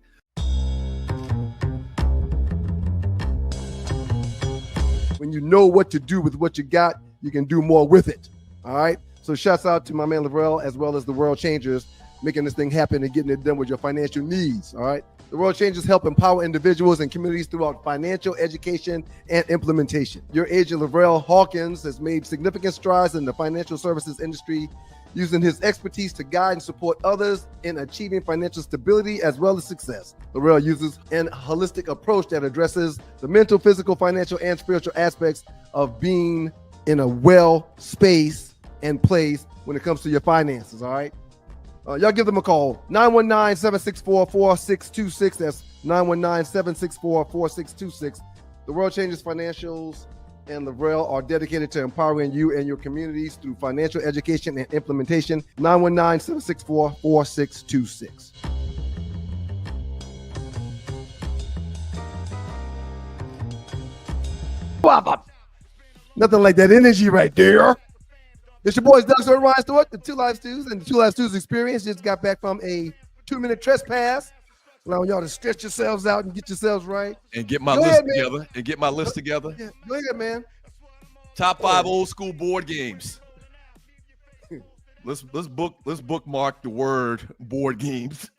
[SPEAKER 2] When you know what to do with what you got, you can do more with it. All right? So shouts out to my man Lavrell, as well as the World Changers, making this thing happen and getting it done with your financial needs. All right? The World Changers help empower individuals and communities throughout financial education and implementation. Your agent, Lavrell Hawkins, has made significant strides in the financial services industry, using his expertise to guide and support others in achieving financial stability as well as success. Lavrell uses an holistic approach that addresses the mental, physical, financial, and spiritual aspects of being in a well space and place when it comes to your finances, all right? Y'all give them a call, 919-764-4626. That's 919-764-4626. The World Changes Financials and Lavrell are dedicated to empowering you and your communities through financial education and implementation. 919-764-4626. Nothing like that energy right there. It's your boys, Doug Stewart, Ryan Stewart, the Two Live Stews, and the Two Live Stews Experience. Just got back from a 2-minute trespass, allowing y'all to stretch yourselves out and get yourselves right.
[SPEAKER 1] And get my list together. And get my list together.
[SPEAKER 2] Yeah, go ahead, man.
[SPEAKER 1] Top 5 old school board games. Let's bookmark the word board games.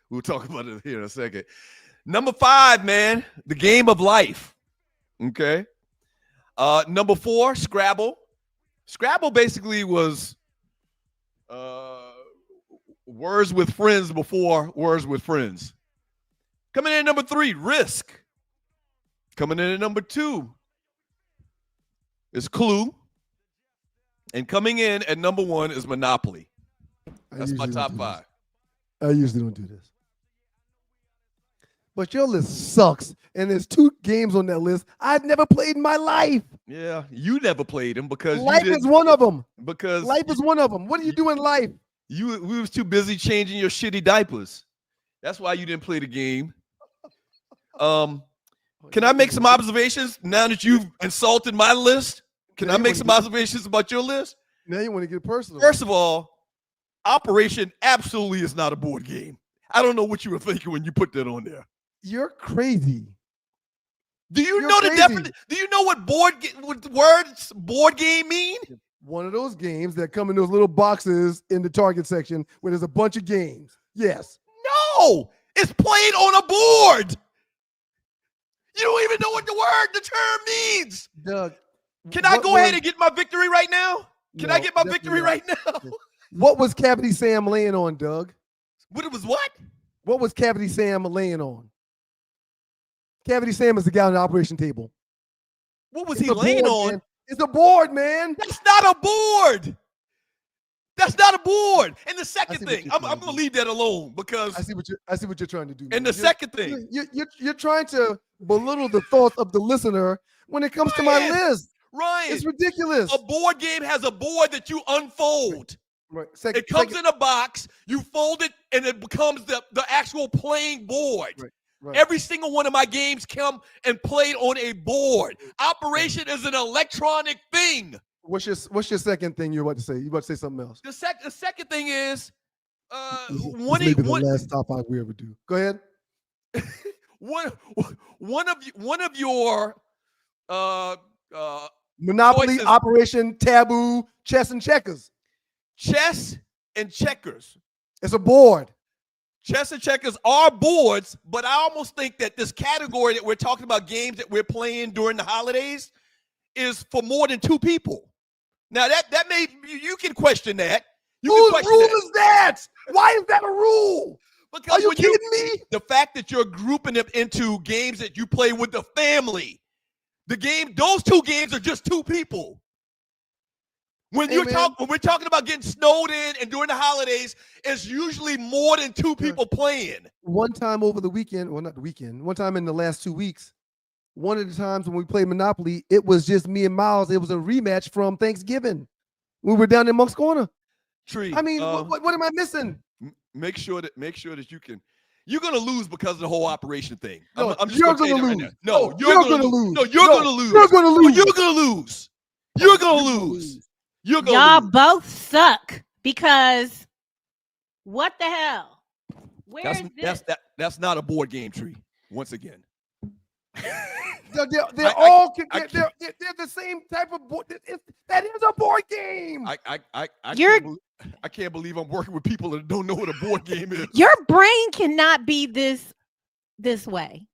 [SPEAKER 1] We'll talk about it here in a second. Number 5, man, the game of life. Okay. Number 4, Scrabble. Scrabble basically was words with friends before words with friends. Coming in at number 3, Risk. Coming in at number 2 is Clue. And coming in at number 1 is Monopoly. That's my top 5.
[SPEAKER 2] I usually don't do this. but your list sucks. And there's 2 games on that list I've never played in my life.
[SPEAKER 1] Yeah, you never played them because
[SPEAKER 2] life is one of them.
[SPEAKER 1] Because
[SPEAKER 2] life is one of them. What do you do in life?
[SPEAKER 1] We was too busy changing your shitty diapers. That's why you didn't play the game. Can I make some observations now that you've insulted my list? Can I make some observations about your list?
[SPEAKER 2] Now you want to get personal.
[SPEAKER 1] First of all, Operation absolutely is not a board game. I don't know what you were thinking when you put that on there.
[SPEAKER 2] You're crazy.
[SPEAKER 1] Do you know the definition? Do you know what the words board game mean?
[SPEAKER 2] One of those games that come in those little boxes in the Target section where there's a bunch of games. Yes.
[SPEAKER 1] No, it's played on a board. You don't even know what the term means.
[SPEAKER 2] Doug,
[SPEAKER 1] can I go ahead and get my victory right now? Can I get my victory right now?
[SPEAKER 2] What was Cavity Sam laying on, Doug?
[SPEAKER 1] What was what?
[SPEAKER 2] What was Cavity Sam laying on? Cavity Sam is the guy on the operation table.
[SPEAKER 1] What was he laying on?
[SPEAKER 2] Man. It's a board, man.
[SPEAKER 1] That's not a board. That's not a board. And the second thing, I'm going to leave that alone because
[SPEAKER 2] I see what you're trying to do.
[SPEAKER 1] And the second thing,
[SPEAKER 2] you're trying to belittle the thoughts of the listener when it comes to my list.
[SPEAKER 1] Ryan,
[SPEAKER 2] it's ridiculous.
[SPEAKER 1] A board game has a board that you unfold.
[SPEAKER 2] Right.
[SPEAKER 1] It comes in a box. You fold it, and it becomes the actual playing board.
[SPEAKER 2] Right.
[SPEAKER 1] Every single one of my games come and played on a board. Operation is an electronic thing.
[SPEAKER 2] What's your second thing you're about to say? You about to say something else?
[SPEAKER 1] The second thing is
[SPEAKER 2] maybe the last top 5 we ever do. Go ahead.
[SPEAKER 1] one of your
[SPEAKER 2] Monopoly,
[SPEAKER 1] choices.
[SPEAKER 2] Operation, Taboo, Chess and Checkers.
[SPEAKER 1] Chess and checkers.
[SPEAKER 2] It's a board.
[SPEAKER 1] Chess and checkers are boards, but I almost think that this category that we're talking about, games that we're playing during the holidays, is for more than 2 people. Now that may you can question that.
[SPEAKER 2] Whose rule is that? Why is that a rule?
[SPEAKER 1] Because
[SPEAKER 2] are you kidding me?
[SPEAKER 1] The fact that you're grouping them into games that you play with the family, those 2 games are just 2 people. When we're talking about getting snowed in and during the holidays, it's usually more than 2 people playing.
[SPEAKER 2] One time over the weekend, well, not the weekend, one time in the last 2 weeks, one of the times when we played Monopoly, it was just me and Miles. It was a rematch from Thanksgiving. We were down in Monk's Corner.
[SPEAKER 1] Tree.
[SPEAKER 2] I mean, what am I missing?
[SPEAKER 1] Make sure that you can. You're gonna lose because of the whole operation thing.
[SPEAKER 2] No,
[SPEAKER 1] I'm just
[SPEAKER 2] you're
[SPEAKER 1] gonna
[SPEAKER 2] lose.
[SPEAKER 1] Right no, you're gonna lose. No, you're gonna lose.
[SPEAKER 2] You're gonna lose.
[SPEAKER 1] You're gonna lose. You're gonna lose. You're gonna
[SPEAKER 8] Y'all
[SPEAKER 1] lose.
[SPEAKER 8] both suck because what the hell? Where is this?
[SPEAKER 1] That's not a board game, Tree. Once again.
[SPEAKER 2] They're all they're the same type of board. That is a board game.
[SPEAKER 1] I can't believe I'm working with people that don't know what a board game is.
[SPEAKER 8] Your brain cannot be this way.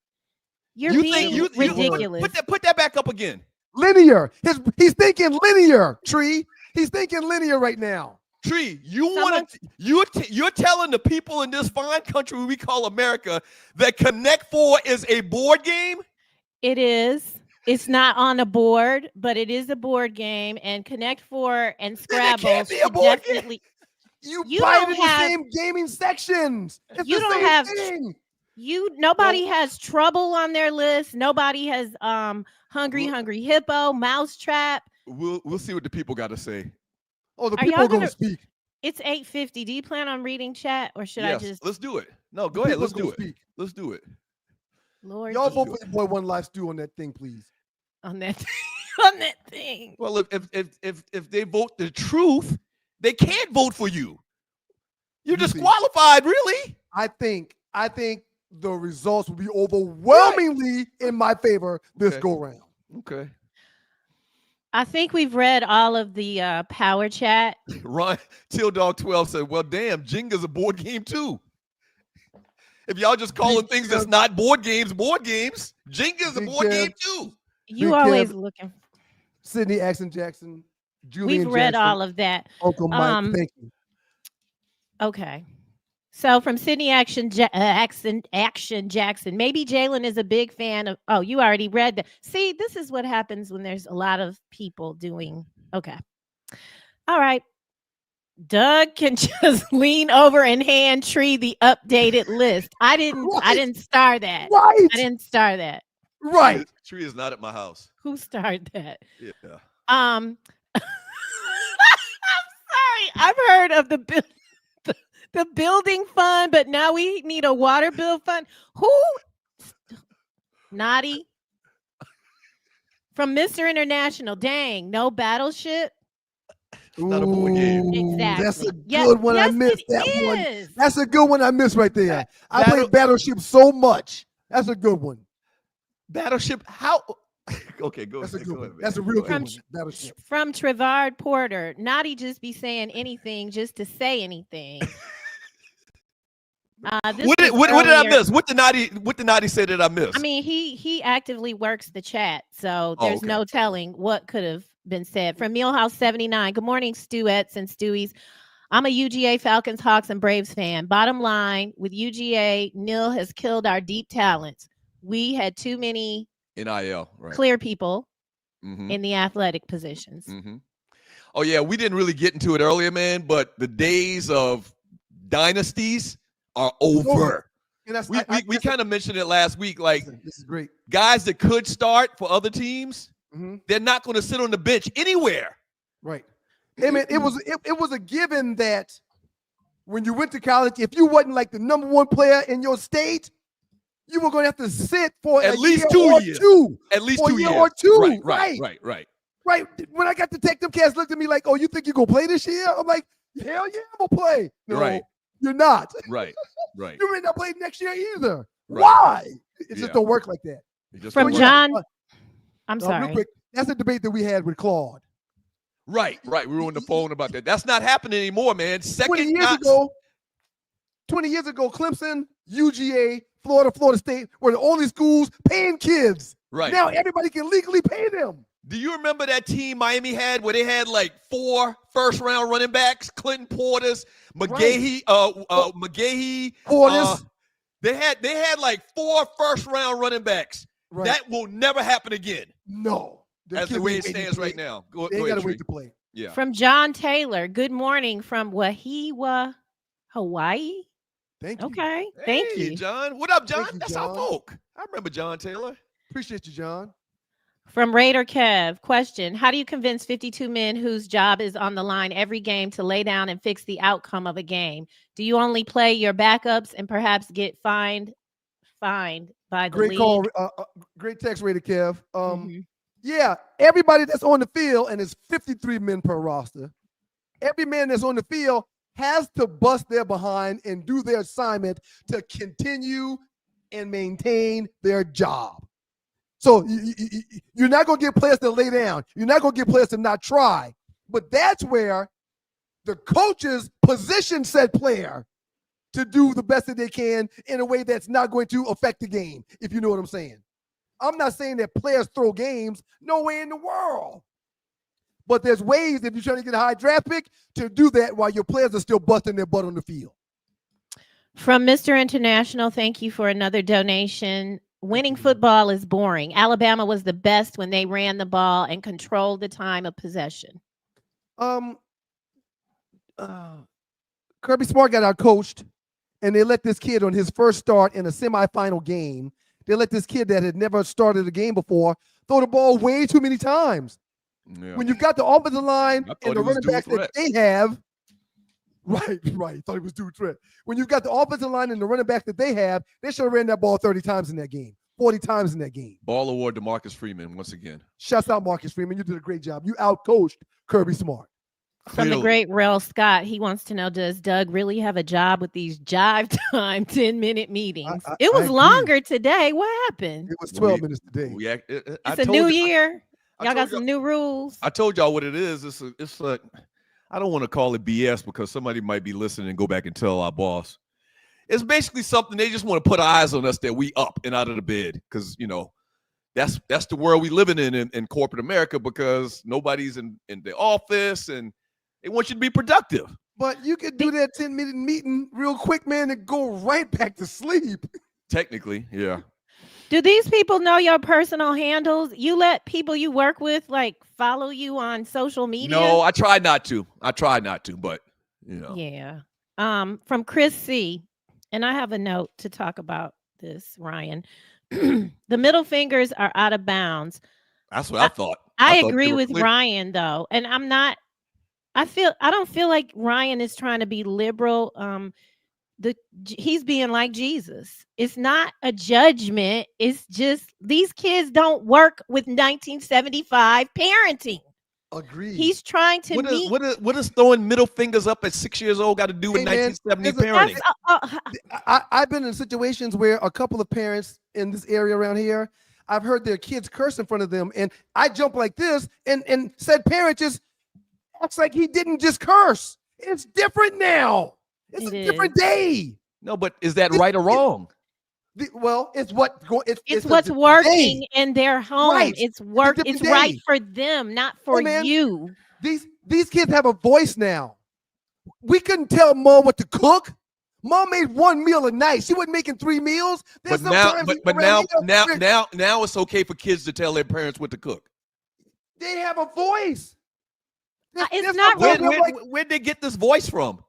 [SPEAKER 8] You're being ridiculous.
[SPEAKER 1] Put that back up again.
[SPEAKER 2] Linear. He's thinking linear. Tree. He's thinking linear right now.
[SPEAKER 1] Tree, you're telling the people in this fine country we call America that Connect 4 is a board game?
[SPEAKER 8] It is. It's not on a board, but it is a board game. And Connect 4 and Scrabble
[SPEAKER 2] can't be a board
[SPEAKER 8] definitely.
[SPEAKER 2] You buy it in the same gaming sections. It's
[SPEAKER 8] you
[SPEAKER 2] the
[SPEAKER 8] don't
[SPEAKER 2] same
[SPEAKER 8] have.
[SPEAKER 2] thing.
[SPEAKER 8] Nobody has Trouble on their list. Nobody has Hungry Hippo, Mousetrap.
[SPEAKER 1] We'll see what the people got to say.
[SPEAKER 2] Oh, the people are going to speak.
[SPEAKER 8] It's 8:50. Do you plan on reading chat, or should I just?
[SPEAKER 1] Let's do it. No, go ahead. Let's do it.
[SPEAKER 2] Speak.
[SPEAKER 1] Let's do it.
[SPEAKER 8] Lord,
[SPEAKER 2] y'all vote for your boy One Life Stew on that thing, please.
[SPEAKER 8] On that thing.
[SPEAKER 1] Well, if they vote the truth, they can't vote for you. You're disqualified, really.
[SPEAKER 2] I think the results will be overwhelmingly in my favor this go round.
[SPEAKER 1] Okay.
[SPEAKER 8] I think we've read all of the power chat.
[SPEAKER 1] Ryan Dog 12 said, well, damn, Jenga's a board game too. If y'all just calling things that's not board games, Jenga's a board game too.
[SPEAKER 8] You always looking.
[SPEAKER 2] Sydney Jackson, Julian
[SPEAKER 8] We've read
[SPEAKER 2] Jackson,
[SPEAKER 8] all of that.
[SPEAKER 2] Uncle Mike, thank you.
[SPEAKER 8] Okay. So from Sydney Action Jackson, maybe Jalen is a big fan of. Oh, you already read that. See, this is what happens when there's a lot of people doing. Okay. All right. Doug can just lean over and hand Tree the updated list. I didn't star that.
[SPEAKER 2] Right.
[SPEAKER 8] I didn't star that.
[SPEAKER 2] Right.
[SPEAKER 1] Tree is not at my house.
[SPEAKER 8] Who starred that?
[SPEAKER 1] Yeah.
[SPEAKER 8] I'm sorry. I've heard of the building fund, but now we need a water bill fund. Who? Naughty. From Mr. International. Dang, no battleship.
[SPEAKER 1] Not a board game.
[SPEAKER 8] Exactly.
[SPEAKER 2] That's a good one. I missed that one. That's a good one I missed right there. I played Battleship so much. That's a good one.
[SPEAKER 1] Battleship? How? Okay, go
[SPEAKER 2] That's
[SPEAKER 1] ahead.
[SPEAKER 2] a good one. That's a real good one. Battleship.
[SPEAKER 8] From Trevard Porter. Naughty just be saying anything just to say anything.
[SPEAKER 1] What did I miss? What did Naughty say that I missed?
[SPEAKER 8] I mean, he actively works the chat, so there's no telling what could have been said. From Mealhouse 79. Good morning, Stewettes and Stewies. I'm a UGA Falcons, Hawks, and Braves fan. Bottom line, with UGA, Neil has killed our deep talents. We had too many
[SPEAKER 1] NIL, right.
[SPEAKER 8] clear people in the athletic positions.
[SPEAKER 1] Oh, yeah, we didn't really get into it earlier, man, but the days of dynasties are over. We kind of mentioned it last week. Like,
[SPEAKER 2] this is great.
[SPEAKER 1] Guys that could start for other teams, they're not going to sit on the bench anywhere.
[SPEAKER 2] Right. I mean, it was a given that when you went to college, if you wasn't like the number one player in your state, you were going to have to sit for
[SPEAKER 1] at least 2 years. At least 2 years.
[SPEAKER 2] Or two.
[SPEAKER 1] Right.
[SPEAKER 2] When I got to take them cats looked at me like, oh, you think you're going to play this year? I'm like, hell yeah, I'm going to play. No, you're not.
[SPEAKER 1] Right.
[SPEAKER 2] You may not play next year either.
[SPEAKER 1] Right.
[SPEAKER 2] Why? It just don't work like that.
[SPEAKER 8] From John, I'm sorry.
[SPEAKER 2] Real quick, that's a debate that we had with Claude.
[SPEAKER 1] Right. We were on the phone about that. That's not happening anymore, man.
[SPEAKER 2] 20 years ago, Clemson, UGA, Florida State were the only schools paying kids.
[SPEAKER 1] Right.
[SPEAKER 2] Now everybody can legally pay them.
[SPEAKER 1] Do you remember that team Miami had where they had like 4 first-round running backs? Clinton Portis, McGahee,
[SPEAKER 2] Portis.
[SPEAKER 1] They had like 4 first-round running backs. Right. That will never happen again.
[SPEAKER 2] No.
[SPEAKER 1] As the way it stands right now. Go
[SPEAKER 2] they
[SPEAKER 1] ahead,
[SPEAKER 2] gotta wait to play.
[SPEAKER 1] Yeah.
[SPEAKER 8] From John Taylor. Good morning from Wahiwa, Hawaii.
[SPEAKER 2] Thank you.
[SPEAKER 8] Okay.
[SPEAKER 1] Hey,
[SPEAKER 8] Thank you,
[SPEAKER 1] John. What up, John?
[SPEAKER 2] You,
[SPEAKER 1] That's
[SPEAKER 2] John.
[SPEAKER 1] our folk. I remember John Taylor.
[SPEAKER 2] Appreciate you, John.
[SPEAKER 8] From Raider Kev. Question: how do you convince 52 men whose job is on the line every game to lay down and fix the outcome of a game? Do you only play your backups and perhaps get fined by the
[SPEAKER 2] great
[SPEAKER 8] league?
[SPEAKER 2] Call, great text, Raider Kev. Yeah, everybody that's on the field, and it's 53 men per roster. Every man that's on the field has to bust their behind and do their assignment to continue and maintain their job. So you're not going to get players to lay down. You're not going to get players to not try. But that's where the coaches position said player to do the best that they can in a way that's not going to affect the game, if you know what I'm saying. I'm not saying that players throw games. No way in the world. But there's ways, if you're trying to get a high draft pick, to do that while your players are still busting their butt on the field.
[SPEAKER 8] From Mr. International, thank you for another donation. Winning football is boring. Alabama was the best when they ran the ball and controlled the time of possession.
[SPEAKER 2] Kirby Smart got out coached, and they let this kid on his first start in a semifinal game. They let this kid that had never started a game before throw the ball way too many times. Yeah. When you've got the offensive line and the running back that they have, right, thought he was dual threat. When you've got the offensive line and the running back that they have, they should have ran that ball 30 times in that game, 40 times in that game.
[SPEAKER 1] Ball award to Marcus Freeman once again.
[SPEAKER 2] Shouts out Marcus Freeman. You did a great job. You out-coached Kirby Smart.
[SPEAKER 8] From the great Rel Scott, he wants to know, does Doug really have a job with these jive time 10-minute meetings? It was longer today. What happened?
[SPEAKER 2] It was 12 minutes today.
[SPEAKER 8] It's a new year. Y'all got some new rules.
[SPEAKER 1] I told y'all what it is. It's like, I don't want to call it BS because somebody might be listening and go back and tell our boss. It's basically something they just want to put eyes on us that we up and out of the bed because, you know, that's the world we living in corporate America because nobody's in the office and they want you to be productive.
[SPEAKER 2] But you could do that 10-minute meeting real quick, man, and go right back to sleep.
[SPEAKER 1] Technically, yeah.
[SPEAKER 8] Do these people know your personal handles? You let people you work with like follow you on social media?
[SPEAKER 1] No, I try not to, but You know.
[SPEAKER 8] Yeah. From Chris C. And I have a note to talk about this, Ryan. The middle fingers are out of bounds.
[SPEAKER 1] That's what I thought.
[SPEAKER 8] I
[SPEAKER 1] thought
[SPEAKER 8] agree with Ryan though. And I don't feel like Ryan is trying to be liberal. He's being like Jesus. It's not a judgment. It's just these kids don't work with 1975 parenting.
[SPEAKER 2] Agreed.
[SPEAKER 8] He's trying to meet.
[SPEAKER 1] What is throwing middle fingers up at 6 years old got to do with 1970 parenting?
[SPEAKER 2] I've been in situations where a couple of parents in this area around here, I've heard their kids curse in front of them, and I jump like this, and said parent just acts like he didn't just curse. It's different now. It's a different day.
[SPEAKER 1] No, but is that right or wrong?
[SPEAKER 2] It's
[SPEAKER 8] what's working in their home.
[SPEAKER 2] Right.
[SPEAKER 8] It's right for them, not for you.
[SPEAKER 2] These kids have a voice now. We couldn't tell mom what to cook. Mom made one meal a night. She wasn't making 3 meals.
[SPEAKER 1] But now it's okay for kids to tell their parents what to cook.
[SPEAKER 2] They have a voice.
[SPEAKER 8] It's not right.
[SPEAKER 1] Where'd they get this voice from?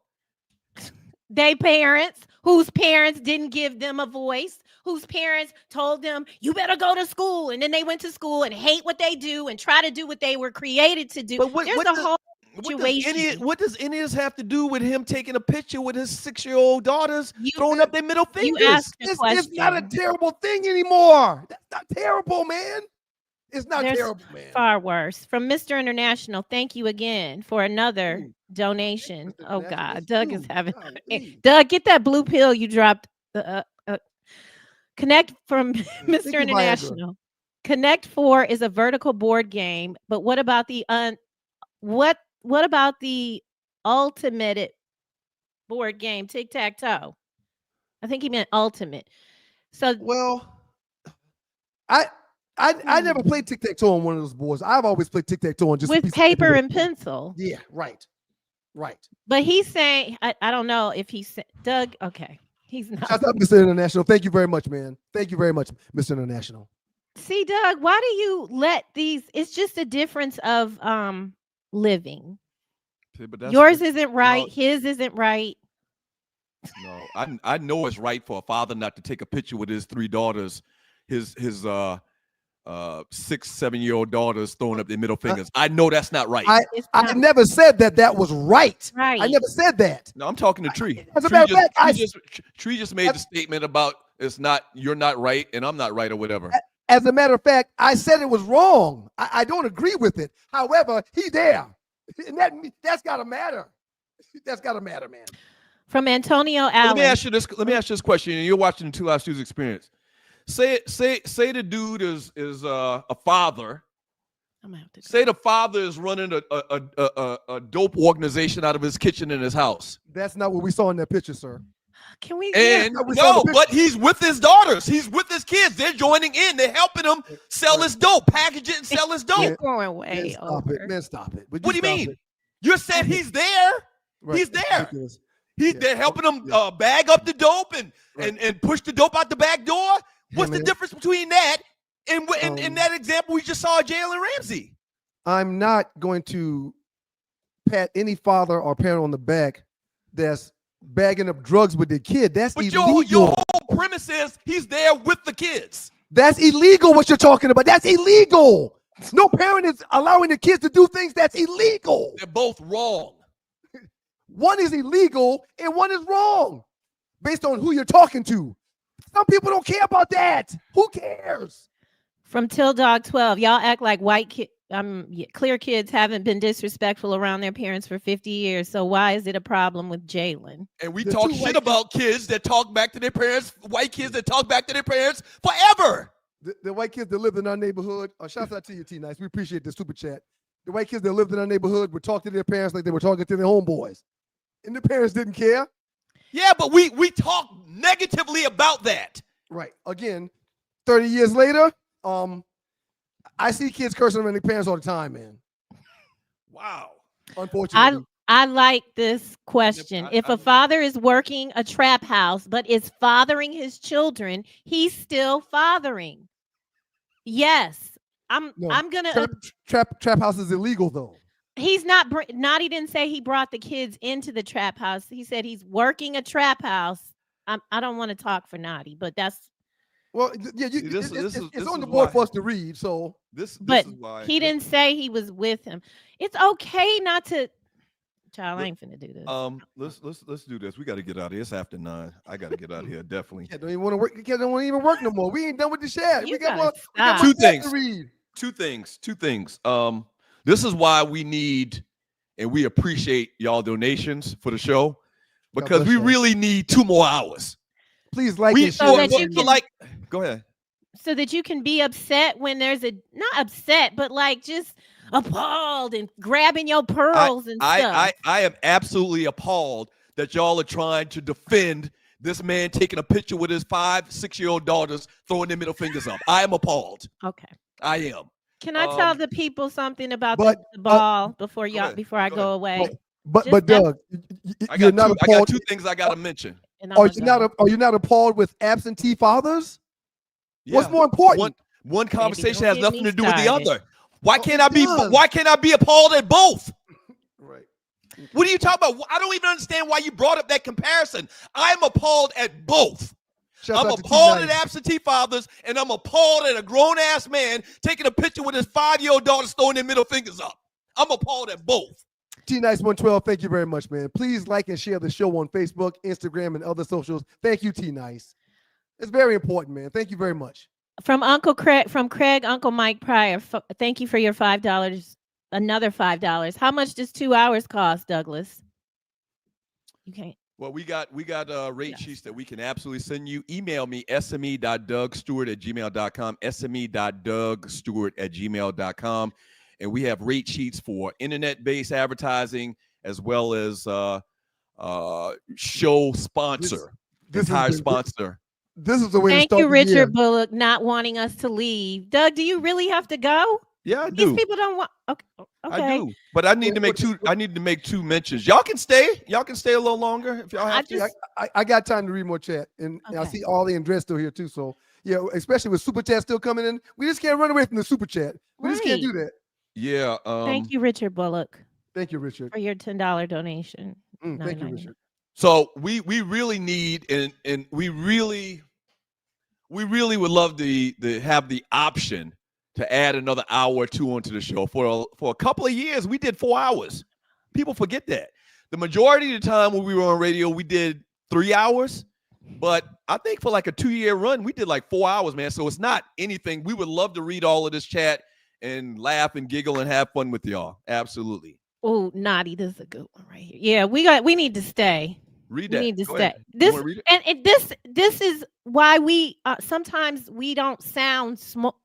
[SPEAKER 8] They parents whose parents didn't give them a voice, whose parents told them, you better go to school. And then they went to school and hate what they do and try to do what they were created to do. There's a whole situation.
[SPEAKER 1] What does any of this have to do with him taking a picture with his 6-year-old daughters throwing up their middle fingers?
[SPEAKER 2] It's not a terrible thing anymore. That's not terrible, man. It's not terrible, man.
[SPEAKER 8] Far worse. From Mr. International, thank you again for another donation. Oh God, Doug is having. Doug, get that blue pill you dropped. Connect from Mr. International. Connect 4 is a vertical board game, but what about the what about the ultimate board game, tic-tac-toe? I think he meant ultimate. So
[SPEAKER 2] I never played tic-tac-toe on one of those boards. I've always played tic-tac-toe on just
[SPEAKER 8] with paper and pencil.
[SPEAKER 2] Yeah, right.
[SPEAKER 8] But he's saying, I don't know if he said, Doug, okay. He's not.
[SPEAKER 2] Shout out, Mr. International. Thank you very much, man. Thank you very much, Mr. International.
[SPEAKER 8] See, Doug, why do you let these? It's just a difference of living. But yours isn't right. His isn't right.
[SPEAKER 1] No, I know it's right for a father not to take a picture with his 3 daughters, his 6-7-year-old daughters throwing up their middle fingers. I know that's not right.
[SPEAKER 2] I never said that was right. I never said that.
[SPEAKER 1] No, I'm talking to Tree.
[SPEAKER 2] As a matter of fact,
[SPEAKER 1] Tree just made the statement about you're not right and I'm not right or whatever.
[SPEAKER 2] As a matter of fact, I said it was wrong. I don't agree with it. However, he's there. And that's gotta matter. That's gotta matter, man.
[SPEAKER 8] From Antonio Allen.
[SPEAKER 1] Let me ask you this question. You're watching the 2 Live Students Experience. Say the dude is a father. Say the father is running a dope organization out of his kitchen in his house.
[SPEAKER 2] That's not what we saw in that picture, sir.
[SPEAKER 8] Can we?
[SPEAKER 1] But he's with his daughters. He's with his kids. They're joining in. They're helping him sell his dope, package it, and sell his dope.
[SPEAKER 8] Going way
[SPEAKER 2] Man, stop it.
[SPEAKER 1] What do you mean? You said he's there. Right. He's there. They're helping him bag up the dope and push the dope out the back door. What's the difference between that and that example we just saw of Jalen Ramsey?
[SPEAKER 2] I'm not going to pat any father or parent on the back that's bagging up drugs with their kid. That's illegal.
[SPEAKER 1] Your whole premise is he's there with the kids.
[SPEAKER 2] That's illegal what you're talking about. That's illegal. No parent is allowing the kids to do things that's illegal.
[SPEAKER 1] They're both wrong.
[SPEAKER 2] One is illegal and one is wrong based on who you're talking to. Some people don't care about that. Who cares?
[SPEAKER 8] From Till Dog 12, y'all act like clear kids haven't been disrespectful around their parents for 50 years. So why is it a problem with Jalen?
[SPEAKER 1] And we talk shit about kids that talk back to their parents, white kids that talk back to their parents forever.
[SPEAKER 2] The white kids that lived in our neighborhood, shout out to you, T-Nice. We appreciate the super chat. The white kids that lived in our neighborhood would talk to their parents like they were talking to their homeboys. And the parents didn't care.
[SPEAKER 1] Yeah, but we talk negatively about that.
[SPEAKER 2] Right. Again, 30 years later, I see kids cursing around their parents all the time, man.
[SPEAKER 1] Wow.
[SPEAKER 2] Unfortunately.
[SPEAKER 8] I like this question. If a father is working a trap house but is fathering his children, he's still fathering. Yes. I'm gonna
[SPEAKER 2] trap house is illegal though.
[SPEAKER 8] He's not. Naughty didn't say he brought the kids into the trap house. He said he's working a trap house. I don't want to talk for Naughty, but that's.
[SPEAKER 2] Well, yeah, it's on the board for us to read. So
[SPEAKER 1] this
[SPEAKER 8] is
[SPEAKER 1] why
[SPEAKER 8] he didn't say he was with him. It's okay not to. Child, I ain't finna do this.
[SPEAKER 1] Let's do this. We got to get out of here. It's after 9. I got to get out of here. Definitely.
[SPEAKER 2] Yeah, don't even want to work. You don't want to even work no more. We ain't done with the chat. We got more.
[SPEAKER 1] Two things. This is why we need and we appreciate y'all donations for the show because we really need 2 more hours.
[SPEAKER 2] Please like
[SPEAKER 8] and share.
[SPEAKER 1] Go ahead.
[SPEAKER 8] So that you can be upset when there's not upset, but like just appalled and grabbing your pearls and stuff.
[SPEAKER 1] I am absolutely appalled that y'all are trying to defend this man taking a picture with his 5-6-year-old daughters, throwing their middle fingers up. I am appalled.
[SPEAKER 8] Okay.
[SPEAKER 1] I am.
[SPEAKER 8] Can I tell the people something about the ball before I go away?
[SPEAKER 2] But Doug,
[SPEAKER 1] I got 2 things I got to mention.
[SPEAKER 2] Are you not appalled with absentee fathers? Yeah. What's more important?
[SPEAKER 1] One conversation has nothing to do with the other. Why can't I be appalled at both?
[SPEAKER 2] Right.
[SPEAKER 1] What are you talking about? I don't even understand why you brought up that comparison. I'm appalled at both. I'm appalled at absentee fathers, and I'm appalled at a grown-ass man taking a picture with his 5-year-old daughter throwing their middle fingers up. I'm appalled at both.
[SPEAKER 2] T-Nice112, thank you very much, man. Please like and share the show on Facebook, Instagram, and other socials. Thank you, T-Nice. It's very important, man. Thank you very much.
[SPEAKER 8] From Craig, Uncle Mike Pryor. Thank you for your $5. Another $5. How much does 2 hours cost, Douglas? You can't.
[SPEAKER 1] Well, we got rate sheets that we can absolutely send you. Email me, sme.dougstewart@gmail.com, sme.dougstewart@gmail.com. And we have rate sheets for internet-based advertising as well as show sponsor, entire sponsor.
[SPEAKER 2] This is the way.
[SPEAKER 8] Thank you, Richard Bullock, not wanting us to leave. Doug, do you really have to go?
[SPEAKER 1] Yeah, I do.
[SPEAKER 8] These people don't want. Okay.
[SPEAKER 1] I do, but I need to make 2. I need to make 2 mentions. Y'all can stay. Y'all can stay a little longer if y'all have to.
[SPEAKER 2] I got time to read more chat, and I see Ollie and Dress still here too. So yeah, especially with super chat still coming in, we just can't run away from the super chat. We just can't do that.
[SPEAKER 1] Yeah.
[SPEAKER 8] Thank you, Richard Bullock.
[SPEAKER 2] Thank you, Richard,
[SPEAKER 8] for your $10 donation.
[SPEAKER 2] Thank you, Richard.
[SPEAKER 1] So we really need and we really would love to have the option to add another hour or 2 onto the show. For a couple of years, we did 4 hours. People forget that. The majority of the time when we were on radio, we did 3 hours. But I think for like a 2-year run, we did like 4 hours, man. So it's not anything. We would love to read all of this chat and laugh and giggle and have fun with y'all. Absolutely.
[SPEAKER 8] Oh, Naughty, this is a good one right here. Yeah, we need to stay.
[SPEAKER 1] Read that.
[SPEAKER 8] We need to
[SPEAKER 1] Go
[SPEAKER 8] stay.
[SPEAKER 1] ahead.
[SPEAKER 8] This is why we sometimes we don't sound small.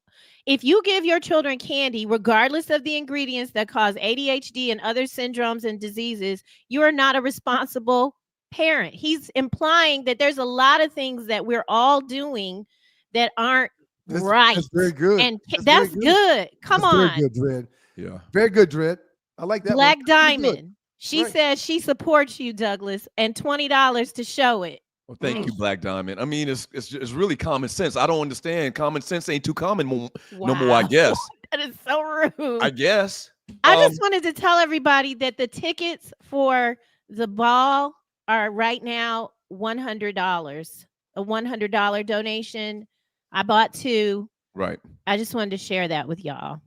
[SPEAKER 8] If you give your children candy, regardless of the ingredients that cause ADHD and other syndromes and diseases, you are not a responsible parent. He's implying that there's a lot of things that we're all doing that aren't right.
[SPEAKER 2] That's very good.
[SPEAKER 8] And that's good. Come on.
[SPEAKER 2] Very good, Dread.
[SPEAKER 1] Yeah.
[SPEAKER 2] Very good, Dread. I like that.
[SPEAKER 8] Black Diamond. She says she supports you, Douglas, and $20 to show it.
[SPEAKER 1] Well, thank you, Black Diamond. I mean, it's really common sense. I don't understand. Common sense ain't too common no more, I guess.
[SPEAKER 8] That is so rude.
[SPEAKER 1] I guess.
[SPEAKER 8] I just wanted to tell everybody that the tickets for the ball are right now $100. A $100 donation. I bought 2.
[SPEAKER 1] Right.
[SPEAKER 8] I just wanted to share that with y'all.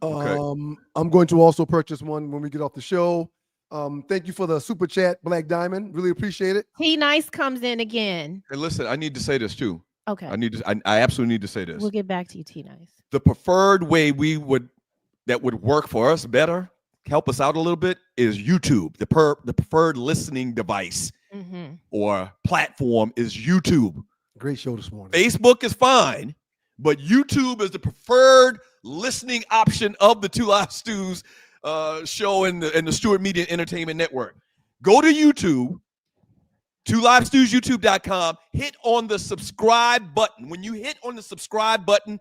[SPEAKER 2] Okay. I'm going to also purchase one when we get off the show. Thank you for the super chat, Black Diamond. Really appreciate it.
[SPEAKER 8] T-Nice comes in again.
[SPEAKER 1] Hey, listen, I need to say this too.
[SPEAKER 8] Okay.
[SPEAKER 1] I absolutely need to say this.
[SPEAKER 8] We'll get back to you, T-Nice.
[SPEAKER 1] The preferred way that would work for us better, help us out a little bit, is YouTube. The preferred listening device or platform is YouTube.
[SPEAKER 2] Great show this morning.
[SPEAKER 1] Facebook is fine, but YouTube is the preferred listening option of the Two Live Stews show in the Stewart Media Entertainment Network. Go to YouTube, twolivestews.youtube.com, hit on the subscribe button. When you hit on the subscribe button,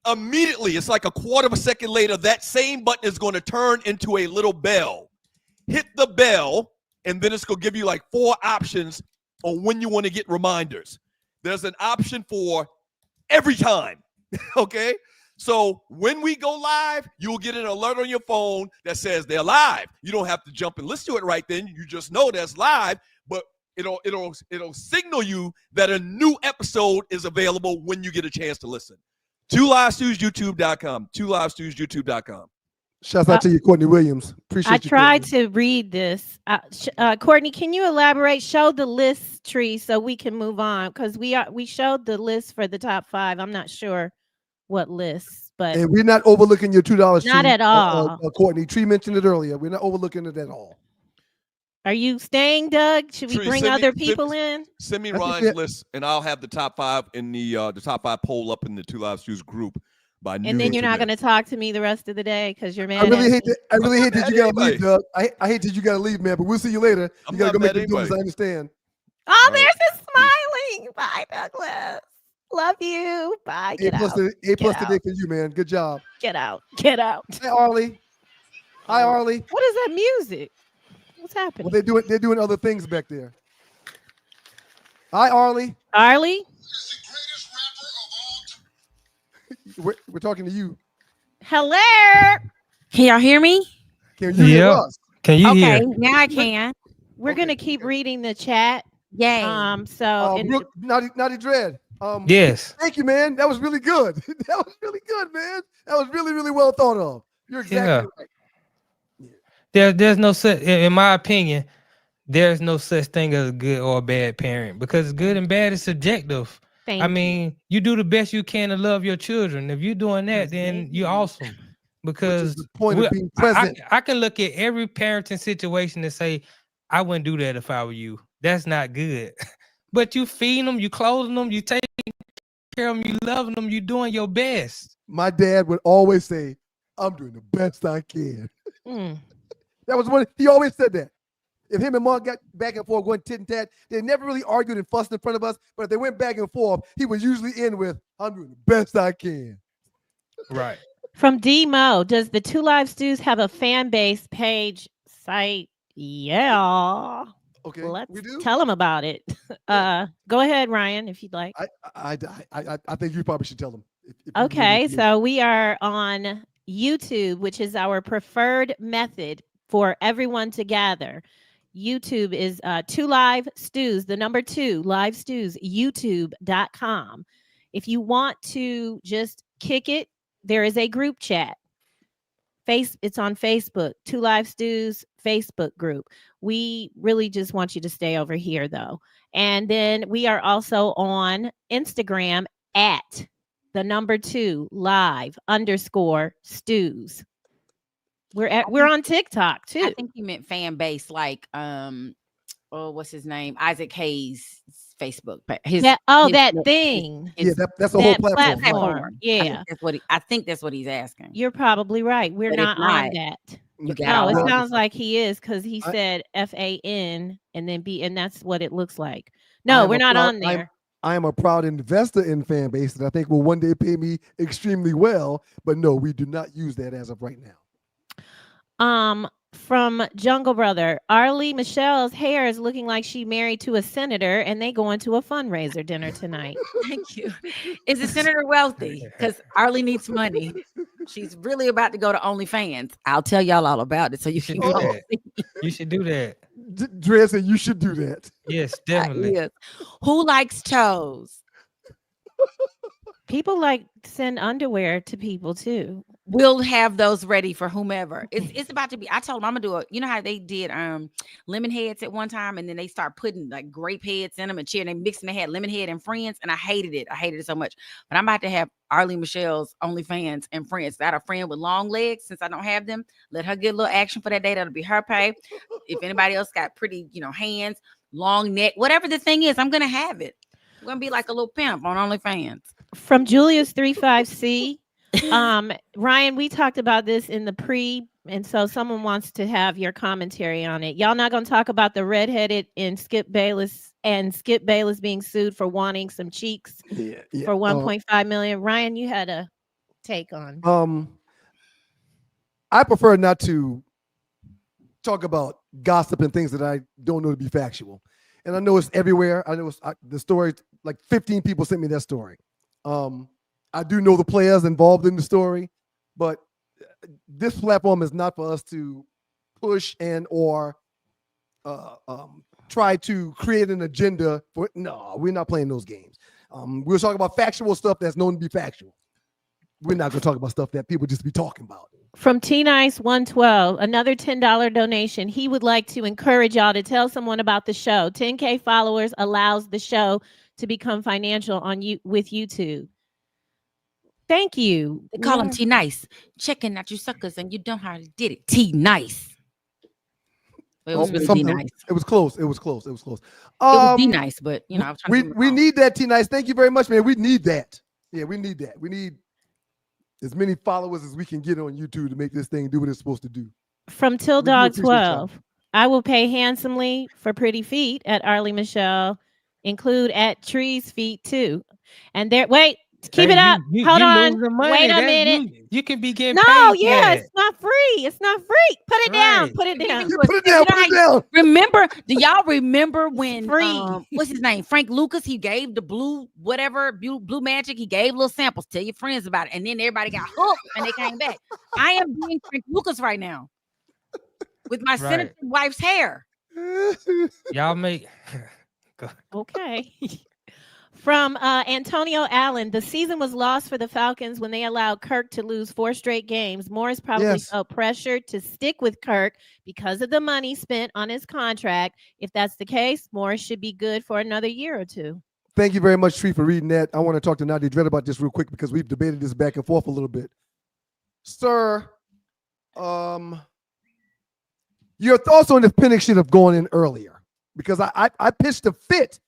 [SPEAKER 1] immediately, it's like a quarter of a second later, that same button is going to turn into a little bell. Hit the bell, and then it's going to give you like 4 options on when you want to get reminders. There's an option for every time, okay? So when we go live, you'll get an alert on your phone that says they're live. You don't have to jump and listen to it right then. You just know that's live, but it'll signal you that a new episode is available when you get a chance to listen. 2livestewsyoutube.com. 2livestewsyoutube.com.
[SPEAKER 2] Shouts out to you, Courtney Williams. Appreciate you.
[SPEAKER 8] I tried to read this. Courtney, can you elaborate? Show the list tree so we can move on, because we showed the list for the top 5. I'm not sure what lists, but
[SPEAKER 2] and we're not overlooking your $2
[SPEAKER 8] not at all.
[SPEAKER 2] Courtney, Tree mentioned it earlier. We're not overlooking it at all.
[SPEAKER 8] Are you staying, Doug? Should we bring other people in?
[SPEAKER 1] Send me Ryan's list, and I'll have the top 5 in the top 5 poll up in the 2 Live Stews group by noon.
[SPEAKER 8] And then you're not going to talk to me the rest of the day because you're mad.
[SPEAKER 2] I really hate that you got to leave, Doug. I hate that you got to leave, man. But we'll see you later. You got to go make the deals. I understand.
[SPEAKER 8] Oh, there's his smiling. Bye, Douglas. Love you. Bye. Get out.
[SPEAKER 2] A plus today for you, man. Good job.
[SPEAKER 8] Get out. Get out.
[SPEAKER 2] Hey, Arlie. Hi, Arlie.
[SPEAKER 8] What is that music? What's happening?
[SPEAKER 2] Well, they're doing other things back there. Hi, Arlie.
[SPEAKER 8] Arlie.
[SPEAKER 2] We're talking to you.
[SPEAKER 5] Hello. Can y'all hear me?
[SPEAKER 2] Can you hear us?
[SPEAKER 3] Can you hear?
[SPEAKER 5] Okay, now I can.
[SPEAKER 8] We're gonna keep reading the chat.
[SPEAKER 5] Yay.
[SPEAKER 2] Brooke, Naughty Dread.
[SPEAKER 3] Yes.
[SPEAKER 2] Thank you, man. That was really good. That was really good, man. That was really, really well thought of. You're exactly right.
[SPEAKER 3] There's no such, in my opinion, there's no such thing as a good or a bad parent, because good and bad is subjective. I mean, you do the best you can to love your children. If you're doing that, then you're awesome. Because
[SPEAKER 2] the point of being present.
[SPEAKER 3] I can look at every parenting situation and say, I wouldn't do that if I were you. That's not good. But you feeding them, you clothing them, you taking care of them, you loving them, you doing your best.
[SPEAKER 2] My dad would always say, I'm doing the best I can. That was what he always said that. If him and Mom got back and forth going tit and tat, they never really argued and fussed in front of us. But if they went back and forth, he would usually end with, I'm doing the best I can.
[SPEAKER 3] Right.
[SPEAKER 8] From D-Mo, does the 2 Live Stews have a fan base page site? Yeah.
[SPEAKER 2] Okay.
[SPEAKER 8] Let's
[SPEAKER 2] we do?
[SPEAKER 8] tell them about it. Go ahead, Ryan, if you'd like.
[SPEAKER 2] I think you probably should tell them.
[SPEAKER 8] Okay, so we are on YouTube, which is our preferred method for everyone to gather. YouTube is 2 Live Stews, the number 2 Live Stews, youtube.com. If you want to just kick it, there is a group chat. It's on Facebook, 2 Live Stews Facebook group. We really just want you to stay over here, though. And then we are also on Instagram at the number 2 live_stews. We're on TikTok too.
[SPEAKER 5] I think you meant fan base, like what's his name? Isaac Hayes' Facebook page.
[SPEAKER 8] That thing.
[SPEAKER 2] That's a whole platform.
[SPEAKER 8] Yeah.
[SPEAKER 5] I think that's what he's asking.
[SPEAKER 8] You're probably right. We're not on that.
[SPEAKER 5] It
[SPEAKER 8] sounds like he is, because he said FAN and then B, and that's what it looks like. No, we're not on there.
[SPEAKER 2] I am a proud investor in fan base that I think will one day pay me extremely well. But no, we do not use that as of right now.
[SPEAKER 8] From Jungle Brother, Arlie Michelle's hair is looking like she married to a senator, and they going to a fundraiser dinner tonight.
[SPEAKER 5] Thank you. Is the senator wealthy? Because Arlie needs money. She's really about to go to OnlyFans. I'll tell y'all all about it, so you should
[SPEAKER 3] do that. You should do that.
[SPEAKER 2] Dre said you should do that.
[SPEAKER 3] Yes, definitely.
[SPEAKER 5] Yes. Who likes toes?
[SPEAKER 8] People like send underwear to people too.
[SPEAKER 5] We'll have those ready for whomever. It's about to be. I told them I'm gonna do it. You know how they did lemon heads at one time, and then they start putting like grape heads in them and cheering. They mixed and they had lemon head and friends, and I hated it. I hated it so much. But I'm about to have Arlie Michelle's OnlyFans and friends. I got a friend with long legs. Since I don't have them, let her get a little action for that day. That'll be her pay. If anybody else got pretty, hands, long neck, whatever the thing is, I'm gonna have it. I'm gonna be like a little pimp on OnlyFans.
[SPEAKER 8] From Julius 35C. Ryan, we talked about this in the pre, and so someone wants to have your commentary on it. Y'all not gonna talk about the redheaded and Skip Bayless being sued for wanting some cheeks for 1.5 million. Ryan, you had a take on.
[SPEAKER 2] I prefer not to talk about gossip and things that I don't know to be factual. And I know it's everywhere. I know the story, like 15 people sent me that story. I do know the players involved in the story, but this platform is not for us to push and or try to create an agenda for. No, we're not playing those games. We're talking about factual stuff that's known to be factual. We're not going to talk about stuff that people just be talking about.
[SPEAKER 8] From T-Nice 112, another $10 donation. He would like to encourage y'all to tell someone about the show. 10K followers allows the show to become financial on you with YouTube. Thank you.
[SPEAKER 5] They call him T-Nice. Checking out you suckers, and you don't know how to did it. T-Nice. It was really D-Nice.
[SPEAKER 2] It was close. It was close.
[SPEAKER 5] It was D-Nice, but you know, I was trying
[SPEAKER 2] we need that, T-Nice. Thank you very much, man. We need that. Yeah, we need that. We need as many followers as we can get on YouTube to make this thing do what it's supposed to do.
[SPEAKER 8] From Till Dog 12, I will pay handsomely for pretty feet at Arlie Michelle. Include at Trees Feet too. And there, wait, keep it up. Hold on. Wait a minute.
[SPEAKER 3] You can be getting
[SPEAKER 8] paid.
[SPEAKER 3] Yeah,
[SPEAKER 8] it's not free. It's not free. Put it down. Put it down.
[SPEAKER 2] Put it down. Put it down.
[SPEAKER 5] Remember? Do y'all remember when? What's his name? Frank Lucas. He gave the blue magic. He gave little samples. Tell your friends about it, and then everybody got hooked and they came back. I am being Frank Lucas right now with my senator wife's hair.
[SPEAKER 3] Y'all make
[SPEAKER 8] okay. From Antonio Allen, the season was lost for the Falcons when they allowed Kirk to lose 4 straight games. Morris probably felt pressure to stick with Kirk because of the money spent on his contract. If that's the case, Morris should be good for another year or two.
[SPEAKER 2] Thank you very much, Tree, for reading that. I want to talk to Nadia Dredd about this real quick because we've debated this back and forth a little bit. Sir, your thoughts on if Penix should have gone in earlier? Because I pitched a fit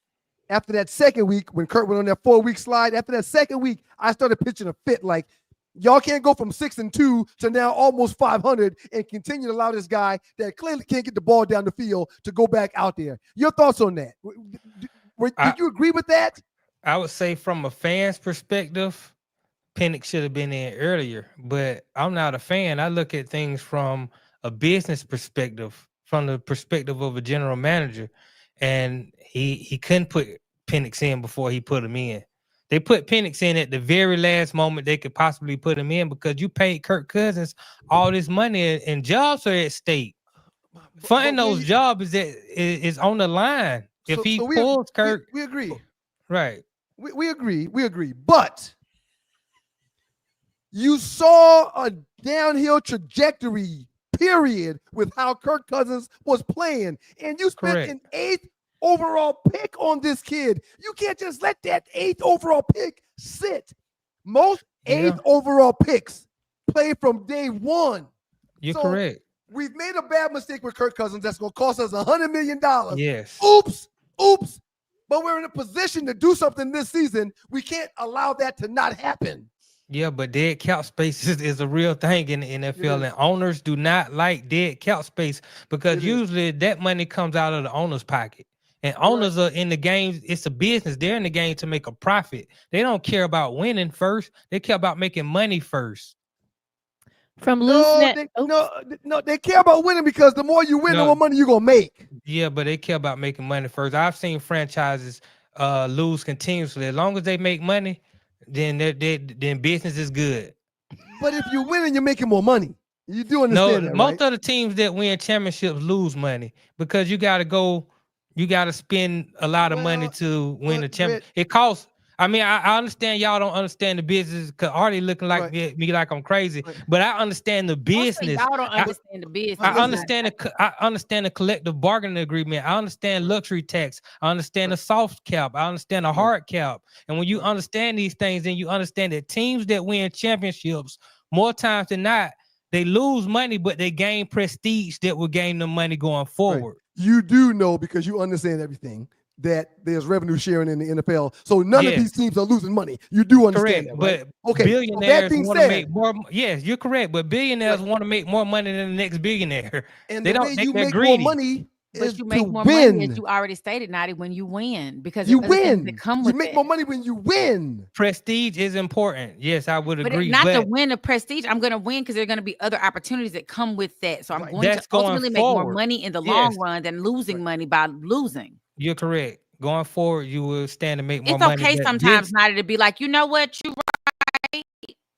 [SPEAKER 2] after that second week when Kurt went on that 4-week slide. After that second week, I started pitching a fit like, y'all can't go from 6-2 to now almost 500 and continue to allow this guy that clearly can't get the ball down the field to go back out there. Your thoughts on that? Did you agree with that?
[SPEAKER 3] I would say from a fan's perspective, Penix should have been in earlier, but I'm not a fan. I look at things from a business perspective, from the perspective of a general manager, and he couldn't put Penix in before he put him in. They put Penix in at the very last moment they could possibly put him in because you paid Kirk Cousins all this money and jobs are at stake. Funding those jobs is on the line. If he pulls Kirk,
[SPEAKER 2] we agree.
[SPEAKER 3] Right.
[SPEAKER 2] We agree. We agree. But you saw a downhill trajectory, period, with how Kirk Cousins was playing. And you spent an 8th overall pick on this kid. You can't just let that 8th overall pick sit. Most 8th overall picks play from day one.
[SPEAKER 3] You're correct.
[SPEAKER 2] We've made a bad mistake with Kirk Cousins that's going to cost us $100 million.
[SPEAKER 3] Yes.
[SPEAKER 2] Oops. But we're in a position to do something this season. We can't allow that to not happen.
[SPEAKER 3] Yeah, but dead cap space is a real thing in the NFL, and owners do not like dead cap space because usually that money comes out of the owner's pocket. And owners are in the game. It's a business. They're in the game to make a profit. They don't care about winning first. They care about making money first.
[SPEAKER 8] From
[SPEAKER 2] they care about winning because the more you win, the more money you're gonna make.
[SPEAKER 3] Yeah, but they care about making money first. I've seen franchises lose continuously. As long as they make money, then business is good.
[SPEAKER 2] But if you're winning, you're making more money. You do understand that,
[SPEAKER 3] most of the teams that win championships lose money because you got to spend a lot of money to win a championship. It costs. I mean, I understand y'all don't understand the business because Artie looking like me like I'm crazy, but I understand the business.
[SPEAKER 5] Y'all don't understand the business.
[SPEAKER 3] I understand the collective bargaining agreement. I understand luxury tax. I understand the soft cap. I understand the hard cap. And when you understand these things, then you understand that teams that win championships more times than not, they lose money, but they gain prestige that will gain them money going forward.
[SPEAKER 2] You do know because you understand everything that there's revenue sharing in the NFL. So none of these teams are losing money. You do understand that, right?
[SPEAKER 3] But billionaires want to make more. Yes, you're correct. But billionaires want to make more money than the next billionaire.
[SPEAKER 2] And
[SPEAKER 3] they
[SPEAKER 2] don't make more money.
[SPEAKER 5] But you make more money, as you already stated, Nadi, when you win. Because
[SPEAKER 2] you win. You make more money when you win.
[SPEAKER 3] Prestige is important. Yes, I would agree.
[SPEAKER 5] Not to win the prestige. I'm going to win because there are going to be other opportunities that come with that. So I'm going to ultimately make more money in the long run than losing money by losing.
[SPEAKER 3] You're correct. Going forward, you will stand to make more money.
[SPEAKER 5] It's okay sometimes, Nadi, to be like, you know what? You're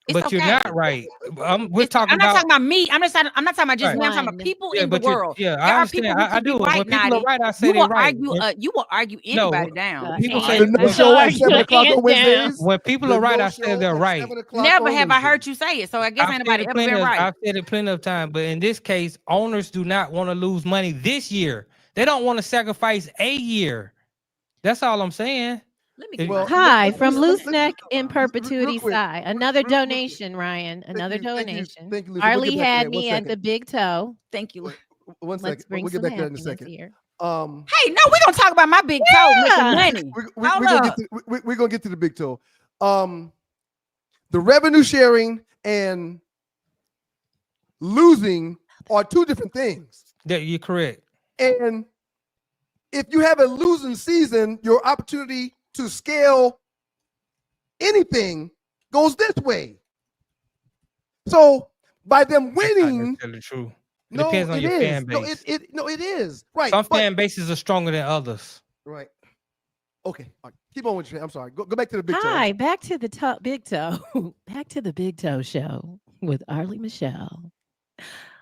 [SPEAKER 5] It's
[SPEAKER 3] but
[SPEAKER 5] okay.
[SPEAKER 3] you're not right. We're
[SPEAKER 5] I'm not talking about me. I'm not talking about just me. I'm talking about people in the world.
[SPEAKER 3] Yeah,
[SPEAKER 5] there
[SPEAKER 3] I
[SPEAKER 5] are
[SPEAKER 3] understand.
[SPEAKER 5] people who
[SPEAKER 3] I do.
[SPEAKER 5] Right,
[SPEAKER 3] when people are right, I say they're right.
[SPEAKER 5] You will argue anybody down.
[SPEAKER 3] People say
[SPEAKER 2] the no show at 7 o'clock on Wednesdays.
[SPEAKER 3] When people are right, I say they're right.
[SPEAKER 5] Never have I heard you say it. So I guess anybody ever been right.
[SPEAKER 3] I've said it plenty of times, but in this case, owners do not want to lose money this year. They don't want to sacrifice a year. That's all I'm saying.
[SPEAKER 8] Hi, from Loose Neck in Perpetuity Sigh. Another donation, Ryan. Another donation.
[SPEAKER 2] Thank you,
[SPEAKER 8] Arlie had me at the big toe.
[SPEAKER 5] Thank you.
[SPEAKER 2] One second. We'll get back to that in a second.
[SPEAKER 5] Hey, no, we're gonna talk about my big toe making money.
[SPEAKER 2] We're gonna get to the big toe. The revenue sharing and losing are two different things.
[SPEAKER 3] Yeah, you're correct.
[SPEAKER 2] And if you have a losing season, your opportunity to scale anything goes this way. So by them winning,
[SPEAKER 3] Tell the truth. It
[SPEAKER 2] no,
[SPEAKER 3] depends on
[SPEAKER 2] it
[SPEAKER 3] your
[SPEAKER 2] is.
[SPEAKER 3] fan base.
[SPEAKER 2] It is. Right.
[SPEAKER 3] Some fan bases are stronger than others.
[SPEAKER 2] Right. Okay. All right. Keep on with you. I'm sorry. Go back to the big toe.
[SPEAKER 8] Hi, back to the big toe. Back to the Big Toe Show with Arlie Michelle.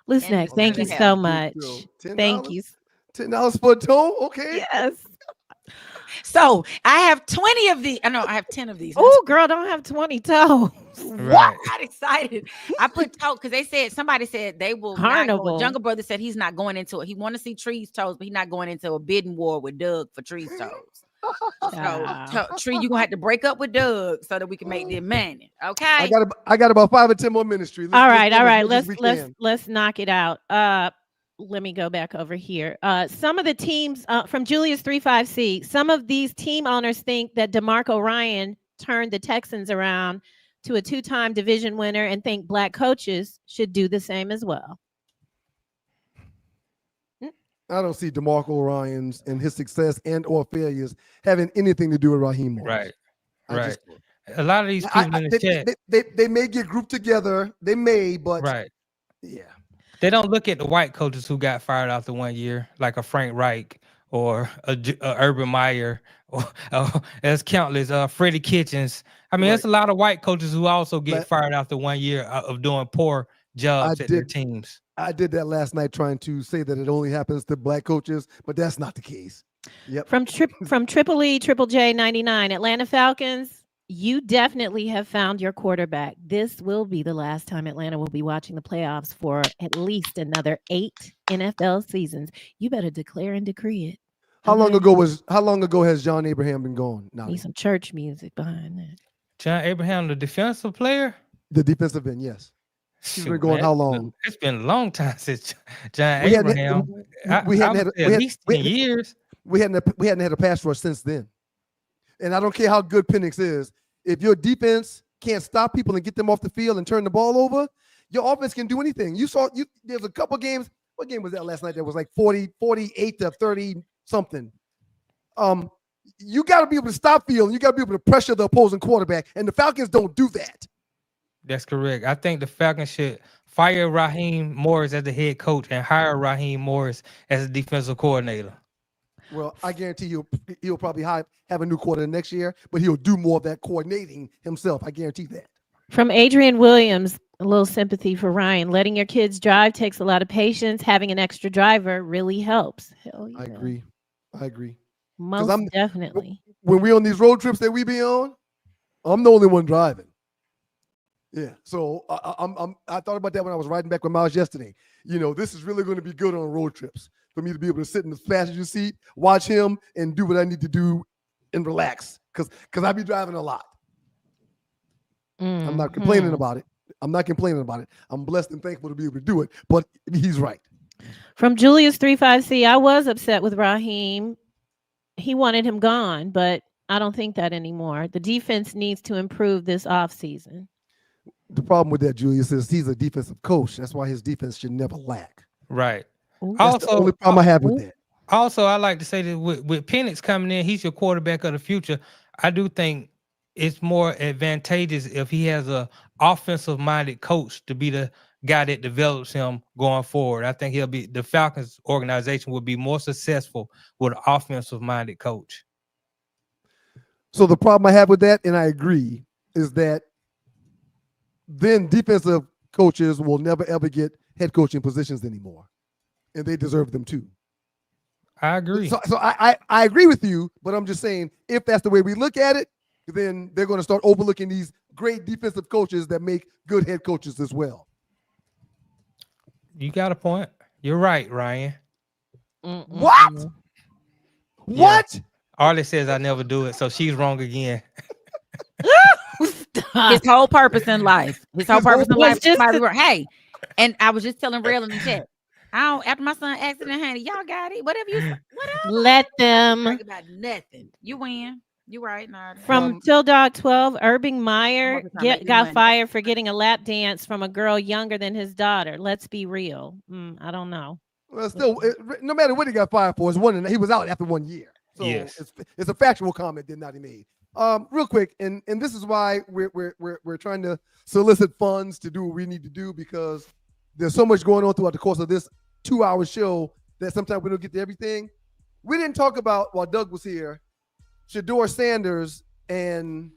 [SPEAKER 8] Loose Neck, thank you so much. Thank you.
[SPEAKER 2] $10 for a toe? Okay.
[SPEAKER 8] Yes.
[SPEAKER 5] So I have 20 of these. I know I have 10 of these.
[SPEAKER 8] Oh, girl, don't have 20 toes.
[SPEAKER 5] What? I got excited. I put toe because somebody said they will.
[SPEAKER 8] Carnival.
[SPEAKER 5] Jungle Brother said he's not going into it. He want to see Tree's toes, but he's not going into a bidding war with Doug for Tree's toes. So Tree, you're gonna have to break up with Doug so that we can make them money. Okay.
[SPEAKER 2] I got about 5 or 10 more ministries.
[SPEAKER 8] All right. Let's knock it out. Let me go back over here. Some of the teams from Julius 35C, some of these team owners think that DeMarco Ryan turned the Texans around to a 2-time division winner and think black coaches should do the same as well.
[SPEAKER 2] I don't see DeMarco Ryans and his success and or failures having anything to do with Raheem Morris.
[SPEAKER 3] Right. A lot of these people in the chat,
[SPEAKER 2] they may get grouped together. They may, but yeah.
[SPEAKER 3] They don't look at the white coaches who got fired after 1 year, like a Frank Reich or a Urban Meyer, or there's countless Freddie Kitchens. I mean, there's a lot of white coaches who also get fired after 1 year of doing poor jobs at their teams.
[SPEAKER 2] I did that last night trying to say that it only happens to black coaches, but that's not the case. Yep.
[SPEAKER 8] From Triple E, Triple J 99, Atlanta Falcons, you definitely have found your quarterback. This will be the last time Atlanta will be watching the playoffs for at least another 8 NFL seasons. You better declare and decree it.
[SPEAKER 2] How long ago has John Abraham been gone?
[SPEAKER 8] Need some church music behind that.
[SPEAKER 3] John Abraham, the defensive player?
[SPEAKER 2] The defensive end, yes. He's been going how long?
[SPEAKER 3] It's been a long time since John Abraham.
[SPEAKER 2] We hadn't had
[SPEAKER 3] at least 10 years.
[SPEAKER 2] We hadn't had a pass rush since then. And I don't care how good Penix is. If your defense can't stop people and get them off the field and turn the ball over, your offense can do anything. There's a couple games. What game was that last night? That was like 48 to 30 something. You got to be able to stop field. You got to be able to pressure the opposing quarterback. And the Falcons don't do that.
[SPEAKER 3] That's correct. I think the Falcons should fire Raheem Morris as the head coach and hire Raheem Morris as a defensive coordinator.
[SPEAKER 2] Well, I guarantee he'll probably have a new coordinator next year, but he'll do more of that coordinating himself. I guarantee that.
[SPEAKER 8] From Adrian Williams, a little sympathy for Ryan. Letting your kids drive takes a lot of patience. Having an extra driver really helps. Hell yeah.
[SPEAKER 2] I agree.
[SPEAKER 8] Most definitely.
[SPEAKER 2] When we're on these road trips that we be on, I'm the only one driving. Yeah, so I thought about that when I was riding back with Miles yesterday. This is really going to be good on road trips for me to be able to sit in the passenger seat, watch him, and do what I need to do and relax because I be driving a lot. I'm not complaining about it. I'm blessed and thankful to be able to do it, but he's right.
[SPEAKER 8] From Julius 35C, I was upset with Raheem. He wanted him gone, but I don't think that anymore. The defense needs to improve this offseason.
[SPEAKER 2] The problem with that, Julius, is he's a defensive coach. That's why his defense should never lack.
[SPEAKER 3] Right.
[SPEAKER 2] That's the only problem I have with that.
[SPEAKER 3] Also, I like to say that with Penix coming in, he's your quarterback of the future. I do think it's more advantageous if he has a offensive-minded coach to be the guy that develops him going forward. I think the Falcons organization will be more successful with an offensive-minded coach.
[SPEAKER 2] So the problem I have with that, and I agree, is that then defensive coaches will never ever get head coaching positions anymore, and they deserve them too.
[SPEAKER 3] I agree.
[SPEAKER 2] So I agree with you, but I'm just saying if that's the way we look at it, then they're going to start overlooking these great defensive coaches that make good head coaches as well.
[SPEAKER 3] You got a point. You're right, Ryan.
[SPEAKER 2] What?
[SPEAKER 3] Yeah.
[SPEAKER 2] What?
[SPEAKER 3] Arlie says I never do it, so she's wrong again.
[SPEAKER 5] His whole purpose in life. His whole purpose in life. Hey, and I was just telling Real in the chat. After my son accident, honey, y'all got it. Whatever you
[SPEAKER 8] let them.
[SPEAKER 5] Talk about nothing. You win. You right, Narda.
[SPEAKER 8] From Till Dog 12, Urban Meyer got fired for getting a lap dance from a girl younger than his daughter. Let's be real. I don't know.
[SPEAKER 2] Well, still, no matter what he got fired for, he was out after 1 year. So
[SPEAKER 3] yes.
[SPEAKER 2] It's a factual comment that he made. Real quick, and this is why we're trying to solicit funds to do what we need to do, because there's so much going on throughout the course of this 2-hour show that sometimes we don't get to everything. We didn't talk about, while Doug was here, Shedeur Sanders and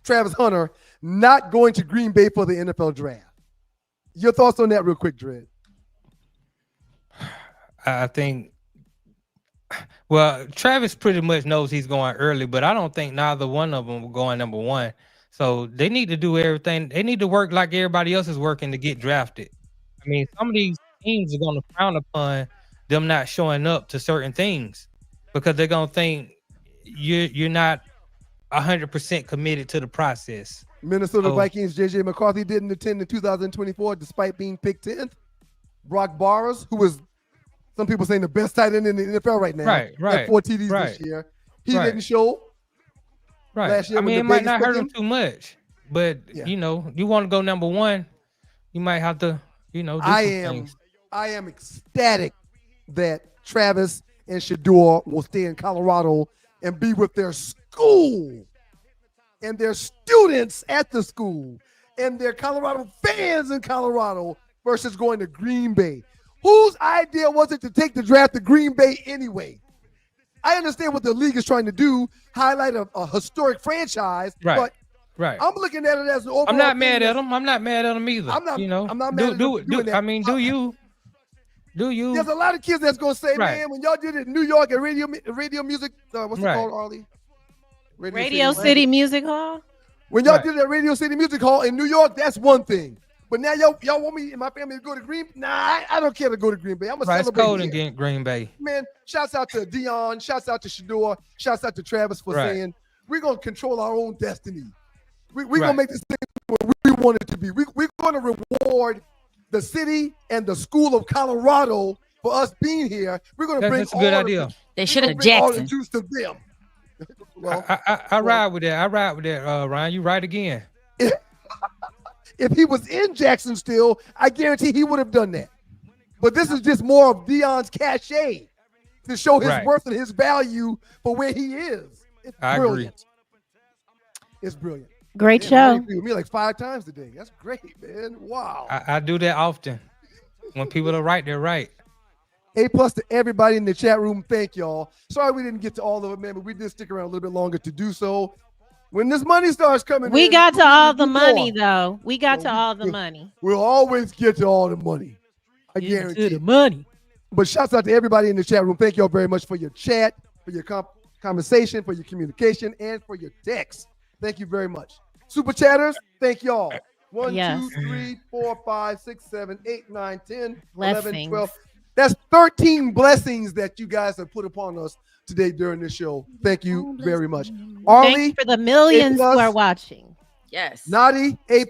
[SPEAKER 2] Travis Hunter not going to Green Bay for the NFL draft. Your thoughts on that real quick, Dredd?
[SPEAKER 3] I think, well, Travis pretty much knows he's going early, but I don't think neither one of them will go number one. So they need to do everything. They need to work like everybody else is working to get drafted. I mean, some of these teams are going to frown upon them not showing up to certain things because they're going to think you're not 100% committed to the process.
[SPEAKER 2] Minnesota Vikings J.J. McCarthy didn't attend in 2024 despite being picked 10th. Brock Bowers, who was some people saying the best tight end in the NFL right now, had 4 TDs this year. He didn't show.
[SPEAKER 3] Right. I mean, it might not hurt him too much, but you know, you want to go number one, you might have to, you know, do some things.
[SPEAKER 2] I am ecstatic that Travis and Shedeur will stay in Colorado and be with their school and their students at the school and their Colorado fans in Colorado versus going to Green Bay. Whose idea was it to take the draft to Green Bay anyway? I understand what the league is trying to do, highlight a historic franchise, but I'm looking at it as an overall.
[SPEAKER 3] I'm not mad at him. I'm not mad at him either.
[SPEAKER 2] I'm not mad at him doing that.
[SPEAKER 3] I mean, do you?
[SPEAKER 2] There's a lot of kids that's gonna say, man, when y'all did it in New York at Radio Music, what's it called, Arlie?
[SPEAKER 8] Radio City Music Hall.
[SPEAKER 2] When y'all did it at Radio City Music Hall in New York, that's one thing. But now y'all want me and my family to go to Green Bay? Nah, I don't care to go to Green Bay. I'm gonna celebrate.
[SPEAKER 3] It's cold in Green Bay.
[SPEAKER 2] Man, shouts out to Dion, shouts out to Shedeur, shouts out to Travis for saying we're gonna control our own destiny. We're gonna make this thing what we want it to be. We're gonna reward the city and the school of Colorado for us being here. We're gonna bring
[SPEAKER 3] that's a good idea.
[SPEAKER 5] They should have
[SPEAKER 2] all the juice to them.
[SPEAKER 3] Well, I ride with that. I ride with that, Ryan. You right again.
[SPEAKER 2] If he was in Jacksonville, I guarantee he would have done that. But this is just more of Dion's cachet to show his worth and his value for where he is. It's brilliant. It's brilliant.
[SPEAKER 8] Great show.
[SPEAKER 2] You with me like 5 times today. That's great, man. Wow.
[SPEAKER 3] I do that often. When people are right, they're right.
[SPEAKER 2] A+ to everybody in the chat room. Thank y'all. Sorry we didn't get to all of it, man, but we did stick around a little bit longer to do so. When this money starts coming,
[SPEAKER 8] we got to all the money, though. We got to all the money.
[SPEAKER 2] We'll always get to all the money. I guarantee
[SPEAKER 8] the money.
[SPEAKER 2] But shouts out to everybody in the chat room. Thank y'all very much for your chat, for your conversation, for your communication, and for your text. Thank you very much. Super chatters, thank y'all. 1, 2, 3, 4, 5, 6, 7, 8, 9, 10, 11, 12. That's 13 blessings that you guys have put upon us today during this show. Thank you very much. Arlie,
[SPEAKER 8] thanks for the millions who are watching.
[SPEAKER 5] Yes.
[SPEAKER 2] Naughty, A+.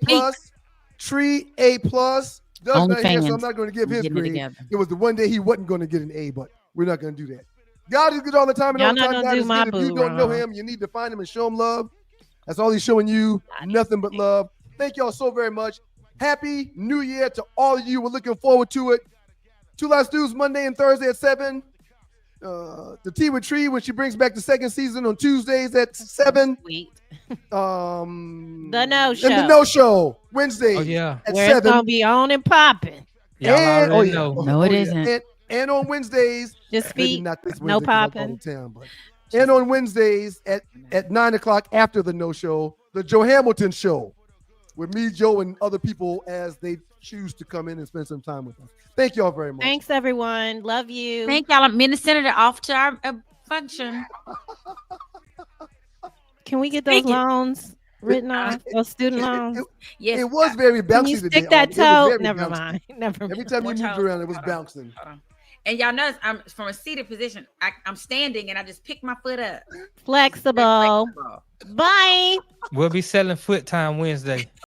[SPEAKER 2] Tree, A+. Doug's not here, so I'm not going to give his grade. It was the one day he wasn't going to get an A, but we're not going to do that. God is good all the time, and all the time God is good. If you don't know him, you need to find him and show him love. That's all he's showing you, nothing but love. Thank y'all so very much. Happy New Year to all of you. We're looking forward to it. Two Last Stews Monday and Thursday at 7. The Tea with Tree when she brings back the second season on Tuesdays at 7.
[SPEAKER 8] Sweet.
[SPEAKER 2] The
[SPEAKER 8] No Show.
[SPEAKER 2] And the No Show Wednesday at 7.
[SPEAKER 8] It's gonna be on and popping.
[SPEAKER 5] No, it isn't.
[SPEAKER 2] And on Wednesdays,
[SPEAKER 8] just speak.
[SPEAKER 2] Not this Wednesday,
[SPEAKER 8] no popping.
[SPEAKER 2] And on Wednesdays at 9 o'clock after the No Show, the Joe Hamilton Show. with me, Joe, and other people as they choose to come in and spend some time with us. Thank y'all very much.
[SPEAKER 8] Thanks, everyone. Love you.
[SPEAKER 5] Thank y'all. I'm in the senator off to our function.
[SPEAKER 8] Can we get those loans written off? Those student loans?
[SPEAKER 5] Yes.
[SPEAKER 2] It was very bouncy
[SPEAKER 8] Can you
[SPEAKER 2] today.
[SPEAKER 8] stick that
[SPEAKER 2] It was
[SPEAKER 8] toe?
[SPEAKER 2] very
[SPEAKER 8] Never
[SPEAKER 2] bouncy.
[SPEAKER 8] mind. Never mind.
[SPEAKER 2] Every time you moved around, it was bouncing.
[SPEAKER 5] And y'all notice I'm from a seated position. I'm standing and I just pick my foot up.
[SPEAKER 8] Flexible. Bye.
[SPEAKER 3] We'll be selling foot time Wednesday.